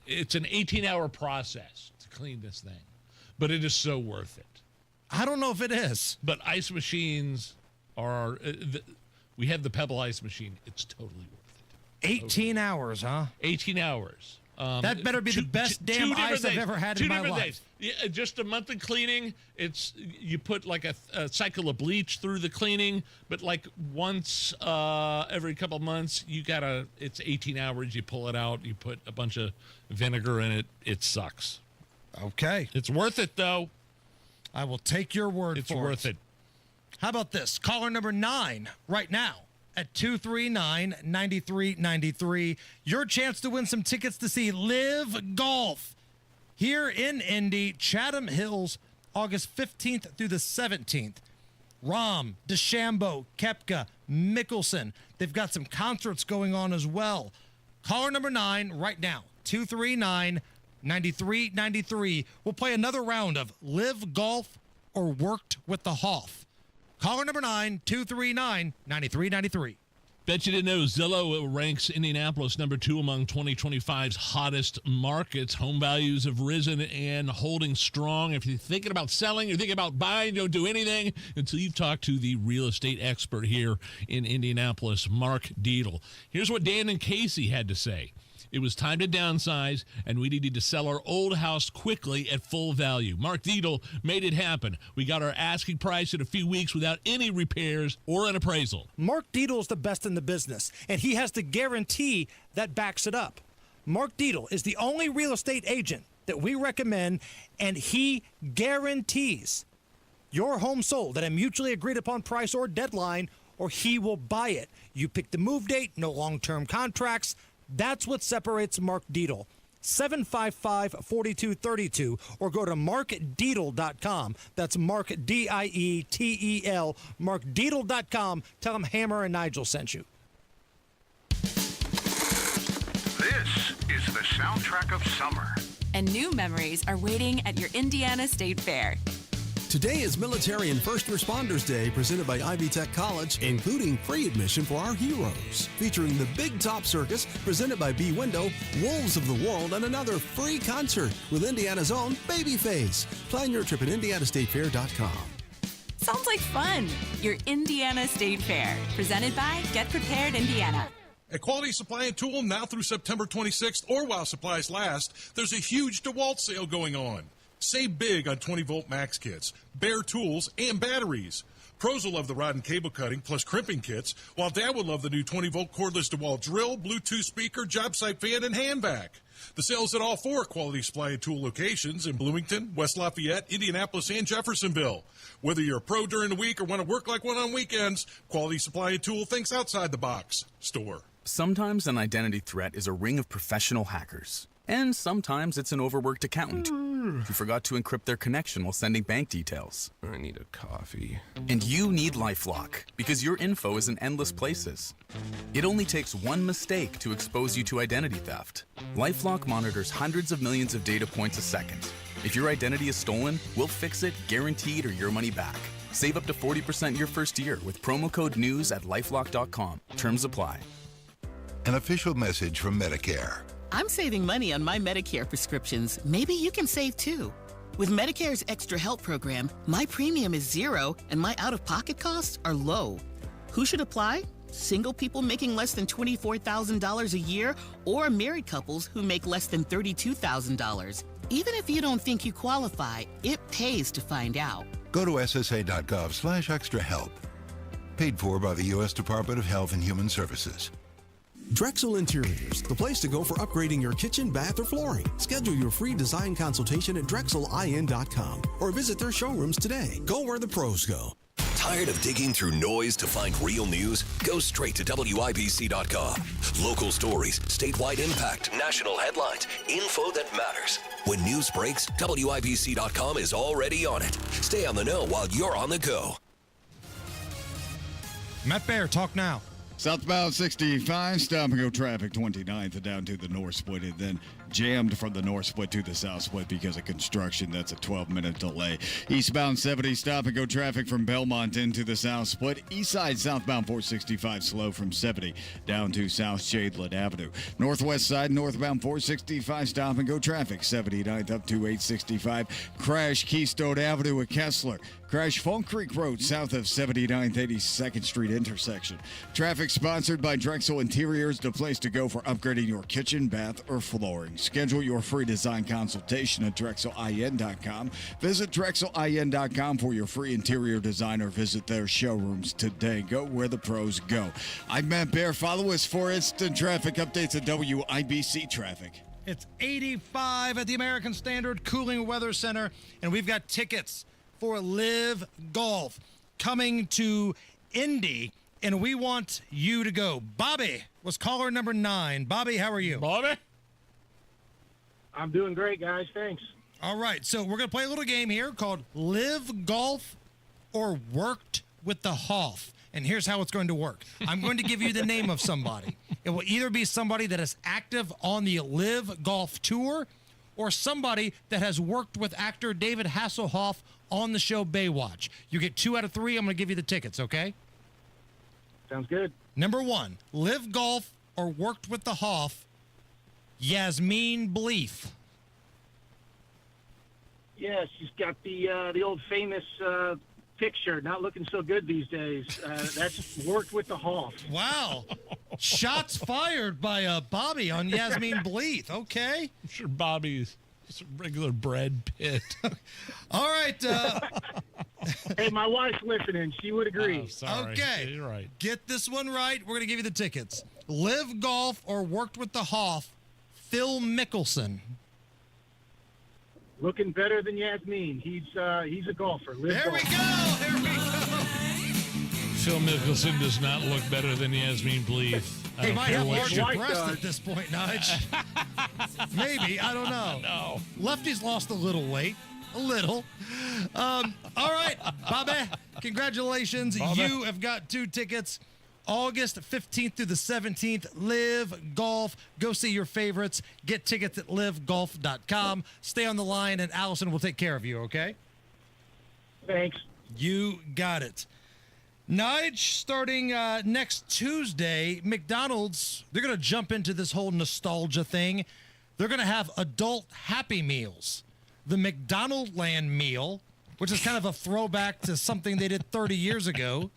it's an 18-hour process to clean this thing, but it is so worth it. I don't know if it is. But ice machines we have the Pebble ice machine. It's totally worth it. 18 hours, huh? 18 hours. That better be the best damn ice I've ever had in my life. Yeah, just a month of cleaning. You put like a cycle of bleach through the cleaning, but like once every couple months, it's 18 hours. You pull it out. You put a bunch of vinegar in it. It sucks. Okay. It's worth it, though. I will take your word It's for it. worth it. How about this? Caller number 9 right now at 239-9393. Your chance to win some tickets to see Live Golf here in Indy, Chatham Hills, August 15th through the 17th. Rahm, DeChambeau, Koepka, Mickelson. They've got some concerts going on as well. Caller number 9 right now, 239-9393. We'll play another round of Live Golf or Worked with the Hoff. Caller number 9, 239-9393. Bet you didn't know Zillow ranks Indianapolis number 2 among 2025's hottest markets. Home values have risen and holding strong. If you're thinking about selling, you're thinking about buying, don't do anything until you've talked to the real estate expert here in Indianapolis, Mark Dietl. Here's what Dan and Casey had to say. It was time to downsize, and we needed to sell our old house quickly at full value. Mark Dietl made it happen. We got our asking price in a few weeks without any repairs or an appraisal. Mark Dietl is the best in the business, and he has the guarantee that backs it up. Mark Dietl is the only real estate agent that we recommend, and he guarantees your home sold at a mutually agreed upon price or deadline, or he will buy it. You pick the move date, no long-term contracts. That's what separates Mark Dietl. 755-4232 or go to markdietl.com. That's Mark, D-I-E-T-E-L, markdietl.com. Tell him Hammer and Nigel sent you. This is the soundtrack of summer. And new memories are waiting at your Indiana State Fair. Today is Military and First Responders Day, presented by Ivy Tech College, including free admission for our heroes. Featuring the Big Top Circus, presented by B Window, Wolves of the World, and another free concert with Indiana's own Babyface. Plan your trip at IndianaStateFair.com. Sounds like fun. Your Indiana State Fair, presented by Get Prepared Indiana. At Quality Supply and Tool, now through September 26th, or while supplies last, there's a huge DeWalt sale going on. Save big on 20-volt max kits, bare tools, and batteries. Pros will love the rod and cable cutting plus crimping kits, while Dad will love the new 20-volt cordless DeWalt drill, Bluetooth speaker, job site fan, and hand vac. The sale's at all 4 Quality Supply and Tool locations in Bloomington, West Lafayette, Indianapolis, and Jeffersonville. Whether you're a pro during the week or want to work like one on weekends, Quality Supply and Tool thinks outside the box. Store. Sometimes an identity threat is a ring of professional hackers. And sometimes it's an overworked accountant who forgot to encrypt their connection while sending bank details. I need a coffee. And you need LifeLock, because your info is in endless places. It only takes one mistake to expose you to identity theft. LifeLock monitors hundreds of millions of data points a second. If your identity is stolen, we'll fix it, guaranteed, or your money back. Save up to 40% your first year with promo code NEWS at LifeLock.com. Terms apply. An official message from Medicare. I'm saving money on my Medicare prescriptions. Maybe you can save too. With Medicare's Extra Help program, my premium is zero and my out-of-pocket costs are low. Who should apply? Single people making less than $24,000 a year or married couples who make less than $32,000. Even if you don't think you qualify, it pays to find out. Go to ssa.gov/extrahelp. Paid for by the U.S. Department of Health and Human Services. Drexel Interiors, the place to go for upgrading your kitchen, bath, or flooring. Schedule your free design consultation at drexelin.com or visit their showrooms today. Go where the pros go. Tired of digging through noise to find real news? Go straight to WIBC.com. Local stories, statewide impact, national headlines, info that matters. When news breaks, WIBC.com is already on it. Stay on the know while you're on the go. Matt Bear, talk now. Southbound 65, stop and go traffic 29th down to the north split, and then jammed from the north split to the south split because of construction. That's a 12-minute delay. Eastbound 70, stop and go traffic from Belmont into the south split. East side southbound 465 slow from 70 down to South Shadeland Avenue. Northwest side northbound 465 stop and go traffic 79th up to 865. Crash Keystone Avenue at Kessler. Crash Funk Creek Road south of 79th 82nd Street intersection. Traffic sponsored by Drexel Interiors, the place to go for upgrading your kitchen, bath, or flooring. Schedule your free design consultation at DrexelIN.com. Visit DrexelIN.com for your free interior design or visit their showrooms today. Go where the pros go. I'm Matt Bear. Follow us for instant traffic updates at WIBC Traffic. It's 85 at the American Standard Cooling Weather Center, and we've got tickets for Live Golf coming to Indy, and we want you to go. Bobby was caller number 9. Bobby, how are you? Bobby? I'm doing great, guys. Thanks. All right, so we're going to play a little game here called Live Golf or Worked with the Hoff. And here's how it's going to work. I'm going to give you the name of somebody. It will either be somebody that is active on the Live Golf Tour or somebody that has worked with actor David Hasselhoff on the show Baywatch. You get 2 out of 3. I'm going to give you the tickets, okay? Sounds good. Number 1, Live Golf or Worked with the Hoff, Yasmine Bleeth. Yeah, she's got the old famous picture, not looking so good these days. That's Worked with the Hoff. Wow. Shots fired by Bobby on Yasmine Bleeth. Okay. I'm sure Bobby's just a regular Brad Pitt. All right. Hey, my wife's listening. She would agree. Oh, sorry. Okay. You're right. Get this one right. We're going to give you the tickets. Live Golf or Worked with the Hoff, Phil Mickelson. Looking better than Yasmine. He's a golfer. There we go. There we go. Phil Mickelson does not look better than Yasmine Bleeth. He might have larger White breasts does. at this point, Nige. Maybe. I don't know. No. Lefty's lost a little weight. A little. All right, Bobby, congratulations. Bobby. You have got 2 tickets. August 15th through the 17th, Live Golf. Go see your favorites. Get tickets at livegolf.com. Stay on the line, and Allison will take care of you, okay? Thanks. You got it. Nige, starting next Tuesday, McDonald's, they're going to jump into this whole nostalgia thing. They're going to have adult Happy Meals. The McDonald Land meal, which is kind of a throwback to something they did 30 years ago,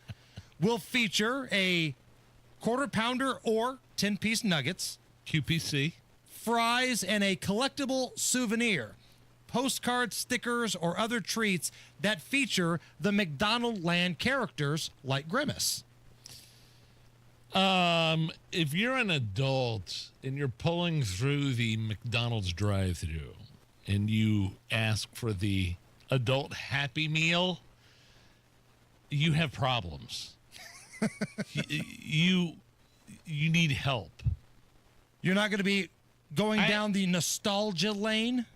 will feature a quarter pounder or 10-piece nuggets, QPC, fries, and a collectible souvenir. postcards, stickers, or other treats that feature the McDonald Land characters like Grimace. If you're an adult and you're pulling through the McDonald's drive-thru and you ask for the adult Happy Meal, you have problems. you need help. You're not going to be going down the nostalgia lane?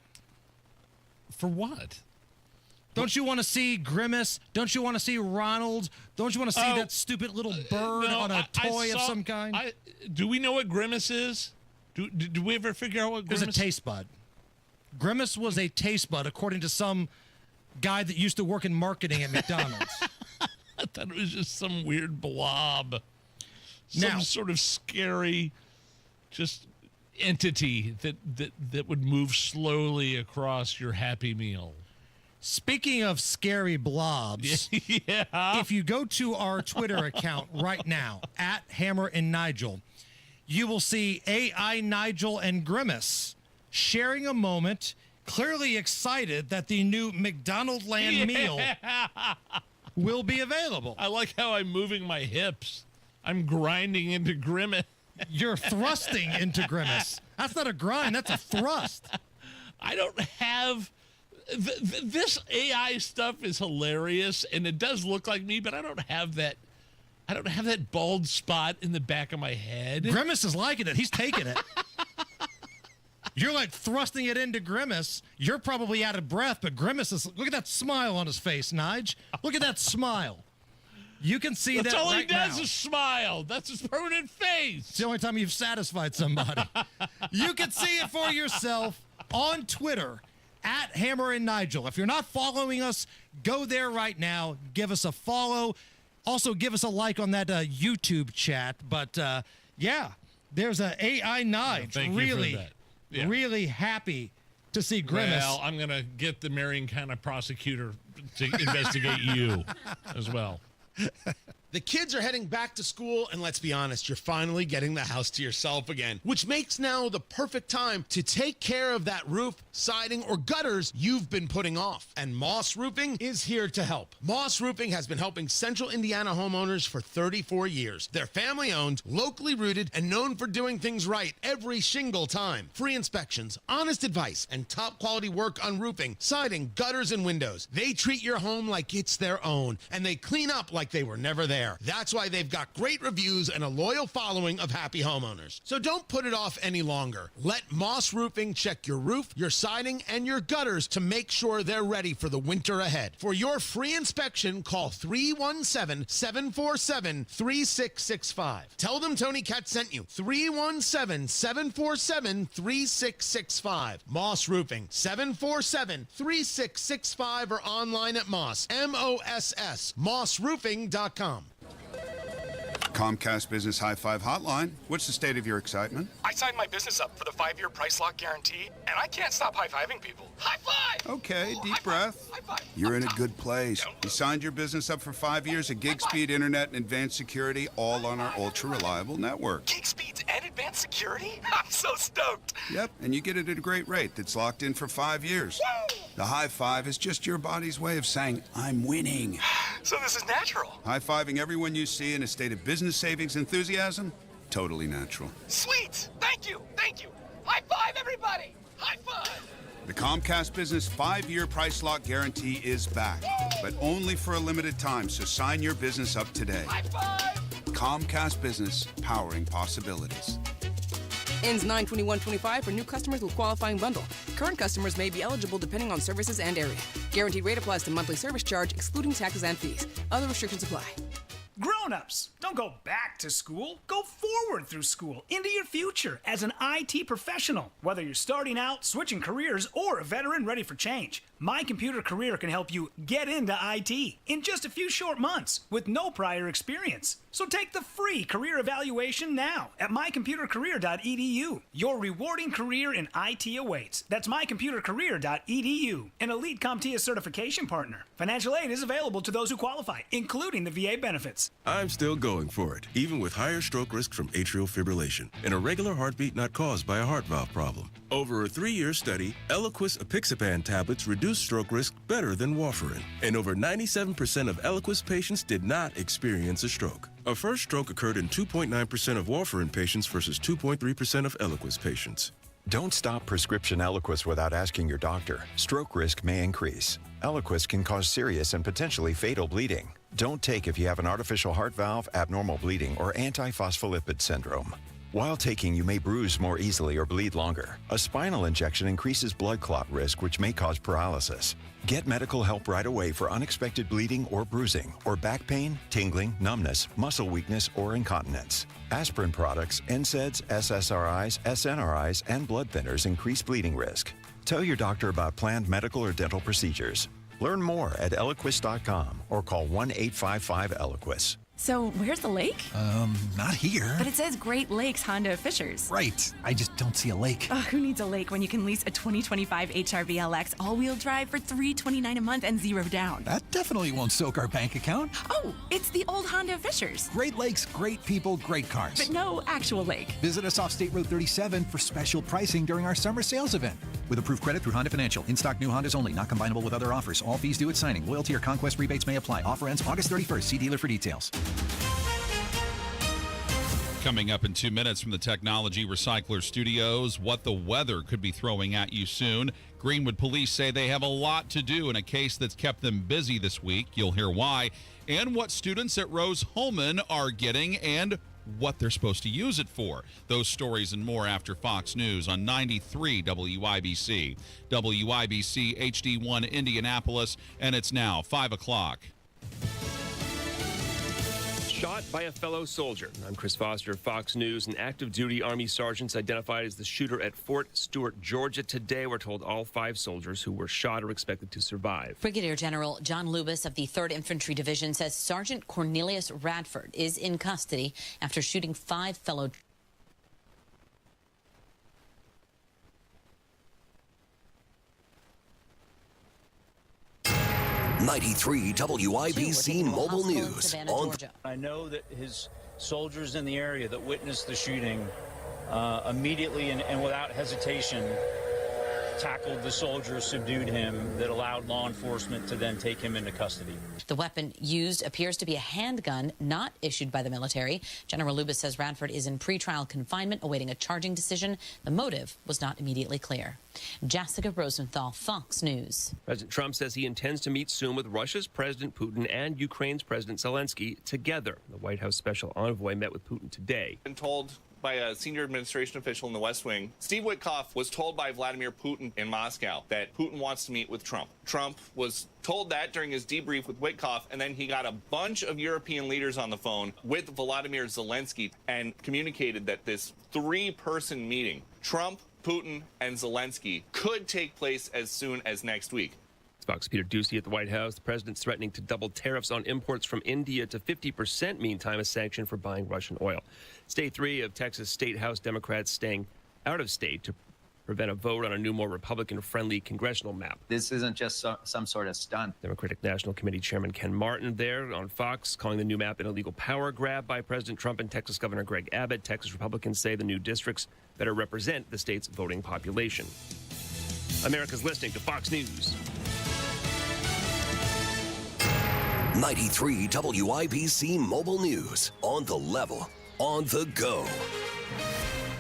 For what? Don't you want to see Grimace? Don't you want to see Ronald? Don't you want to see that stupid little bird on a toy of some kind? Do we know what Grimace is? Do we ever figure out what Grimace is? It's a taste bud. Grimace was a taste bud, according to some guy that used to work in marketing at McDonald's. I thought it was just some weird blob. Some sort of scary just entity that would move slowly across your Happy Meal. Speaking of scary blobs, if you go to our Twitter account right now, at Hammer and Nigel, you will see AI Nigel and Grimace sharing a moment, clearly excited that the new McDonald Land meal will be available. I like how I'm moving my hips. I'm grinding into Grimace. You're thrusting into Grimace. That's not a grind, that's a thrust. I don't have... This AI stuff is hilarious, and it does look like me, but I don't have that bald spot in the back of my head. Grimace is liking it. He's taking it. You're like thrusting it into Grimace. You're probably out of breath, but Grimace is... Look at that smile on his face, Nige. Look at that smile. You can see That's that all right he does now. is smile. That's his permanent face. It's the only time you've satisfied somebody. You can see it for yourself on Twitter, at Hammer and Nigel. If you're not following us, go there right now. Give us a follow. Also, give us a like on that YouTube chat. But, yeah, there's an AI Nige. Really happy to see Grimace. Well, I'm going to get the Marion County prosecutor to investigate you as well. The kids are heading back to school, and let's be honest, you're finally getting the house to yourself again, which makes now the perfect time to take care of that roof, siding, or gutters you've been putting off. And Moss Roofing is here to help. Moss Roofing has been helping Central Indiana homeowners for 34 years. They're family-owned, locally rooted, and known for doing things right every single time. Free inspections, honest advice, and top-quality work on roofing, siding, gutters, and windows. They treat your home like it's their own, and they clean up like they were never there. That's why they've got great reviews and a loyal following of happy homeowners. So don't put it off any longer. Let Moss Roofing check your roof, your siding, and your gutters to make sure they're ready for the winter ahead. For your free inspection, call 317-747-3665. Tell them Tony Katz sent you. 317-747-3665. Moss Roofing, 747-3665, or online at Moss, M-O-S-S, mossroofing.com. Comcast Business High Five Hotline. What's the state of your excitement? I signed my business up for the 5-year price lock guarantee, and I can't stop high-fiving people. High five! Okay, deep breath. You're in a good place. You signed your business up for 5 years of gig speed internet and advanced security, all on our ultra-reliable network. Gig speeds and advanced security? I'm so stoked. Yep, and you get it at a great rate that's locked in for 5 years. Woo! The high five is just your body's way of saying, I'm winning. So this is natural. High-fiving everyone you see in a state of business savings enthusiasm? Totally natural. Sweet! Thank you! Thank you! High five, everybody! High five! The Comcast Business 5-year price lock guarantee is back, but only for a limited time, so sign your business up today. High five! Comcast Business, powering possibilities. Ends 9/21/25 for new customers with qualifying bundle. Current customers may be eligible depending on services and area. Guaranteed rate applies to monthly service charge, excluding taxes and fees. Other restrictions apply. Grown-ups, don't go back to school. Go forward through school into your future as an IT professional. Whether you're starting out, switching careers, or a veteran ready for change, My Computer Career can help you get into IT in just a few short months with no prior experience. So take the free career evaluation now at mycomputercareer.edu. Your rewarding career in IT awaits. That's mycomputercareer.edu. An Elite CompTIA certification partner. Financial aid is available to those who qualify, including the VA benefits. minutes. I'm still going for it, even with higher stroke risk from atrial fibrillation, and a regular heartbeat not caused by a heart valve problem. Over a 3-year study, Eliquis apixaban tablets reduced stroke risk better than warfarin, and over 97% of Eliquis patients did not experience a stroke. A first stroke occurred in 2.9% of warfarin patients versus 2.3% of Eliquis patients. Don't stop prescription Eliquis without asking your doctor. Stroke risk may increase. Eliquis can cause serious and potentially fatal bleeding. Don't take if you have an artificial heart valve, abnormal bleeding, or antiphospholipid syndrome. While taking, you may bruise more easily or bleed longer. A spinal injection increases blood clot risk, which may cause paralysis. Get medical help right away for unexpected bleeding or bruising, or back pain, tingling, numbness, muscle weakness, or incontinence. Aspirin products, NSAIDs, SSRIs, SNRIs, and blood thinners increase bleeding risk. Tell your doctor about planned medical or dental procedures. Learn more at Eliquis.com or call 1-855-ELIQUIS. So, where's the lake? Not here. But it says Great Lakes Honda Fishers. Right. I just don't see a lake. Who needs a lake when you can lease a 2025 HRV LX all-wheel drive for $329 a month and 0 down? That definitely won't soak our bank account. Oh, it's the old Honda Fishers. Great Lakes, great people, great cars. But no actual lake. Visit us off State Road 37 for special pricing during our summer sales event. With approved credit through Honda Financial. In-stock new Hondas only, not combinable with other offers. All fees due at signing. Loyalty or conquest rebates may apply. Offer ends August 31st. See dealer for details. Coming up in 2 minutes from the Technology Recycler Studios, what the weather could be throwing at you soon. Greenwood police say they have a lot to do in a case that's kept them busy this week. You'll hear why. And what students at Rose-Hulman are getting and what they're supposed to use it for. Those stories and more after Fox News on 93 WIBC. WIBC HD1 Indianapolis, and it's now 5 o'clock. Shot by a fellow soldier. I'm Chris Foster, Fox News. An active duty Army sergeant identified as the shooter at Fort Stewart, Georgia. Today, we're told all 5 soldiers who were shot are expected to survive. Brigadier General John Lubis of the 3rd Infantry Division says Sergeant Cornelius Radford is in custody after shooting 5 fellow 93 WIBC Mobile News. I know that his soldiers in the area that witnessed the shooting immediately and without hesitation tackled the soldier, subdued him, that allowed law enforcement to then take him into custody. The weapon used appears to be a handgun not issued by the military. General Lubis says Radford is in pretrial confinement awaiting a charging decision. The motive was not immediately clear. Jessica Rosenthal, Fox News. President Trump says he intends to meet soon with Russia's President Putin and Ukraine's President Zelensky together. The White House special envoy met with Putin today. Been told by a senior administration official in the West Wing, Steve Witkoff was told by Vladimir Putin in Moscow that Putin wants to meet with Trump. Trump was told that during his debrief with Witkoff, and then he got a bunch of European leaders on the phone with Volodymyr Zelensky and communicated that this 3-person meeting, Trump, Putin, and Zelensky, could take place as soon as next week. Fox Peter Doocy at the White House. The president's threatening to double tariffs on imports from India to 50%, meantime, a sanction for buying Russian oil. State 3 of Texas State House Democrats staying out of state to prevent a vote on a new, more Republican-friendly congressional map. This isn't just some sort of stunt. Democratic National Committee Chairman Ken Martin there on Fox, calling the new map an illegal power grab by President Trump and Texas Governor Greg Abbott. Texas Republicans say the new districts better represent the state's voting population. America's listening to Fox News. 93 WIBC Mobile News. On the level, on the go.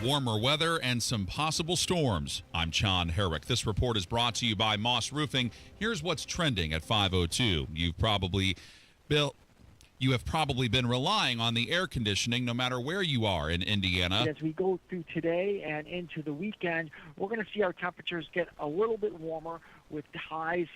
Warmer weather and some possible storms. I'm John Herrick. This report is brought to you by Moss Roofing. Here's what's trending at 5:02. You have probably been relying on the air conditioning no matter where you are in Indiana. As we go through today and into the weekend, we're going to see our temperatures get a little bit warmer with highs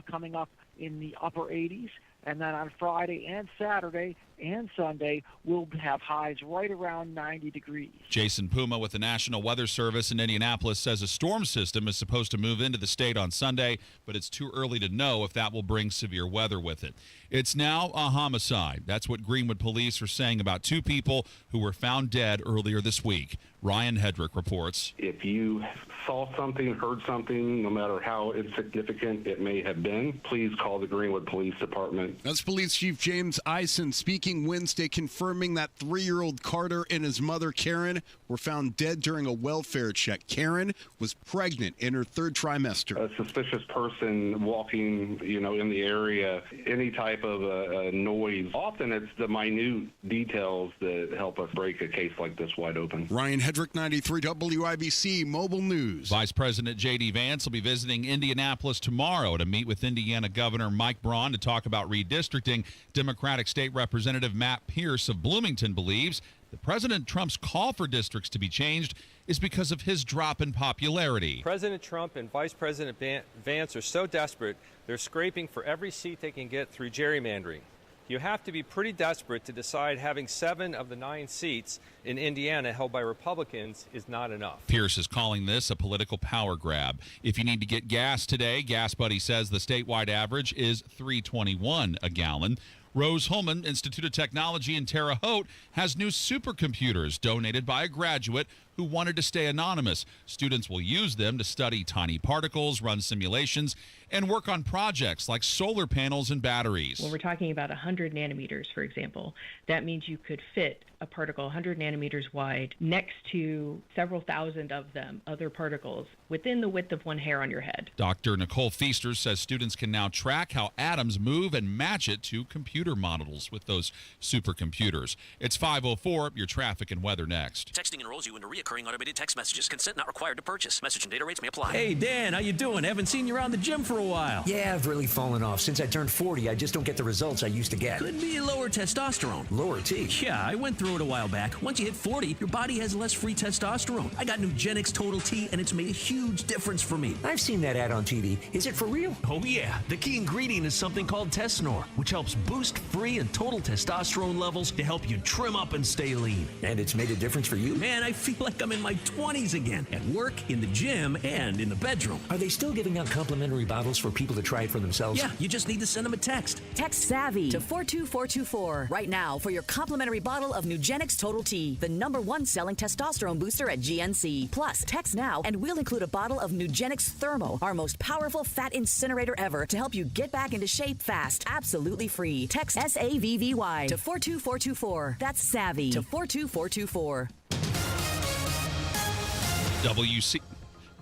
coming up in the upper 80s. And then on Friday and Saturday and Sunday, we'll have highs right around 90 degrees. Jason Puma with the National Weather Service in Indianapolis says a storm system is supposed to move into the state on Sunday, but it's too early to know if that will bring severe weather with it. It's now a homicide. That's what Greenwood police are saying about 2 people who were found dead earlier this week. Ryan Hedrick reports. If you saw something, heard something, no matter how insignificant it may have been, please call the Greenwood Police Department open. That's Police Chief James Eisen speaking Wednesday, confirming that 3-year-old Carter and his mother, Karen, were found dead during a welfare check. Karen was pregnant in her 3rd trimester. A suspicious person walking, in the area, any type of noise. Often it's the minute details that help us break a case like this wide open. Ryan Hedrick, 93 WIBC Mobile News. Vice President J.D. Vance will be visiting Indianapolis tomorrow to meet with Indiana Governor Mike Braun to talk about redistricting. Democratic State Representative Matt Pierce of Bloomington believes that President Trump's call for districts to be changed is because of his drop in popularity. President Trump and Vice President Vance are so desperate, they're scraping for every seat they can get through gerrymandering. You have to be pretty desperate to decide having 7 of the 9 seats in Indiana held by Republicans is not enough. Pierce is calling this a political power grab. If you need to get gas today, Gas Buddy says the statewide average is $3.21 a gallon. Rose Holman, Institute of Technology in Terre Haute, has new supercomputers donated by a graduate who wanted to stay anonymous. Students will use them to study tiny particles, run simulations, and work on projects like solar panels and batteries. When we're talking about 100 nanometers, for example, that means you could fit a particle 100 nanometers wide next to several thousand of them, other particles, within the width of one hair on your head. Dr. Nicole Feaster says students can now track how atoms move and match it to computer models with those supercomputers. It's 5:04, your traffic and weather next. Texting enrolls you into reoccurring automated text messages. Consent not required to purchase. Message and data rates may apply. Hey, Dan, how you doing? Haven't seen you around the gym for a while. Yeah, I've really fallen off. Since I turned 40, I just don't get the results I used to get. Could be lower testosterone. Lower T? Yeah, I went through it a while back. Once you hit 40, your body has less free testosterone. I got Nugenix Total T, and it's made a huge difference for me. I've seen that ad on TV. Is it for real? Oh, yeah. The key ingredient is something called Tesnor, which helps boost free and total testosterone levels to help you trim up and stay lean. And it's made a difference for you? Man, I feel like I'm in my 20s again. At work, in the gym, and in the bedroom. Are they still giving out complimentary bottles for people to try it for themselves? Yeah, you just need to send them a text. Text SAVVY to 42424 right now for your complimentary bottle of Nugenix Total T, the #1 selling testosterone booster at GNC. Plus, text now and we'll include a bottle of Nugenix Thermo, our most powerful fat incinerator ever, to help you get back into shape fast. Absolutely free. Text SAVVY to 42424. That's SAVVY to 42424.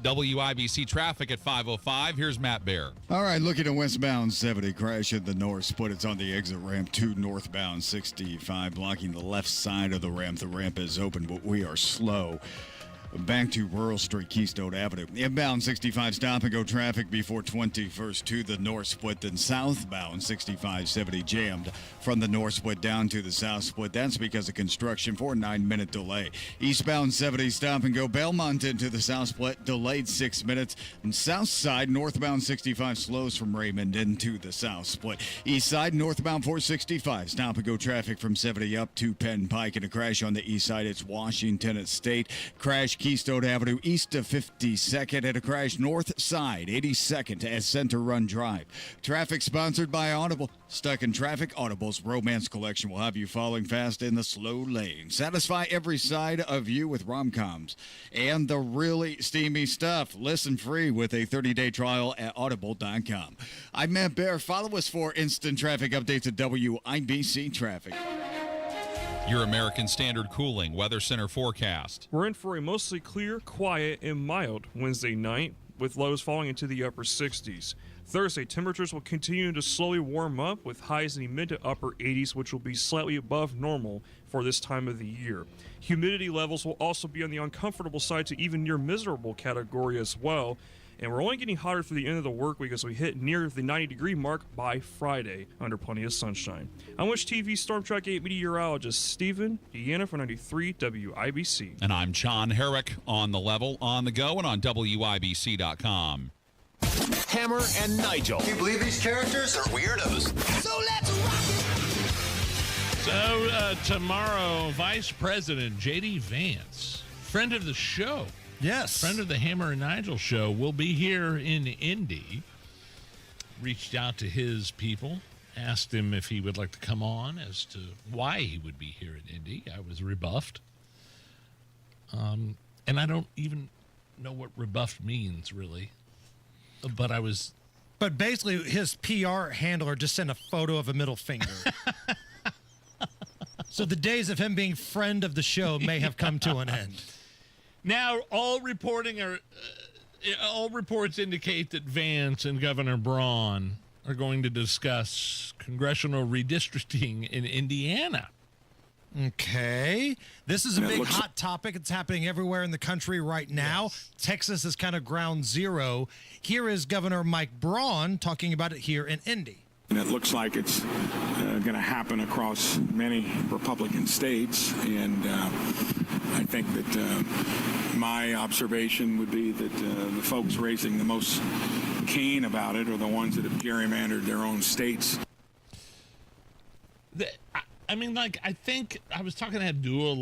WIBC traffic at 5:05. Here's Matt Bear. All right, looking at westbound 70, crash at the north split. It's on the exit ramp to northbound 65, blocking the left side of the ramp. The ramp is open, but we are slow. Back to Rural Street, Keystone Avenue. Inbound 65 stop-and-go traffic before 21st to the north split. Then southbound 65-70 jammed from the north split down to the south split. That's because of construction for a 9-minute delay. Eastbound 70 stop-and-go Belmont into the south split, delayed 6 minutes. And south side, northbound 65 slows from Raymond into the south split. East side, northbound 465 stop-and-go traffic from 70 up to Penn Pike. And a crash on the east side, it's Washington at State. Crash Keystone Avenue east of 52nd, and a crash north side 82nd at Center Run Drive. Traffic sponsored by Audible. Stuck in traffic? Audible's Romance Collection will have you falling fast in the slow lane. Satisfy every side of you with rom-coms and the really steamy stuff. Listen free with a 30-day trial at audible.com. I'm Matt Bear. Follow us for instant traffic updates at WIBC Traffic. Your American Standard Cooling Weather Center forecast. We're in for a mostly clear, quiet, and mild Wednesday night, with lows falling into the upper 60s. Thursday, temperatures will continue to slowly warm up, with highs in the mid to upper 80s, which will be slightly above normal for this time of the year. Humidity levels will also be on the uncomfortable side to even near miserable category as well. And we're only getting hotter through the end of the work week as we hit near the 90-degree mark by Friday under plenty of sunshine. I'm Wish TV Storm Track 8 meteorologist Stephen Deanna for 93 WIBC. And I'm John Herrick on the level, on the go, and on WIBC.com. Hammer and Nigel. Can you believe these characters are weirdos? So let's rock it! So tomorrow, Vice President J.D. Vance, friend of the show. Yes. Friend of the Hammer and Nigel show, will be here in Indy. Reached out to his people, asked him if he would like to come on as to why he would be here in Indy. I was rebuffed. And I don't even know what rebuffed means, really. But I was But basically, his PR handler just sent a photo of a middle finger. So the days of him being friend of the show may have come to an end. Now, all reports indicate that Vance and Governor Braun are going to discuss congressional redistricting in Indiana. Okay. This is a big hot topic. It's happening everywhere in the country right now. Yes. Texas is kind of ground zero. Here is Governor Mike Braun talking about it here in Indy. And it looks like it's going to happen across many Republican states. And I think that my observation would be that the folks raising the most cane about it are the ones that have gerrymandered their own states. I mean, I think I was talking to Abdul,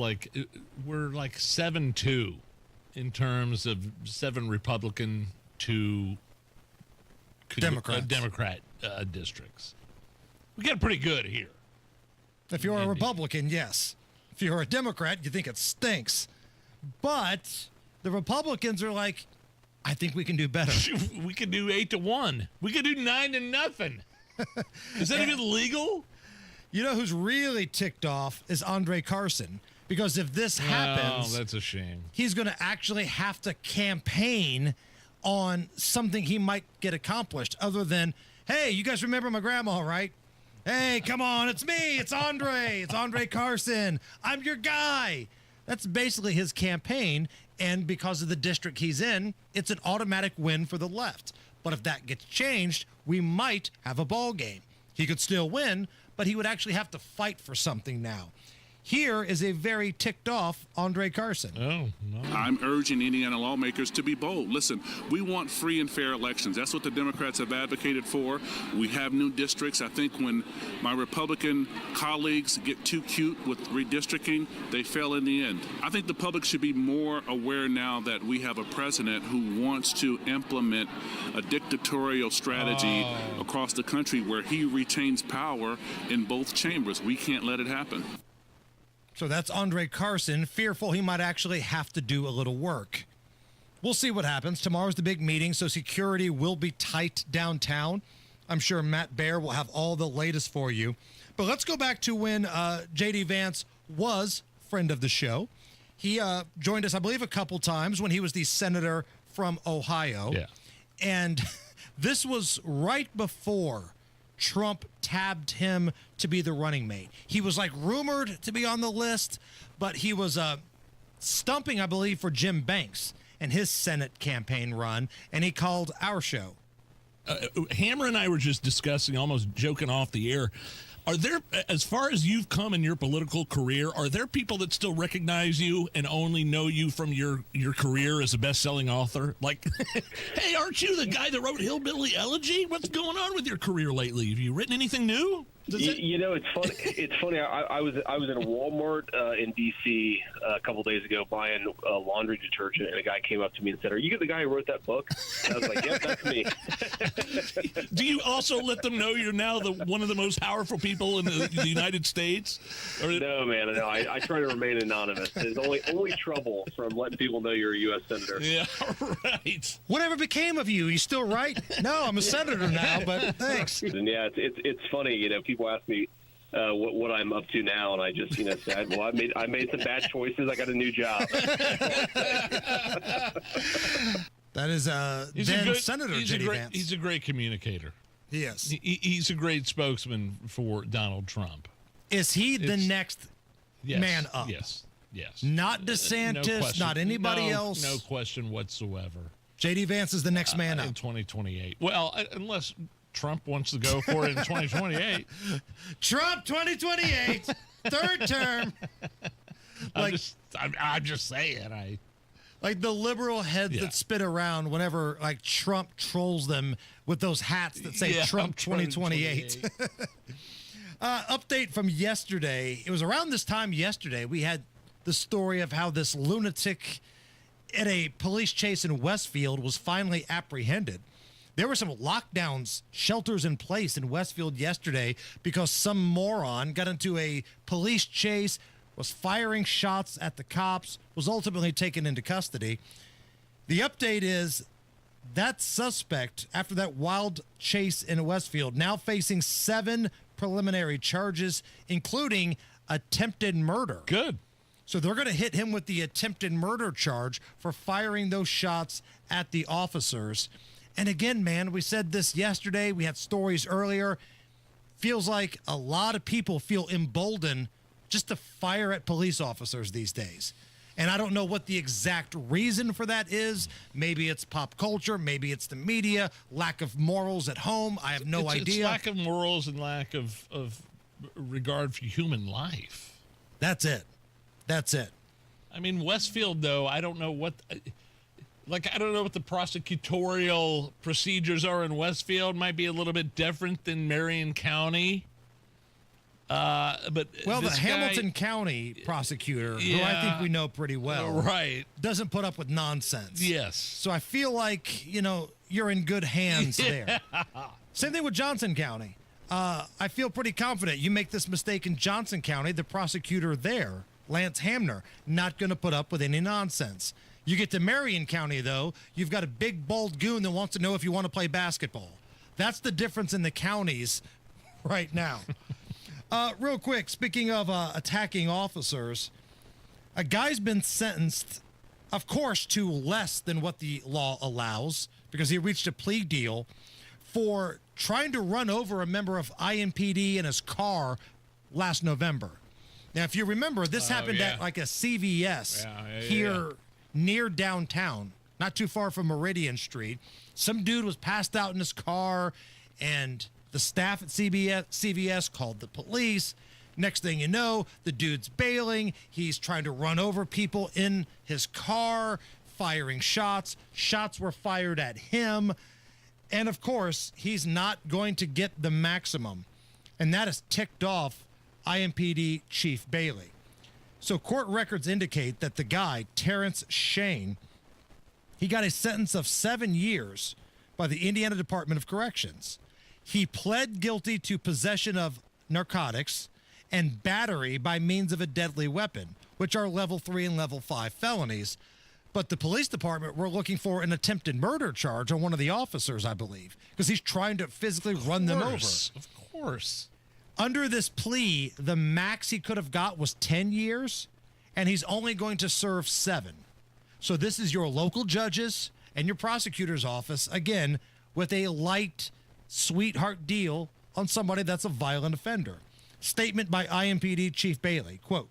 we're 7-2 in terms of 7 Republican to Democrat districts. We get pretty good here. If you're a Republican, yes. If you're a Democrat, you think it stinks. But the Republicans are like, I think we can do better. We can do 8-1. We can do 9-0. Is that even legal? You know who's really ticked off is Andre Carson. Because if this happens... Oh, that's a shame. He's going to actually have to campaign on something he might get accomplished other than, hey, you guys remember my grandma, right? Hey, come on, it's me, it's Andre Carson. I'm your guy. That's basically his campaign, and because of the district he's in, it's an automatic win for the left. But if that gets changed, we might have a ball game. He could still win, but he would actually have to fight for something now. Here is a very ticked off Andre Carson. Oh, no. I'm urging Indiana lawmakers to be bold. Listen, we want free and fair elections. That's what the Democrats have advocated for. We have new districts. I think when my Republican colleagues get too cute with redistricting, they fail in the end. I think the public should be more aware now that we have a president who wants to implement a dictatorial strategy across the country where he retains power in both chambers. We can't let it happen. So that's Andre Carson, fearful he might actually have to do a little work. We'll see what happens. Tomorrow's the big meeting, so security will be tight downtown. I'm sure Matt Baer will have all the latest for you. But let's go back to when J.D. Vance was friend of the show. He joined us, I believe, a couple times when he was the senator from Ohio. Yeah. And this was right before Trump tabbed him to be the running mate. He was rumored to be on the list, but he was stumping, I believe, for Jim Banks and his Senate campaign run, and he called our show. Hammer and I were just discussing, almost joking off the air. Are there, as far as you've come in your political career, are there people that still recognize you and only know you from your career as a best-selling author? Like, hey, aren't you the guy that wrote Hillbilly Elegy? What's going on with your career lately? Have you written anything new? You know, it's funny. It's funny. I was in a Walmart in D.C. A couple days ago buying laundry detergent, and a guy came up to me and said, "Are you the guy who wrote that book?" And I was like, "Yep, that's me." Do you also let them know you're now one of the most powerful people in the United States? No, man. No, I try to remain anonymous. There's only trouble from letting people know you're a U.S. senator. Yeah, right. Whatever became of you? You still write? No, I'm a senator now, but thanks. And yeah, it's funny. You know, people ask me what I'm up to now, and I just say, well, I made some bad choices. I got a new job. That is Senator J.D. Vance. He's a great communicator. He is. He's a great spokesman for Donald Trump. Is he the next man up? Yes. Not DeSantis, not anybody else. No question whatsoever. J.D. Vance is the next man up. In 2028. Well, unless Trump wants to go for it in 2028. Trump 2028, third term. I'm just saying. Like the liberal heads that spit around whenever Trump trolls them with those hats that say Trump 2028. Update from yesterday. It was around this time yesterday we had the story of how this lunatic at a police chase in Westfield was finally apprehended. There were some lockdowns, shelters in place in Westfield yesterday because some moron got into a police chase, was firing shots at the cops, was ultimately taken into custody. The update is that suspect, after that wild chase in Westfield, now facing 7 preliminary charges, including attempted murder. Good. So they're going to hit him with the attempted murder charge for firing those shots at the officers. And again, man, we said this yesterday. We had stories earlier. Feels like a lot of people feel emboldened just to fire at police officers these days. And I don't know what the exact reason for that is. Maybe it's pop culture. Maybe it's the media, lack of morals at home. I have no idea. It's lack of morals and lack of regard for human life. That's it. That's it. I mean, Westfield, though, I don't know what the prosecutorial procedures are in Westfield. Might be a little bit different than Marion County. But the Hamilton County prosecutor, who I think we know pretty well, right, doesn't put up with nonsense. Yes. So I feel like, you're in good hands there. Same thing with Johnson County. I feel pretty confident you make this mistake in Johnson County, the prosecutor there, Lance Hamner, not going to put up with any nonsense. You get to Marion County, though, you've got a big, bald goon that wants to know if you want to play basketball. That's the difference in the counties right now. Real quick, speaking of attacking officers, a guy's been sentenced, of course, to less than what the law allows because he reached a plea deal for trying to run over a member of IMPD in his car last November. Now, if you remember, this happened at like a CVS here near downtown, not too far from Meridian Street. Some dude was passed out in his car, and the staff at CVS called the police. Next thing you know, the dude's bailing. He's trying to run over people in his car, firing shots. Shots were fired at him. And, of course, he's not going to get the maximum. And that has ticked off IMPD Chief Bailey. So court records indicate that the guy, Terrence Shane, he got a sentence of 7 years by the Indiana Department of Corrections. He pled guilty to possession of narcotics and battery by means of a deadly weapon, which are level 3 and level 5 felonies. But the police department were looking for an attempted murder charge on one of the officers, I believe, because he's trying to physically run them over. Of course. Under this plea, the max he could have got was 10 years, and he's only going to serve 7. So this is your local judges and your prosecutor's office, again, with a light sweetheart deal on somebody that's a violent offender. Statement by IMPD Chief Bailey, quote,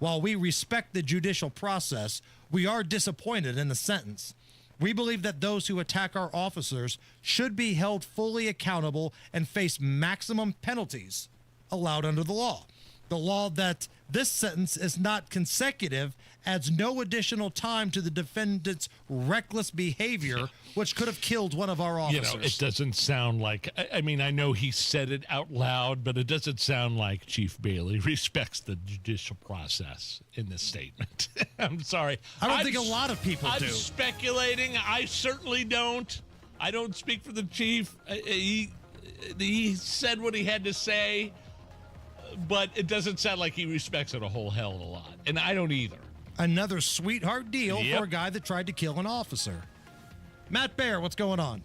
"While we respect the judicial process, we are disappointed in the sentence. We believe that those who attack our officers should be held fully accountable and face maximum penalties allowed under the law. The law that this sentence is not consecutive adds no additional time to the defendant's reckless behavior, which could have killed one of our officers." It doesn't sound like, I mean, I know he said it out loud, but it doesn't sound like Chief Bailey respects the judicial process in this statement. I'm sorry. I don't think a lot of people do. I'm speculating. I certainly don't. I don't speak for the chief. He said what he had to say, but it doesn't sound like he respects it a whole hell of a lot. And I don't either. Another sweetheart deal for a guy that tried to kill an officer. Matt Bear, what's going on?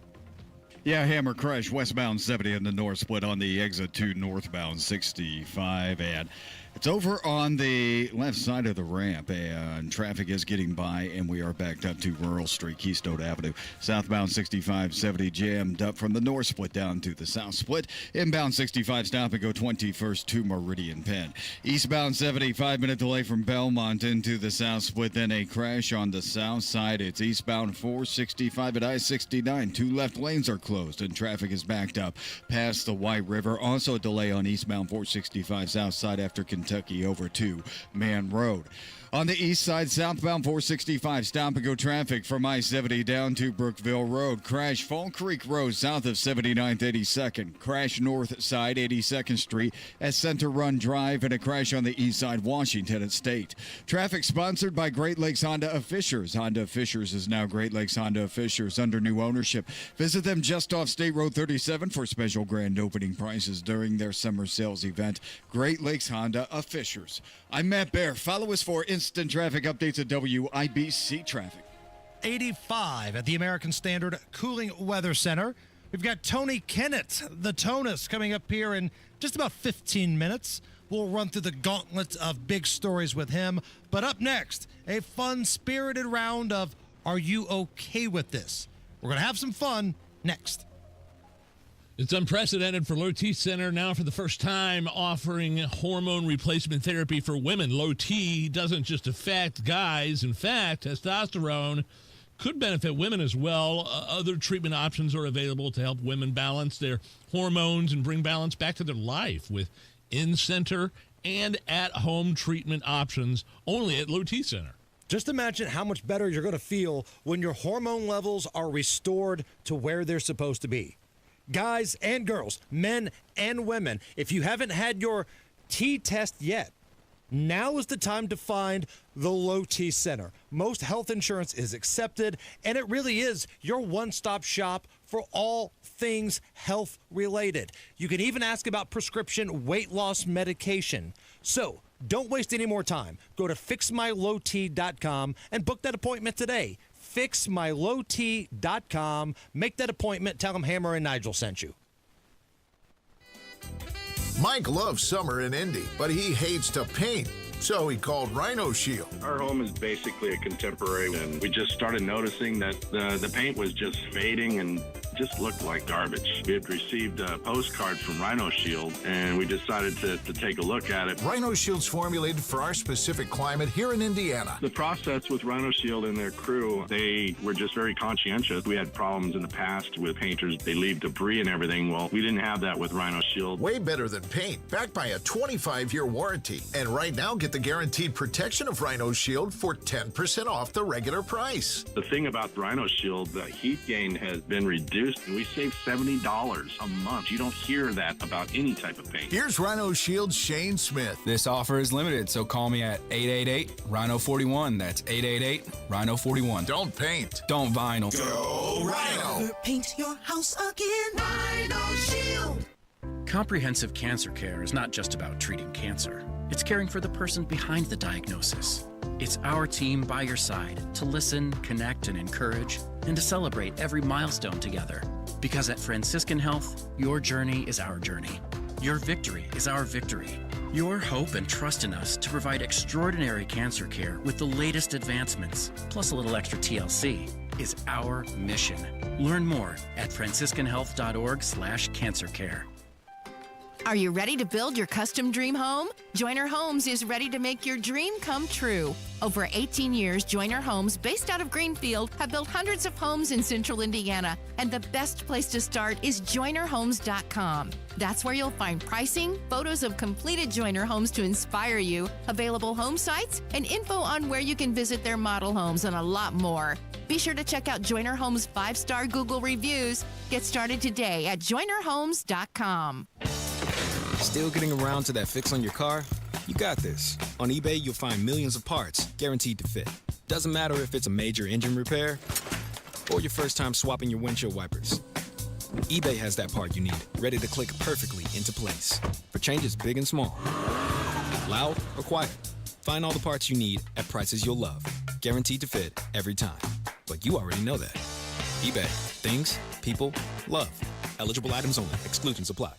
Yeah, Hammer crash westbound 70 in the north split on the exit to northbound 65, and it's over on the left side of the ramp, and traffic is getting by, and we are backed up to Rural Street, Keystone Avenue. Southbound 65-70 jammed up from the north split down to the south split. Inbound 65 stop and go 21st to Meridian Penn. Eastbound 70, 5-minute delay from Belmont into the south split, then a crash on the south side. It's eastbound 465 at I-69. 2 left lanes are closed, and traffic is backed up past the White River. Also a delay on eastbound 465 south side after Kentucky over to Man Road. On the east side, southbound 465, stop and go traffic from I-70 down to Brookville Road. Crash Fall Creek Road south of 79th, 82nd. Crash north side, 82nd Street at Center Run Drive, and a crash on the east side, Washington and State. Traffic sponsored by Great Lakes Honda of Fishers. Honda of Fishers is now Great Lakes Honda of Fishers under new ownership. Visit them just off State Road 37 for special grand opening prices during their summer sales event. Great Lakes Honda of Fishers. I'm Matt Bear. Follow us for instant traffic updates at WIBC Traffic. 85 at the American Standard Cooling Weather Center. We've got Tony Kinnett, the Tonus, coming up here in just about 15 minutes. We'll run through the gauntlet of big stories with him. But up next, a fun-spirited round of Are You Okay With This? We're going to have some fun next. It's unprecedented for Low T Center now for the first time offering hormone replacement therapy for women. Low T doesn't just affect guys. In fact, testosterone could benefit women as well. Other treatment options are available to help women balance their hormones and bring balance back to their life with in-center and at-home treatment options only at Low T Center. Just imagine how much better you're going to feel when your hormone levels are restored to where they're supposed to be. Guys and girls, men and women, if you haven't had your T test yet, now is the time to find the Low T Center. Most health insurance is accepted, and it really is your one-stop shop for all things health-related. You can even ask about prescription weight loss medication. So don't waste any more time. Go to fixmylowt.com and book that appointment today. fixmylowt.com. Make that appointment. Tell them Hammer and Nigel sent you. Mike loves summer in Indy, but he hates to paint. So he called Rhino Shield. Our home is basically a contemporary, and we just started noticing that the paint was just fading and just looked like garbage. We had received a postcard from Rhino Shield, and we decided to take a look at it. Rhino Shield's formulated for our specific climate here in Indiana. The process with Rhino Shield and their crew, they were just very conscientious. We had problems in the past with painters. They leave debris and everything. Well, we didn't have that with Rhino Shield. Way better than paint, backed by a 25-year warranty. And right now, get the guaranteed protection of Rhino Shield for 10% off the regular price. The thing about Rhino Shield, the heat gain has been reduced, and we save $70 a month. You don't hear that about any type of paint. Here's Rhino Shield's Shane Smith. This offer is limited, so call me at 888-RHINO-41. That's 888-RHINO-41. Don't paint. Don't vinyl. Go Rhino! Never paint your house again. Rhino Shield. Comprehensive cancer care is not just about treating cancer. It's caring for the person behind the diagnosis. It's our team by your side to listen, connect, and encourage, and to celebrate every milestone together. Because at Franciscan Health, your journey is our journey. Your victory is our victory. Your hope and trust in us to provide extraordinary cancer care with the latest advancements, plus a little extra TLC, is our mission. Learn more at franciscanhealth.org/cancercare. Are you ready to build your custom dream home? Joyner Homes is ready to make your dream come true. Over 18 years, Joyner Homes, based out of Greenfield, have built hundreds of homes in central Indiana. And the best place to start is JoynerHomes.com. That's where you'll find pricing, photos of completed Joyner homes to inspire you, available home sites, and info on where you can visit their model homes, and a lot more. Be sure to check out Joyner Homes' 5-star Google reviews. Get started today at JoynerHomes.com. Still getting around to that fix on your car? You got this. On eBay, you'll find millions of parts guaranteed to fit. Doesn't matter if it's a major engine repair or your first time swapping your windshield wipers. eBay has that part you need, ready to click perfectly into place for changes big and small. Loud or quiet, find all the parts you need at prices you'll love. Guaranteed to fit every time. But you already know that. eBay. Things, people, love. Eligible items only. Exclusions apply.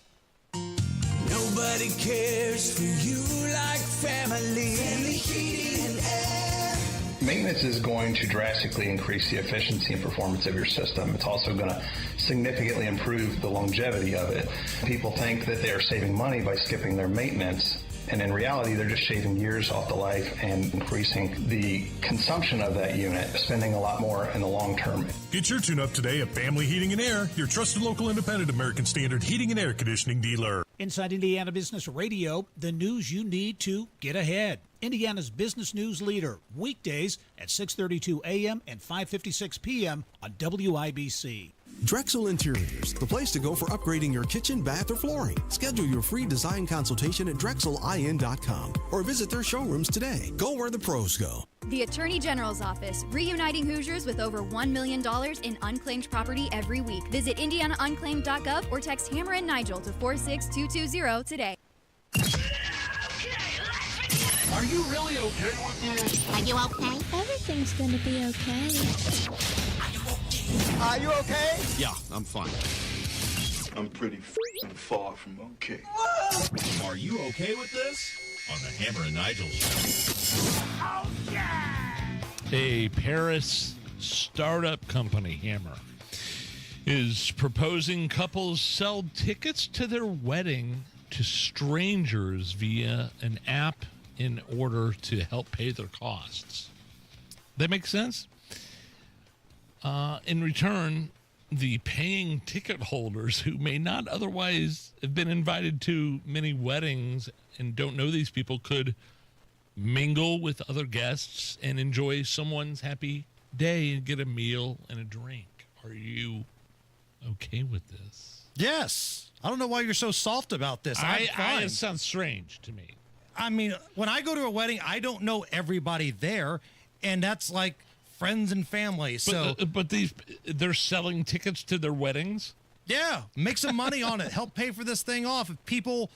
Nobody cares for you like family. Family Heating and Air. Maintenance is going to drastically increase the efficiency and performance of your system. It's also going to significantly improve the longevity of it. People think that they are saving money by skipping their maintenance, and in reality, they're just shaving years off the life and increasing the consumption of that unit, spending a lot more in the long term. Get your tune-up today at Family Heating and Air, your trusted local independent American Standard heating and air conditioning dealer. Inside Indiana Business Radio, the news you need to get ahead. Indiana's business news leader, weekdays at 6:32 a.m. and 5:56 p.m. on WIBC. Drexel Interiors, the place to go for upgrading your kitchen, bath, or flooring. Schedule your free design consultation at drexelin.com or visit their showrooms today. Go where the pros go. The Attorney General's Office, reuniting Hoosiers with over $1 million in unclaimed property every week. Visit indianaunclaimed.gov or text Hammer and Nigel to 46220 today. Are you really okay with this? Are you okay? Everything's gonna be okay. Are you okay? Yeah, I'm fine. I'm pretty far from okay. Are you okay with this? On the Hammer and Nigel show. Oh, yeah! A Paris startup company, Hammer, is proposing couples sell tickets to their wedding to strangers via an app in order to help pay their costs. That makes sense? In return, the paying ticket holders who may not otherwise have been invited to many weddings and don't know these people could mingle with other guests and enjoy someone's happy day and get a meal and a drink. Are you okay with this? Yes. I don't know why you're so soft about this. It sounds strange to me. I mean, when I go to a wedding, I don't know everybody there, and that's like friends and family. So, but they're selling tickets to their weddings. Yeah, make some money on it. Help pay for this thing off. If people,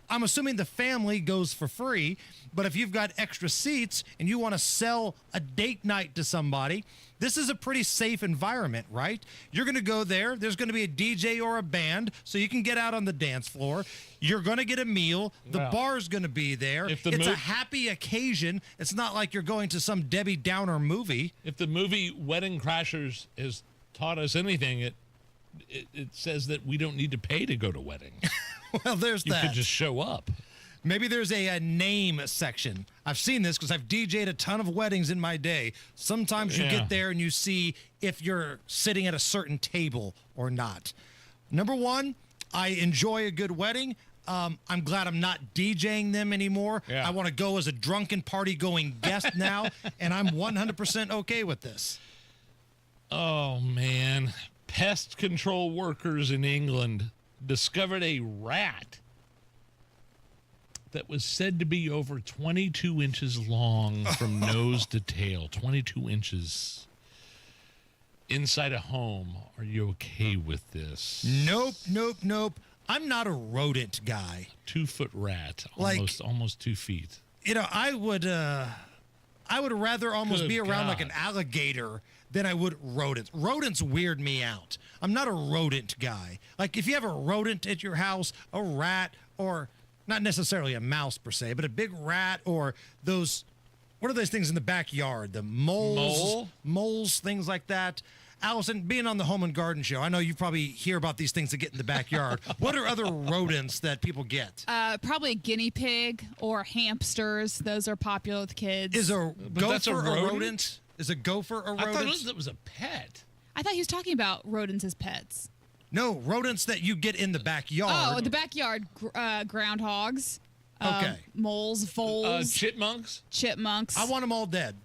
I'm assuming the family goes for free, but if you've got extra seats and you want to sell a date night to somebody, this is a pretty safe environment, right? You're going to go there. There's going to be a DJ or a band, so you can get out on the dance floor. You're going to get a meal. The bar's going to be there. It's a happy occasion. It's not like you're going to some Debbie Downer movie. If the movie Wedding Crashers has taught us anything, it says that we don't need to pay to go to weddings. Well, there's that. You could just show up. Maybe there's a name section. I've seen this because I've DJ'd a ton of weddings in my day. Sometimes you get there and you see if you're sitting at a certain table or not. Number one, I enjoy a good wedding. I'm glad I'm not DJing them anymore. Yeah. I want to go as a drunken party-going guest now, and I'm 100% okay with this. Oh, man. Pest control workers in England discovered a rat that was said to be over 22 inches long from nose to tail. 22 inches inside a home. Are you okay with this? Nope. I'm not a rodent guy. 2-foot rat, almost 2 feet. I would rather almost be around like an alligator than I would rodents. Rodents weird me out. I'm not a rodent guy. Like if you have a rodent at your house, a rat, or not necessarily a mouse per se, but a big rat or those, what are those things in the backyard? The moles, things like that. Allison, being on the Home and Garden Show, I know you probably hear about these things that get in the backyard. What are other rodents that people get? Probably a guinea pig or hamsters. Those are popular with kids. Is a gopher a rodent? Is a gopher a rodent? I thought it was a pet. I thought he was talking about rodents as pets. No, rodents that you get in the backyard. Oh, the backyard groundhogs. Okay. Moles, voles. Chipmunks? I want them all dead.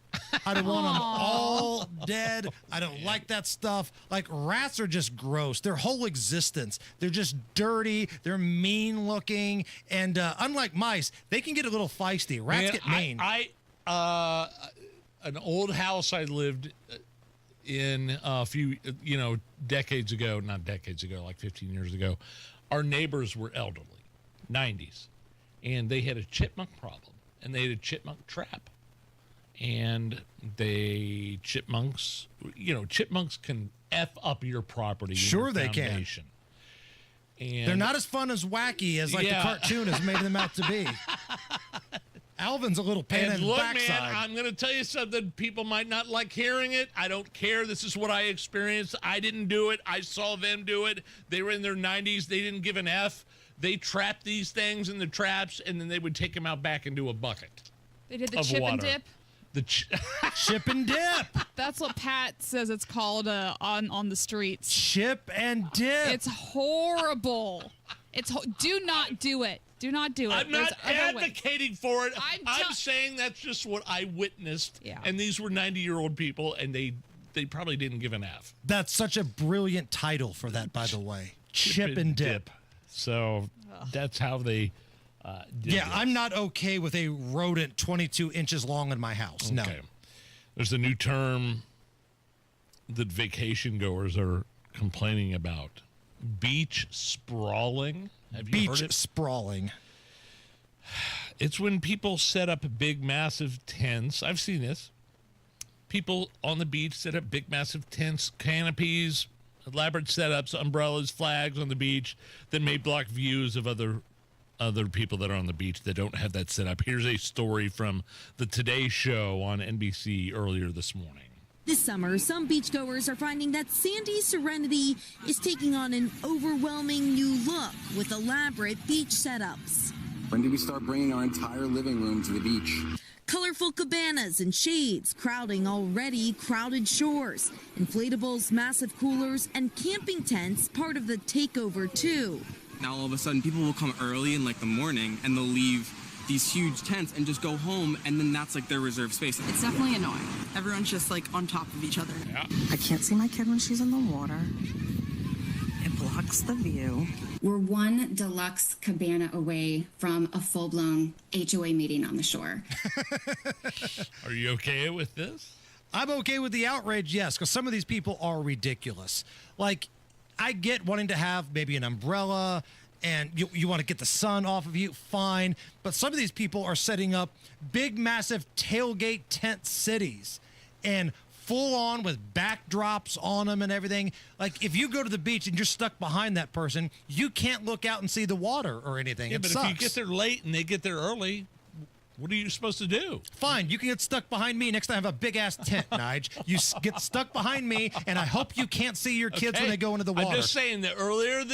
I don't want them all dead. I don't like that stuff. Like, rats are just gross. Their whole existence. They're just dirty. They're mean looking. And unlike mice, they can get a little feisty. Rats get mean. An old house I lived in a few, decades ago, not decades ago, like 15 years ago, our neighbors were elderly, 90s, and they had a chipmunk problem, and they had a chipmunk trap. And chipmunks can F up your property. Sure they can. And they're not as fun as wacky as the cartoon has made them out to be. Alvin's a little pain in the backside. Man, I'm going to tell you something. People might not like hearing it. I don't care. This is what I experienced. I didn't do it. I saw them do it. They were in their 90s. They didn't give an F. They trapped these things in the traps, and then they would take them out back into a bucket. They did the chip and dip. The chip and dip. That's what Pat says it's called on the streets. Chip and dip. It's horrible. Do not do it. Do not do it. I'm not advocating for it. I'm saying that's just what I witnessed. Yeah. And these were 90-year-old people, and they probably didn't give an F. That's such a brilliant title for that, by the way. Chip and dip. So that's how they did this. I'm not okay with a rodent 22 inches long in my house. No. There's a new term that vacation goers are complaining about. Beach sprawling. Have you heard it? Beach sprawling. It's when people set up big, massive tents. I've seen this. people on the beach set up big, massive tents, canopies, elaborate setups, umbrellas, flags on the beach that may block views of other people that are on the beach that don't have that set up. Here's a story from the Today Show on NBC earlier this morning. This summer, some beachgoers are finding that Sandy Serenity is taking on an overwhelming new look with elaborate beach setups. When did we start bringing our entire living room to the beach? Colorful cabanas and shades crowding already crowded shores. Inflatables, massive coolers, and camping tents part of the takeover, too. Now all of a sudden people will come early in like the morning and they'll leave these huge tents and just go home, and then that's like their reserved space. It's definitely annoying. Everyone's just like on top of each other. Yeah. I can't see my kid when she's in the water. It blocks the view. We're one deluxe cabana away from a full-blown HOA meeting on the shore. Are you okay with this? I'm okay with the outrage, yes, because some of these people are ridiculous. Like, I get wanting to have maybe an umbrella and you want to get the sun off of you, fine. But some of these people are setting up big, massive tailgate tent cities and full on with backdrops on them and everything. Like, if you go to the beach and you're stuck behind that person, you can't look out and see the water or anything. Yeah, it but sucks. if you get there late and they get there early, what are you supposed to do? Fine, you can get stuck behind me. Next time I have a big-ass tent, Nige. You get stuck behind me, and I hope you can't see your kids when they go into the water. I'm just saying that earlier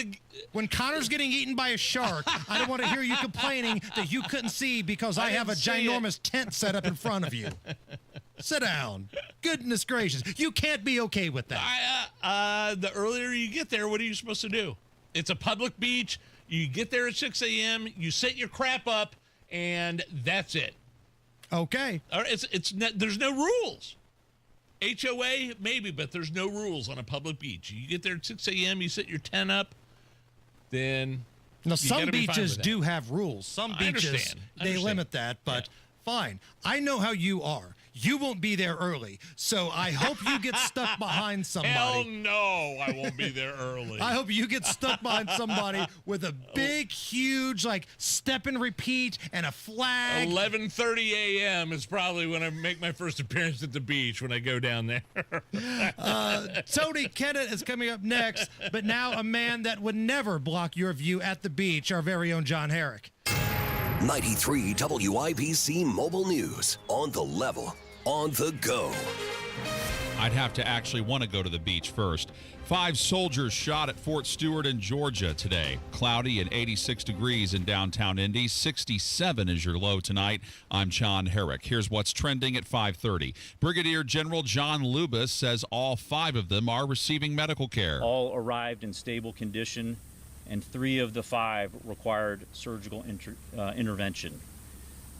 when Connor's getting eaten by a shark, I don't want to hear you complaining that you couldn't see because I have a ginormous tent set up in front of you. Sit down. Goodness gracious. You can't be okay with that. The earlier you get there, what are you supposed to do? It's a public beach. You get there at 6 a.m., you set your crap up, and that's it. Okay. All right, there's no rules. HOA, maybe, but there's no rules on a public beach. You get there at 6 a.m., you set your tent up, then now, some beaches do have rules. Some beaches, they limit that, but fine. I know how you are. You won't be there early, so I hope you get stuck behind somebody. Hell no, I won't be there early. I hope you get stuck behind somebody with a big, huge, like, step and repeat and a flag. 11:30 a.m. is probably when I make my first appearance at the beach when I go down there. Tony Kinnett is coming up next, but now a man that would never block your view at the beach, our very own John Herrick. 93 WIBC Mobile News. On the level. On the go. I'd have to actually want to go to the beach first. 5 soldiers shot at Fort Stewart in Georgia today. Cloudy and 86 degrees in downtown Indy. 67 is your low tonight. I'm John Herrick. Here's what's trending at 5:30. Brigadier General John Lubas says all 5 of them are receiving medical care. All arrived in stable condition, and 3 of the 5 required surgical intervention.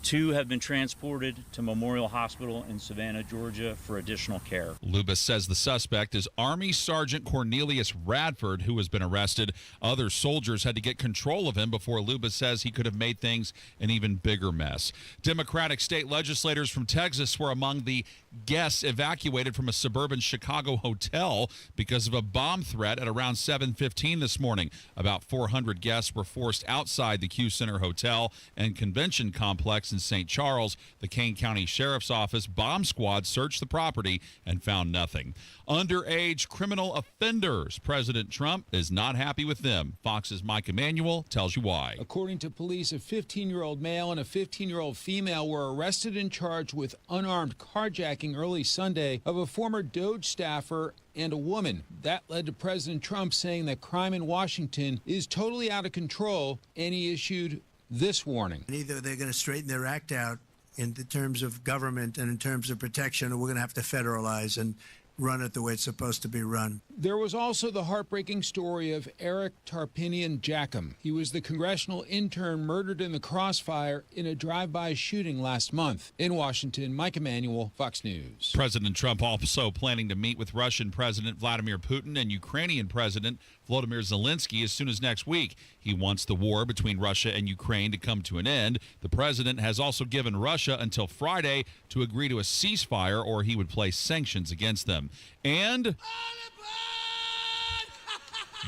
2 have been transported to Memorial Hospital in Savannah, Georgia for additional care. Lubas says the suspect is Army Sergeant Cornelius Radford, who has been arrested. Other soldiers had to get control of him before Lubas says he could have made things an even bigger mess. Democratic state legislators from Texas were among the guests evacuated from a suburban Chicago hotel because of a bomb threat at around 7:15 this morning. About 400 guests were forced outside the Q Center Hotel and Convention Complex in St. Charles. The Kane County Sheriff's Office bomb squad searched the property and found nothing. Underage criminal offenders. President Trump is not happy with them. Fox's Mike Emanuel tells you why. According to police, a 15-year-old male and a 15-year-old female were arrested and charged with unarmed carjacking early Sunday of a former DOJ staffer and a woman. That led to President Trump saying that crime in Washington is totally out of control, and he issued this warning. Either they're going to straighten their act out in terms of government and in terms of protection, or we're going to have to federalize and run it the way it's supposed to be run. There was also the heartbreaking story of Eric Tarpinian Jackham. He was the congressional intern murdered in the crossfire in a drive-by shooting last month. In Washington, Mike Emanuel, Fox News. President Trump also planning to meet with Russian President Vladimir Putin and Ukrainian President Volodymyr Zelensky as soon as next week. He wants the war between Russia and Ukraine to come to an end. The president has also given Russia until Friday to agree to a ceasefire, or he would place sanctions against them. And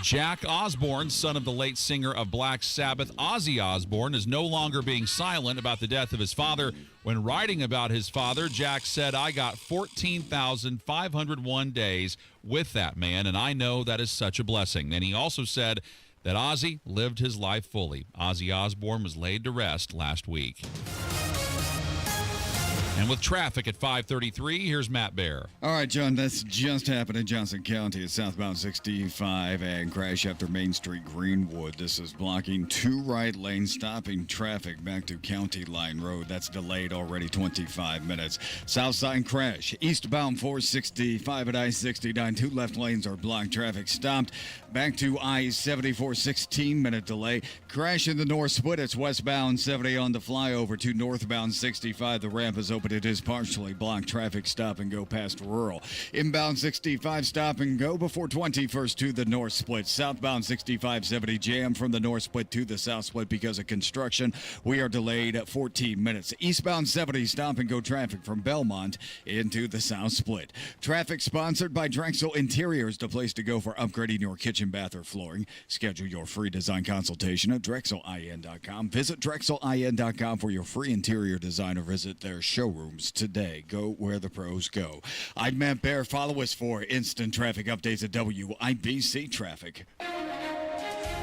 Jack Osbourne, son of the late singer of Black Sabbath, Ozzy Osbourne, is no longer being silent about the death of his father. When writing about his father, Jack said, "I got 14,501 days with that man, and I know that is such a blessing." And he also said that Ozzy lived his life fully. Ozzy Osbourne was laid to rest last week. And with traffic at 5:33, here's Matt Bear. All right, John, that's just happened in Johnson County at southbound 65 and crash after Main Street Greenwood. This is blocking 2 right lanes, stopping traffic back to County Line Road. That's delayed already 25 minutes. Southside crash, eastbound 465 at I-69. 2 left lanes are blocked. Traffic stopped back to I-74, 16-minute delay. Crash in the north split. It's westbound 70 on the flyover to northbound 65. The ramp is open. It is partially blocked. Traffic stop and go past rural. Inbound 65 stop and go before 21st to the north split. Southbound 6570 jam from the north split to the south split because of construction. We are delayed at 14 minutes. Eastbound 70 stop and go traffic from Belmont into the south split. Traffic sponsored by Drexel Interiors, the place to go for upgrading your kitchen, bath, or flooring. Schedule your free design consultation at DrexelIN.com. Visit DrexelIN.com for your free interior design or visit their showrooms today. Go where the pros go. I'm Matt Bear. Follow us for instant traffic updates at WIBC Traffic.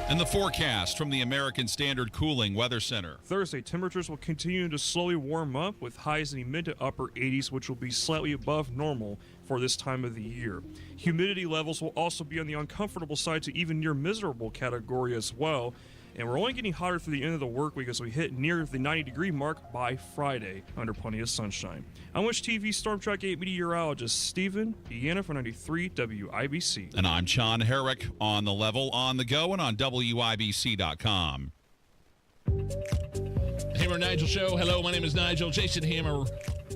And the forecast from the American Standard Cooling Weather Center. Thursday, temperatures will continue to slowly warm up with highs in the mid to upper 80s, which will be slightly above normal for this time of the year. Humidity levels will also be on the uncomfortable side to even near miserable category as well. And we're only getting hotter through the end of the work week as we hit near the 90-degree mark by Friday under plenty of sunshine. I'm Wish TV Storm Track 8 meteorologist Stephen Deanna for 93 WIBC. And I'm Sean Herrick on the level, on the go, and on WIBC.com. Hammer and Nigel Show. Hello, my name is Nigel. Jason Hammer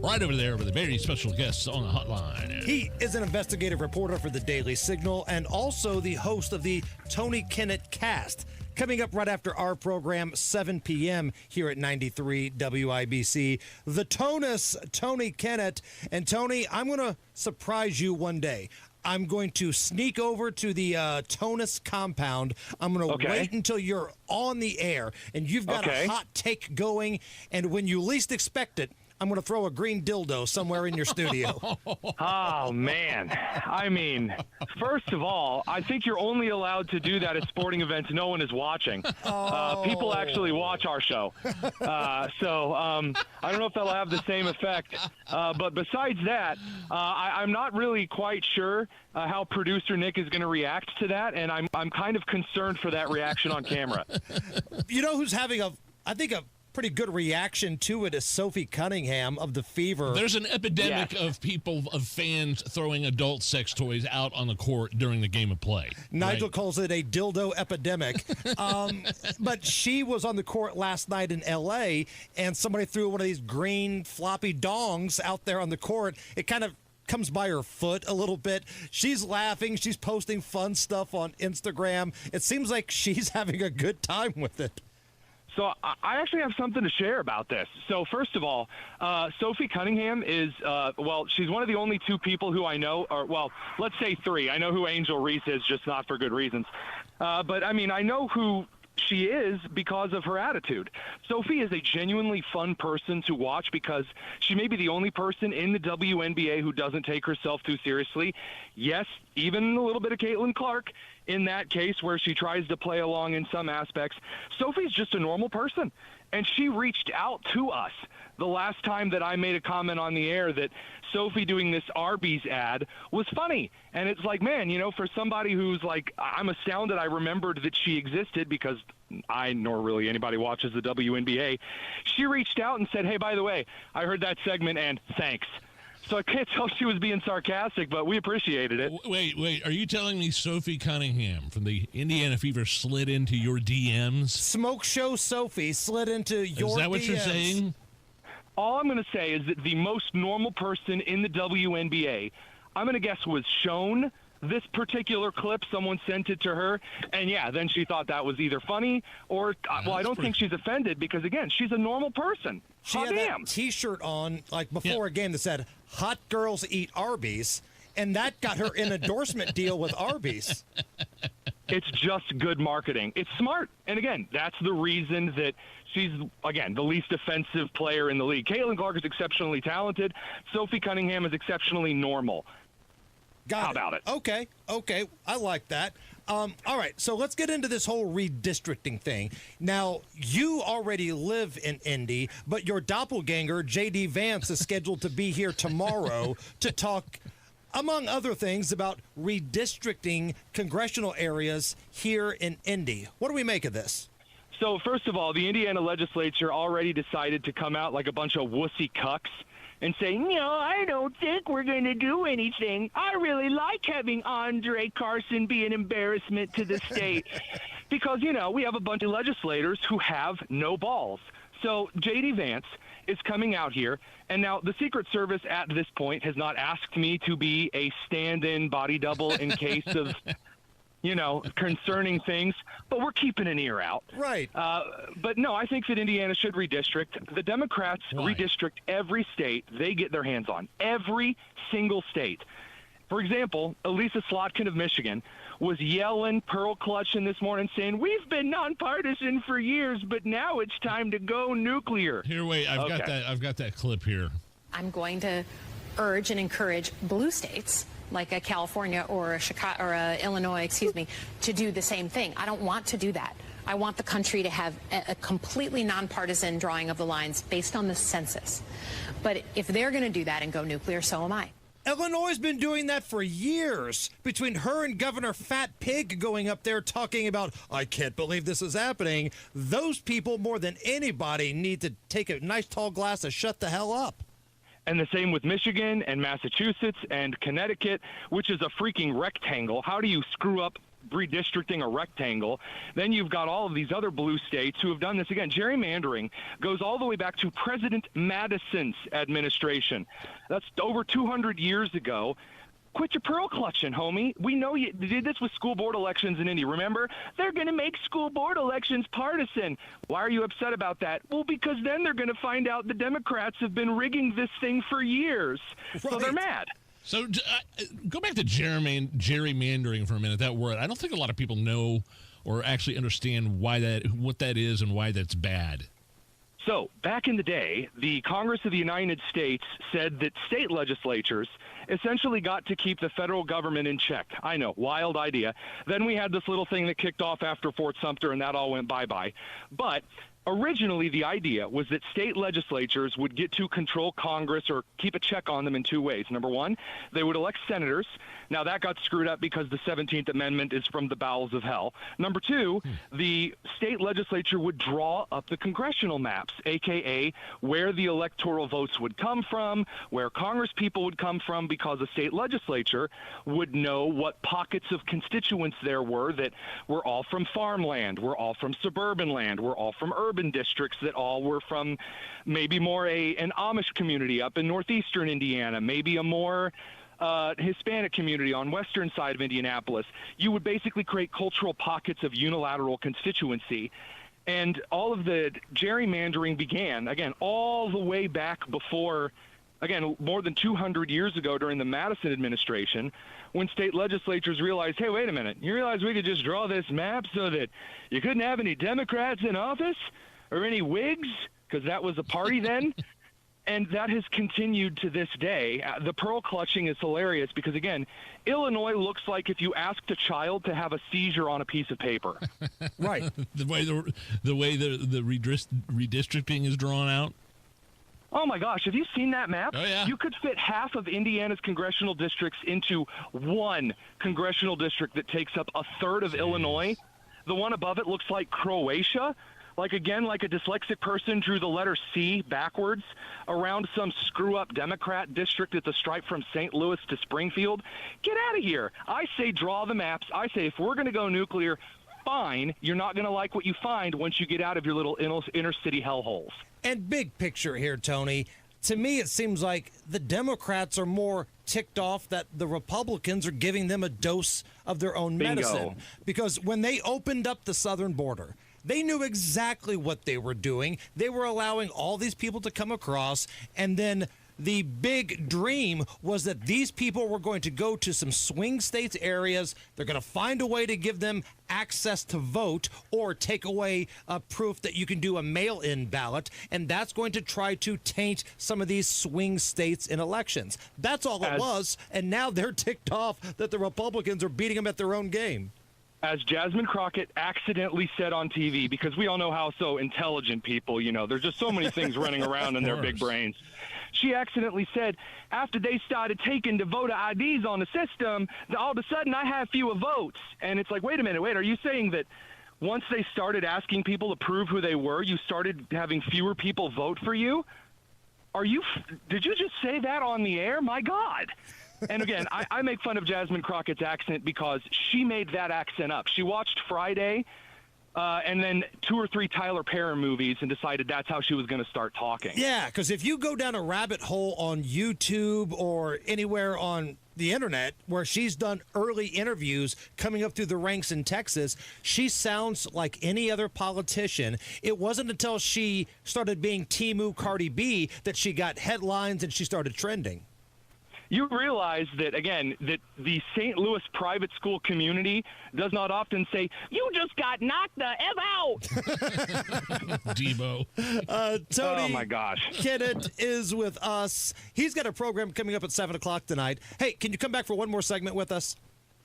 right over there with a very special guest on the hotline. He is an investigative reporter for the Daily Signal and also the host of the Tony Kinnett Cast. Coming up right after our program, 7 p.m. here at 93 WIBC, the Tonus, Tony Kinnett. And Tony, I'm going to surprise you one day. I'm going to sneak over to the Tonus compound. I'm going to wait until you're on the air, and you've got a hot take going, and when you least expect it, I'm going to throw a green dildo somewhere in your studio. Oh, man. I mean, first of all, I think you're only allowed to do that at sporting events no one is watching. People actually watch our show. So I don't know if that'll have the same effect. But besides that, I'm not really quite sure how producer Nick is going to react to that, and I'm kind of concerned for that reaction on camera. You know who's having I think a pretty good reaction to it is Sophie Cunningham of The Fever. There's an epidemic of fans throwing adult sex toys out on the court during the game of play. Nigel calls it a dildo epidemic. But she was on the court last night in L.A., and somebody threw one of these green floppy dongs out there on the court. It kind of comes by her foot a little bit. She's laughing. She's posting fun stuff on Instagram. It seems like she's having a good time with it. So I actually have something to share about this. So first of all, Sophie Cunningham is, she's one of the only 2 people who I know, or let's say 3. I know who Angel Reese is, just not for good reasons. But I mean, I know who she is because of her attitude. Sophie is a genuinely fun person to watch because she may be the only person in the WNBA who doesn't take herself too seriously. Yes, even a little bit of Caitlin Clark in that case where she tries to play along in some aspects. Sophie's just a normal person, and she reached out to us the last time that I made a comment on the air that Sophie doing this Arby's ad was funny. And it's like, man, for somebody who's like, I'm astounded I remembered that she existed because I, nor really anybody watches the WNBA. She reached out and said, hey, by the way, I heard that segment and thanks. So I can't tell if she was being sarcastic, but we appreciated it. Wait. Are you telling me Sophie Cunningham from the Indiana Fever slid into your DMs? Smoke Show Sophie slid into your DMs. Is that what you're saying? All I'm going to say is that the most normal person in the WNBA, I'm going to guess, was shown this particular clip. Someone sent it to her, and then she thought that was either funny or, I don't think she's offended because, again, she's a normal person. She had that T-shirt on, like, before a game that said, "Hot girls eat Arby's," and that got her an endorsement deal with Arby's. It's just good marketing. It's smart. And again, that's the reason that she's, again, the least offensive player in the league. Caitlin Clark is exceptionally talented. Sophie Cunningham is exceptionally normal. How about it? Okay. I like that. All right, so let's get into this whole redistricting thing. Now, you already live in Indy, but your doppelganger, J.D. Vance, is scheduled to be here tomorrow to talk, among other things, about redistricting congressional areas here in Indy. What do we make of this? So, first of all, the Indiana legislature already decided to come out like a bunch of wussy cucks and say, no, I don't think we're going to do anything. I really like having Andre Carson be an embarrassment to the state because, we have a bunch of legislators who have no balls. So J.D. Vance is coming out here, and now the Secret Service at this point has not asked me to be a stand-in body double in case of concerning things, but we're keeping an ear out. Right. But no, I think that Indiana should redistrict. The Democrats redistrict every state they get their hands on. Every single state. For example, Elisa Slotkin of Michigan was yelling, pearl clutching this morning, saying, we've been nonpartisan for years, but now it's time to go nuclear. Here, wait, I've got that clip here. I'm going to urge and encourage blue states like a California or a Chicago or a Illinois, to do the same thing. I don't want to do that. I want the country to have a completely nonpartisan drawing of the lines based on the census. But if they're going to do that and go nuclear, so am I. Illinois has been doing that for years, between her and Governor Fat Pig going up there talking about, I can't believe this is happening. Those people, more than anybody, need to take a nice tall glass of shut the hell up. And the same with Michigan and Massachusetts and Connecticut, which is a freaking rectangle. How do you screw up redistricting a rectangle? Then you've got all of these other blue states who have done this again. Gerrymandering goes all the way back to President Madison's administration. That's over 200 years ago. Quit your pearl clutching, homie. We know you did this with school board elections in Indy. Remember? They're going to make school board elections partisan. Why are you upset about that? Well, because then they're going to find out the Democrats have been rigging this thing for years. Right. So they're mad. So go back to gerrymandering for a minute, that word. I don't think a lot of people know or actually understand what that is and why that's bad. So back in the day, the Congress of the United States said that state legislatures essentially got to keep the federal government in check. I know, wild idea. Then we had this little thing that kicked off after Fort Sumter, and that all went bye-bye. But originally, the idea was that state legislatures would get to control Congress or keep a check on them in two ways. Number one, they would elect senators. Now, that got screwed up because the 17th Amendment is from the bowels of hell. Number two, the state legislature would draw up the congressional maps, a.k.a. where the electoral votes would come from, where Congress people would come from, because the state legislature would know what pockets of constituents there were that were all from farmland, were all from suburban land, were all from urban districts, that all were from maybe more an Amish community up in northeastern Indiana, maybe a more Hispanic community on western side of Indianapolis. You would basically create cultural pockets of unilateral constituency. And all of the gerrymandering began, again, all the way back before, again, more than 200 years ago during the Madison administration, when state legislatures realized, hey, wait a minute, you realize we could just draw this map so that you couldn't have any Democrats in office or any Whigs, because that was a party then? And that has continued to this day. The pearl clutching is hilarious because, again, Illinois looks like if you asked a child to have a seizure on a piece of paper. Right. the way the redistricting is drawn out. Oh, my gosh. Have you seen that map? Oh, yeah. You could fit half of Indiana's congressional districts into one congressional district that takes up a third of Illinois. The one above it looks like Croatia. Like a dyslexic person drew the letter C backwards around some screw-up Democrat district that's a stripe from St. Louis to Springfield. Get out of here. I say draw the maps. I say if we're going to go nuclear, fine. You're not going to like what you find once you get out of your little inner-city hellholes. And big picture here, Tony, to me it seems like the Democrats are more ticked off that the Republicans are giving them a dose of their own medicine. Because when they opened up the southern border, they knew exactly what they were doing. They were allowing all these people to come across, and then the big dream was that these people were going to go to some swing states areas. They're going to find a way to give them access to vote or take away proof that you can do a mail-in ballot, and that's going to try to taint some of these swing states in elections. That's all it was, and now they're ticked off that the Republicans are beating them at their own game. As Jasmine Crockett accidentally said on TV, because we all know how so intelligent people, there's just so many things running around in their big brains. She accidentally said, after they started taking the voter IDs on the system, all of a sudden I have fewer votes. And it's like, wait a minute, are you saying that once they started asking people to prove who they were, you started having fewer people vote for you? Did you just say that on the air? My God. And again, I make fun of Jasmine Crockett's accent because she made that accent up. She watched Friday and then 2 or 3 Tyler Perry movies and decided that's how she was going to start talking. Yeah, because if you go down a rabbit hole on YouTube or anywhere on the internet where she's done early interviews coming up through the ranks in Texas, she sounds like any other politician. It wasn't until she started being Temu Cardi B that she got headlines and she started trending. You realize that, again, that the St. Louis private school community does not often say, you just got knocked the F out. Debo. Tony oh, my gosh. Kinnett is with us. He's got a program coming up at 7 o'clock tonight. Hey, can you come back for one more segment with us?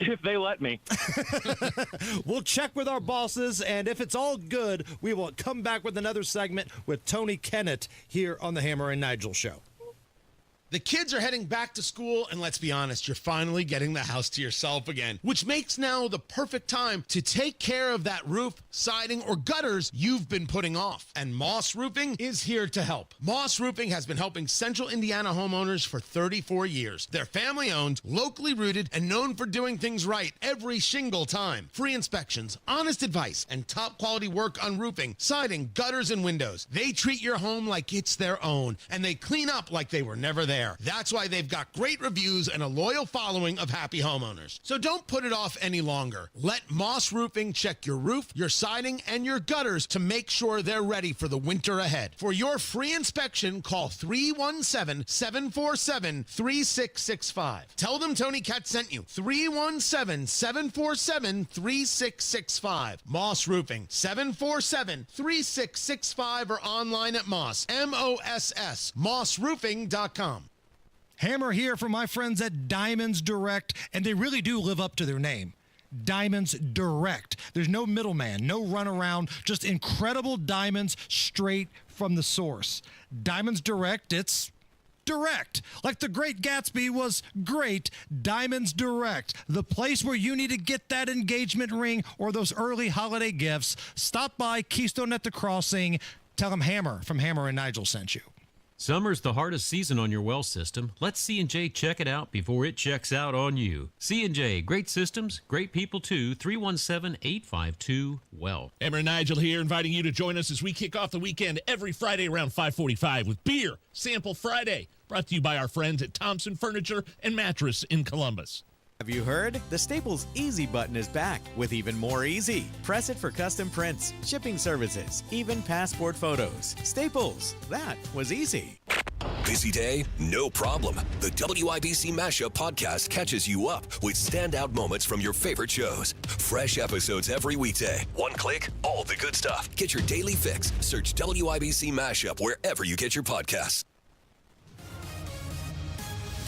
If they let me. We'll check with our bosses, and if it's all good, we will come back with another segment with Tony Kinnett here on the Hammer and Nigel Show. The kids are heading back to school, and let's be honest, you're finally getting the house to yourself again, which makes now the perfect time to take care of that roof, siding, or gutters you've been putting off. And Moss Roofing is here to help. Moss Roofing has been helping Central Indiana homeowners for 34 years. They're family-owned, locally rooted, and known for doing things right every shingle time. Free inspections, honest advice, and top-quality work on roofing, siding, gutters, and windows. They treat your home like it's their own, and they clean up like they were never there. That's why they've got great reviews and a loyal following of happy homeowners. So don't put it off any longer. Let Moss Roofing check your roof, your siding, and your gutters to make sure they're ready for the winter ahead. For your free inspection, call 317-747-3665. Tell them Tony Cat sent you. 317-747-3665. Moss Roofing, 747-3665, or online at Moss, M-O-S-S, mossroofing.com. Hammer here from my friends at Diamonds Direct, and they really do live up to their name. Diamonds Direct. There's no middleman, no runaround, just incredible diamonds straight from the source. Diamonds Direct, it's direct. Like The Great Gatsby was great. Diamonds Direct, the place where you need to get that engagement ring or those early holiday gifts. Stop by Keystone at the Crossing. Tell them Hammer from Hammer and Nigel sent you. Summer's the hardest season on your well system. Let C&J check it out before it checks out on you. C&J, great systems, great people too. 317-852-WELL. Hammer and Nigel here, inviting you to join us as we kick off the weekend every Friday around 5:45 with Beer Sample Friday, brought to you by our friends at Thompson Furniture and Mattress in Columbus. Have you heard? The Staples Easy button is back with even more easy. Press it for custom prints, shipping services, even passport photos. Staples, that was easy. Busy day? No problem. The WIBC Mashup podcast catches you up with standout moments from your favorite shows. Fresh episodes every weekday. One click, all the good stuff. Get your daily fix. Search WIBC Mashup wherever you get your podcasts.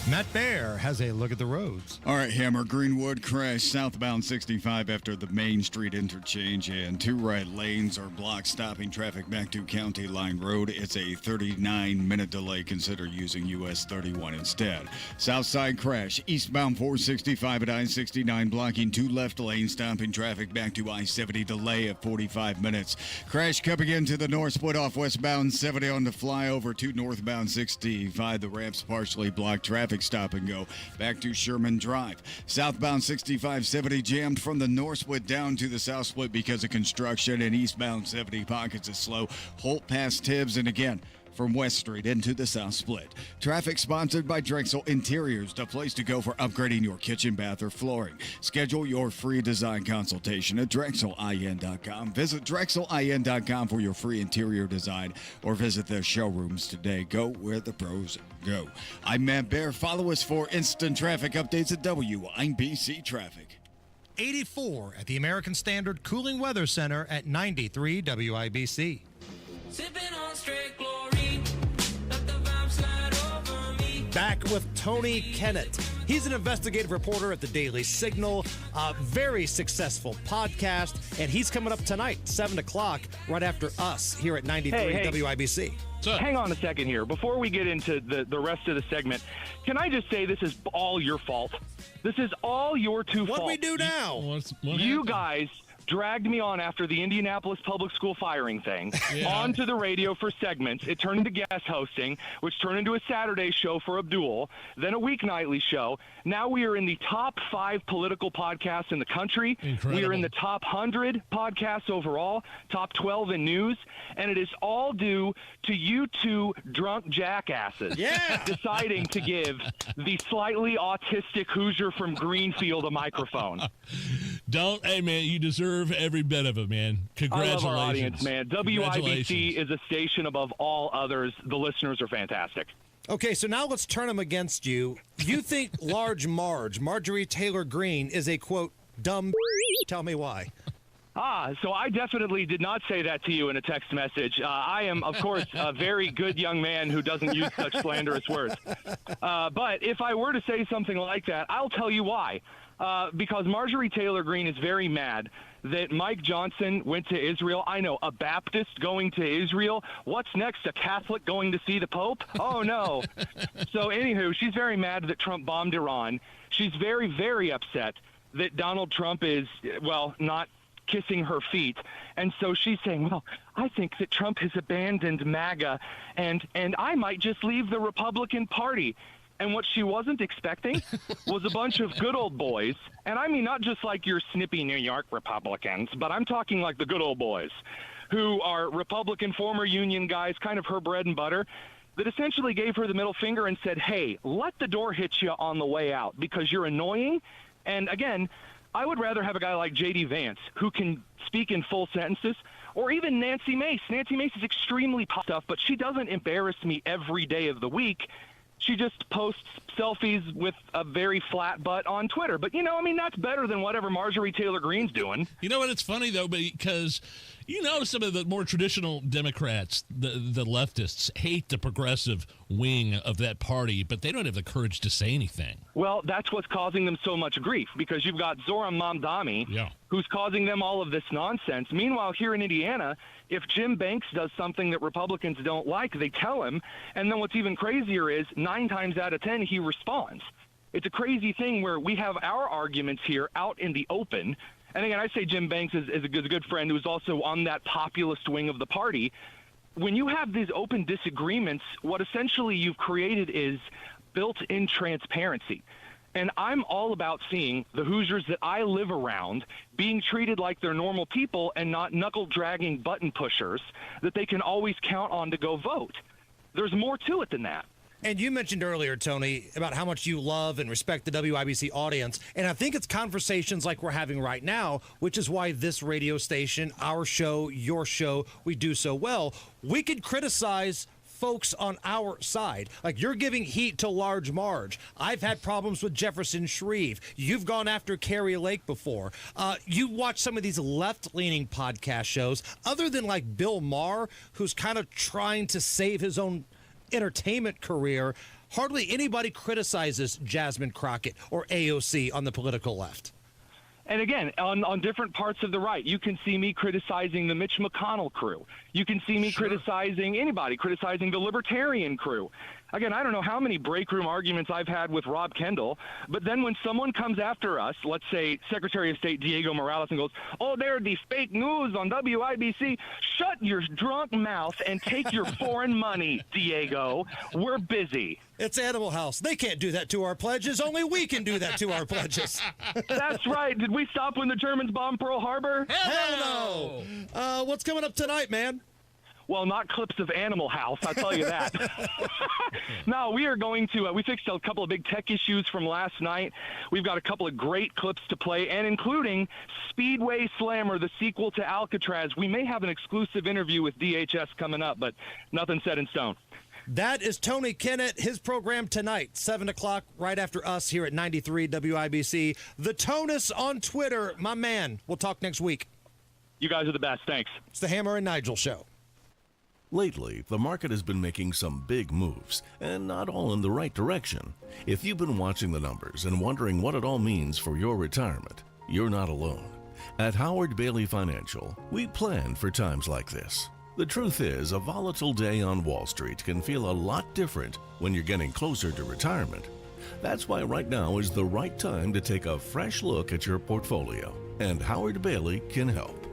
Matt Bear has a look at the roads. All right, Hammer. Greenwood crash southbound 65 after the Main Street interchange, and 2 right lanes are blocked, stopping traffic back to County Line Road. It's a 39-minute delay. Consider using US 31 instead. Southside crash eastbound 465 at I-69, blocking 2 left lanes, stopping traffic back to I-70, delay of 45 minutes. Crash coming into the north split off westbound 70 on the flyover to northbound 65. The ramps partially blocked traffic. Stop and go back to Sherman Drive. Southbound 65-70 jammed from the north split down to the south split because of construction, and eastbound 70 pockets is slow. Holt past Tibbs, and again, from West Street into the South Split. Traffic sponsored by Drexel Interiors, the place to go for upgrading your kitchen, bath, or flooring. Schedule your free design consultation at DrexelIN.com. Visit DrexelIN.com for your free interior design or visit their showrooms today. Go where the pros go. I'm Matt Bear. Follow us for instant traffic updates at WIBC Traffic. 84 at the American Standard Cooling Weather Center at 93 WIBC. Back with Tony Kinnett. He's an investigative reporter at the Daily Signal, a very successful podcast, and he's coming up tonight, 7 o'clock, right after us here at 93 WIBC. Hang on a second here. Before we get into the rest of the segment, can I just say this is all your fault? This is all your fault. What do we do now? You guys dragged me on after the Indianapolis public school firing thing onto the radio for segments. It turned into guest hosting, which turned into a Saturday show for Abdul, then a weeknightly show. Now we are in the top 5 political podcasts in the country. Incredible. We are in the top 100 podcasts overall, top 12 in news, and it is all due to you two drunk jackasses deciding to give the slightly autistic Hoosier from Greenfield a microphone. Hey, man, you deserve every bit of it, man. Congratulations. I love our audience, man. WIBC is a station above all others. The listeners are fantastic. Okay, so now let's turn them against you. You think Marjorie Taylor Greene, is a, quote, dumb. Tell me why. So I definitely did not say that to you in a text message. I am, of course, a very good young man who doesn't use such slanderous words. But if I were to say something like that, I'll tell you why. Because Marjorie Taylor Greene is very mad that Mike Johnson went to Israel. I know, a Baptist going to Israel. What's next, a Catholic going to see the Pope? Oh, no. So, anywho, she's very mad that Trump bombed Iran. She's very, very upset that Donald Trump is, well, not kissing her feet. And so she's saying, well, I think that Trump has abandoned MAGA, and I might just leave the Republican Party. And what she wasn't expecting was a bunch of good old boys, and I mean not just like your snippy New York Republicans, but I'm talking like the good old boys, who are Republican former union guys, kind of her bread and butter, that essentially gave her the middle finger and said, hey, let the door hit you on the way out because you're annoying. And again, I would rather have a guy like J.D. Vance who can speak in full sentences, or even Nancy Mace. Nancy Mace is extremely pop stuff, but she doesn't embarrass me every day of the week. She just posts selfies with a very flat butt on Twitter. But, that's better than whatever Marjorie Taylor Greene's doing. You know what? It's funny, though, because some of the more traditional Democrats, the leftists, hate the progressive wing of that party, but they don't have the courage to say anything. Well, that's what's causing them so much grief, because you've got Zoran Mamdani, who's causing them all of this nonsense. Meanwhile, here in Indiana, if Jim Banks does something that Republicans don't like, they tell him. And then what's even crazier is 9 times out of 10, he responds. It's a crazy thing where we have our arguments here out in the open. And again, I say Jim Banks is a good friend who's also on that populist wing of the party. When you have these open disagreements, what essentially you've created is built-in transparency. And I'm all about seeing the Hoosiers that I live around being treated like they're normal people and not knuckle-dragging button pushers that they can always count on to go vote. There's more to it than that. And you mentioned earlier, Tony, about how much you love and respect the WIBC audience. And I think it's conversations like we're having right now, which is why this radio station, our show, your show, we do so well. We could criticize folks on our side. Like, you're giving heat to Large Marge. I've had problems with Jefferson Shreve. You've gone after Carrie Lake before. You watch some of these left-leaning podcast shows, other than like Bill Maher, who's kind of trying to save his own entertainment career. Hardly anybody criticizes Jasmine Crockett or AOC on the political left. And again, on different parts of the right, you can see me criticizing the Mitch McConnell crew. You can see me criticizing anybody, criticizing the Libertarian crew. Again, I don't know how many break room arguments I've had with Rob Kendall, but then when someone comes after us, let's say Secretary of State Diego Morales, and goes, oh, they're the fake news on WIBC, shut your drunk mouth and take your foreign money, Diego. We're busy. It's Animal House. They can't do that to our pledges. Only we can do that to our pledges. That's right. Did we stop when the Germans bombed Pearl Harbor? Hell no. What's coming up tonight, man? Well, not clips of Animal House, I'll tell you that. No, we are going to, we fixed a couple of big tech issues from last night. We've got a couple of great clips to play, and including Speedway Slammer, the sequel to Alcatraz. We may have an exclusive interview with DHS coming up, but nothing set in stone. That is Tony Kinnett, his program tonight, 7 o'clock, right after us here at 93 WIBC. The Tonus on Twitter, my man. We'll talk next week. You guys are the best. Thanks. It's the Hammer and Nigel Show. Lately, the market has been making some big moves, and not all in the right direction. If you've been watching the numbers and wondering what it all means for your retirement, you're not alone. At Howard Bailey Financial, we plan for times like this. The truth is, a volatile day on Wall Street can feel a lot different when you're getting closer to retirement. That's why right now is the right time to take a fresh look at your portfolio, and Howard Bailey can help.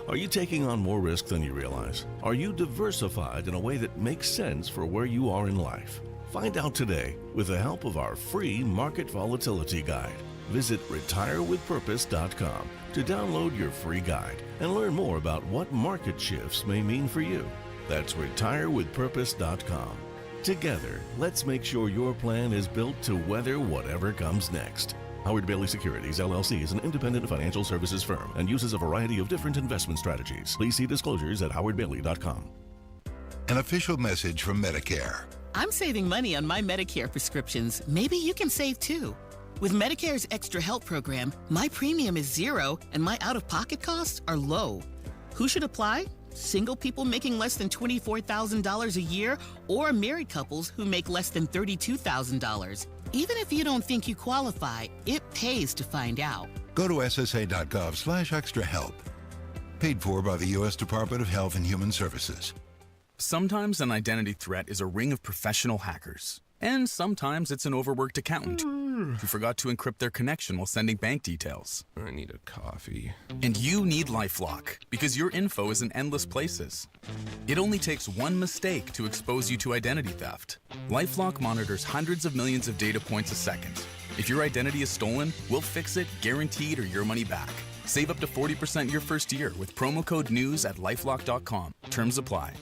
Are you taking on more risk than you realize? Are you diversified in a way that makes sense for where you are in life? Find out today with the help of our free Market Volatility Guide. Visit retirewithpurpose.com to download your free guide and learn more about what market shifts may mean for you. That's retirewithpurpose.com. Together, let's make sure your plan is built to weather whatever comes next. Howard Bailey Securities, LLC is an independent financial services firm and uses a variety of different investment strategies. Please see disclosures at howardbailey.com. An official message from Medicare. I'm saving money on my Medicare prescriptions. Maybe you can save too. With Medicare's Extra Help program, my premium is zero and my out-of-pocket costs are low. Who should apply? Single people making less than $24,000 a year or married couples who make less than $32,000. Even if you don't think you qualify, it pays to find out. Go to ssa.gov/extrahelp. Paid for by the U.S. Department of Health and Human Services. Sometimes an identity threat is a ring of professional hackers. And sometimes it's an overworked accountant who forgot to encrypt their connection while sending bank details. I need a coffee. And you need LifeLock because your info is in endless places. It only takes one mistake to expose you to identity theft. LifeLock monitors hundreds of millions of data points a second. If your identity is stolen, we'll fix it, guaranteed, or your money back. Save up to 40% your first year with promo code NEWS at LifeLock.com. Terms apply.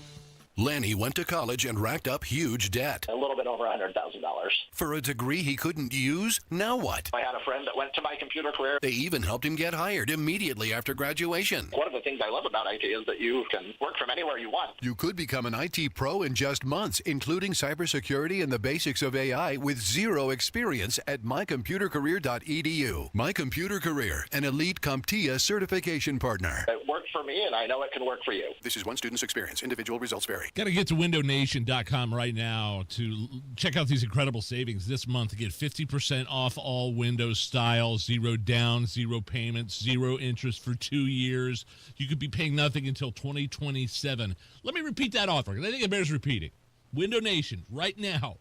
Lanny went to college and racked up huge debt. A little bit over $100,000. For a degree he couldn't use? Now what? I had a friend that went to My Computer Career. They even helped him get hired immediately after graduation. One of the things I love about IT is that you can work from anywhere you want. You could become an IT pro in just months, including cybersecurity and the basics of AI with zero experience at mycomputercareer.edu. My Computer Career, an elite CompTIA certification partner. It worked for me, and I know it can work for you. This is one student's experience. Individual results vary. Got to get to windownation.com right now to check out these incredible savings this month. Get 50% off all Windows styles, 0 down, 0 payments, 0 interest for 2 years. You could be paying nothing until 2027. Let me repeat that offer because I think it bears repeating. Window Nation, right now,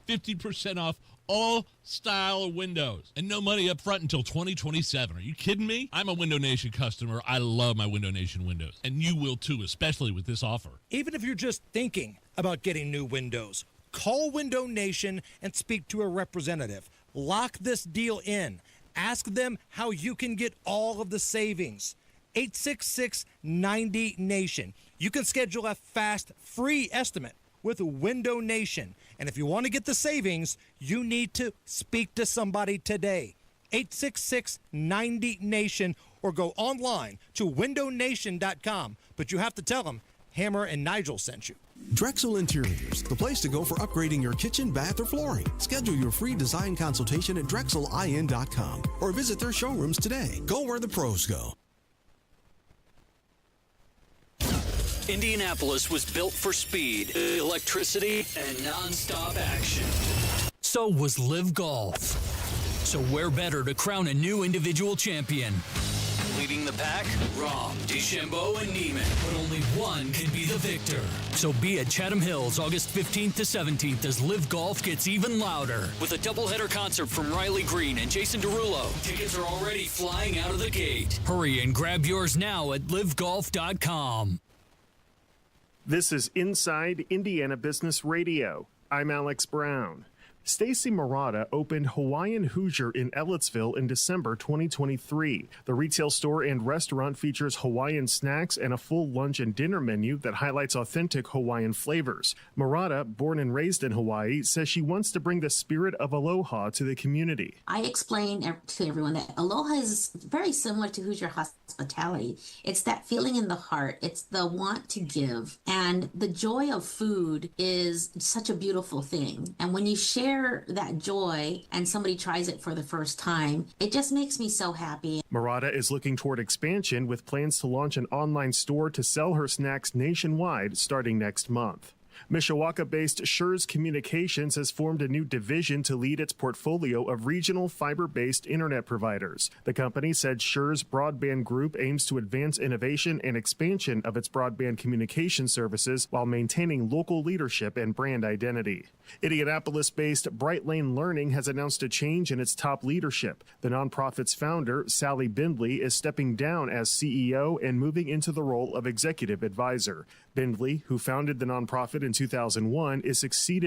50% off all style of windows and no money up front until 2027. Are you kidding me? I'm a Window Nation customer. I love my Window Nation windows, and you will too, especially with this offer. Even if you're just thinking about getting new windows, call Window Nation and speak to a representative. Lock this deal in. Ask them how you can get all of the savings. 866-90-NATION. You can schedule a fast, free estimate with Window Nation. And if you want to get the savings, you need to speak to somebody today. 866-90-NATION or go online to windownation.com. But you have to tell them Hammer and Nigel sent you. Drexel Interiors, the place to go for upgrading your kitchen, bath, or flooring. Schedule your free design consultation at drexelin.com or visit their showrooms today. Go where the pros go. Indianapolis was built for speed, electricity, and non-stop action. So was Live Golf. So where better to crown a new individual champion? Leading the pack, Rahm, DeChambeau, and Neiman. But only one can be the victor. So be at Chatham Hills August 15th to 17th as Live Golf gets even louder. With a doubleheader concert from Riley Green and Jason Derulo. Tickets are already flying out of the gate. Hurry and grab yours now at livegolf.com. This is Inside Indiana Business Radio. I'm Alex Brown. Stacy Murata opened Hawaiian Hoosier in Ellettsville in December 2023. The retail store and restaurant features Hawaiian snacks and a full lunch and dinner menu that highlights authentic Hawaiian flavors. Murata, born and raised in Hawaii, says she wants to bring the spirit of aloha to the community. I explain to everyone that aloha is very similar to Hoosier hospitality. It's that feeling in the heart. It's the want to give. And the joy of food is such a beautiful thing. And when you share that joy and somebody tries it for the first time, it just makes me so happy. Murata is looking toward expansion with plans to launch an online store to sell her snacks nationwide starting next month. Mishawaka-based Schurz Communications has formed a new division to lead its portfolio of regional fiber-based internet providers. The company said Schurz Broadband Group aims to advance innovation and expansion of its broadband communication services while maintaining local leadership and brand identity. Indianapolis-based Bright Lane Learning has announced a change in its top leadership. The nonprofit's founder, Sally Bindley, is stepping down as CEO and moving into the role of executive advisor. Bindley, who founded the nonprofit in 2001, is succeeded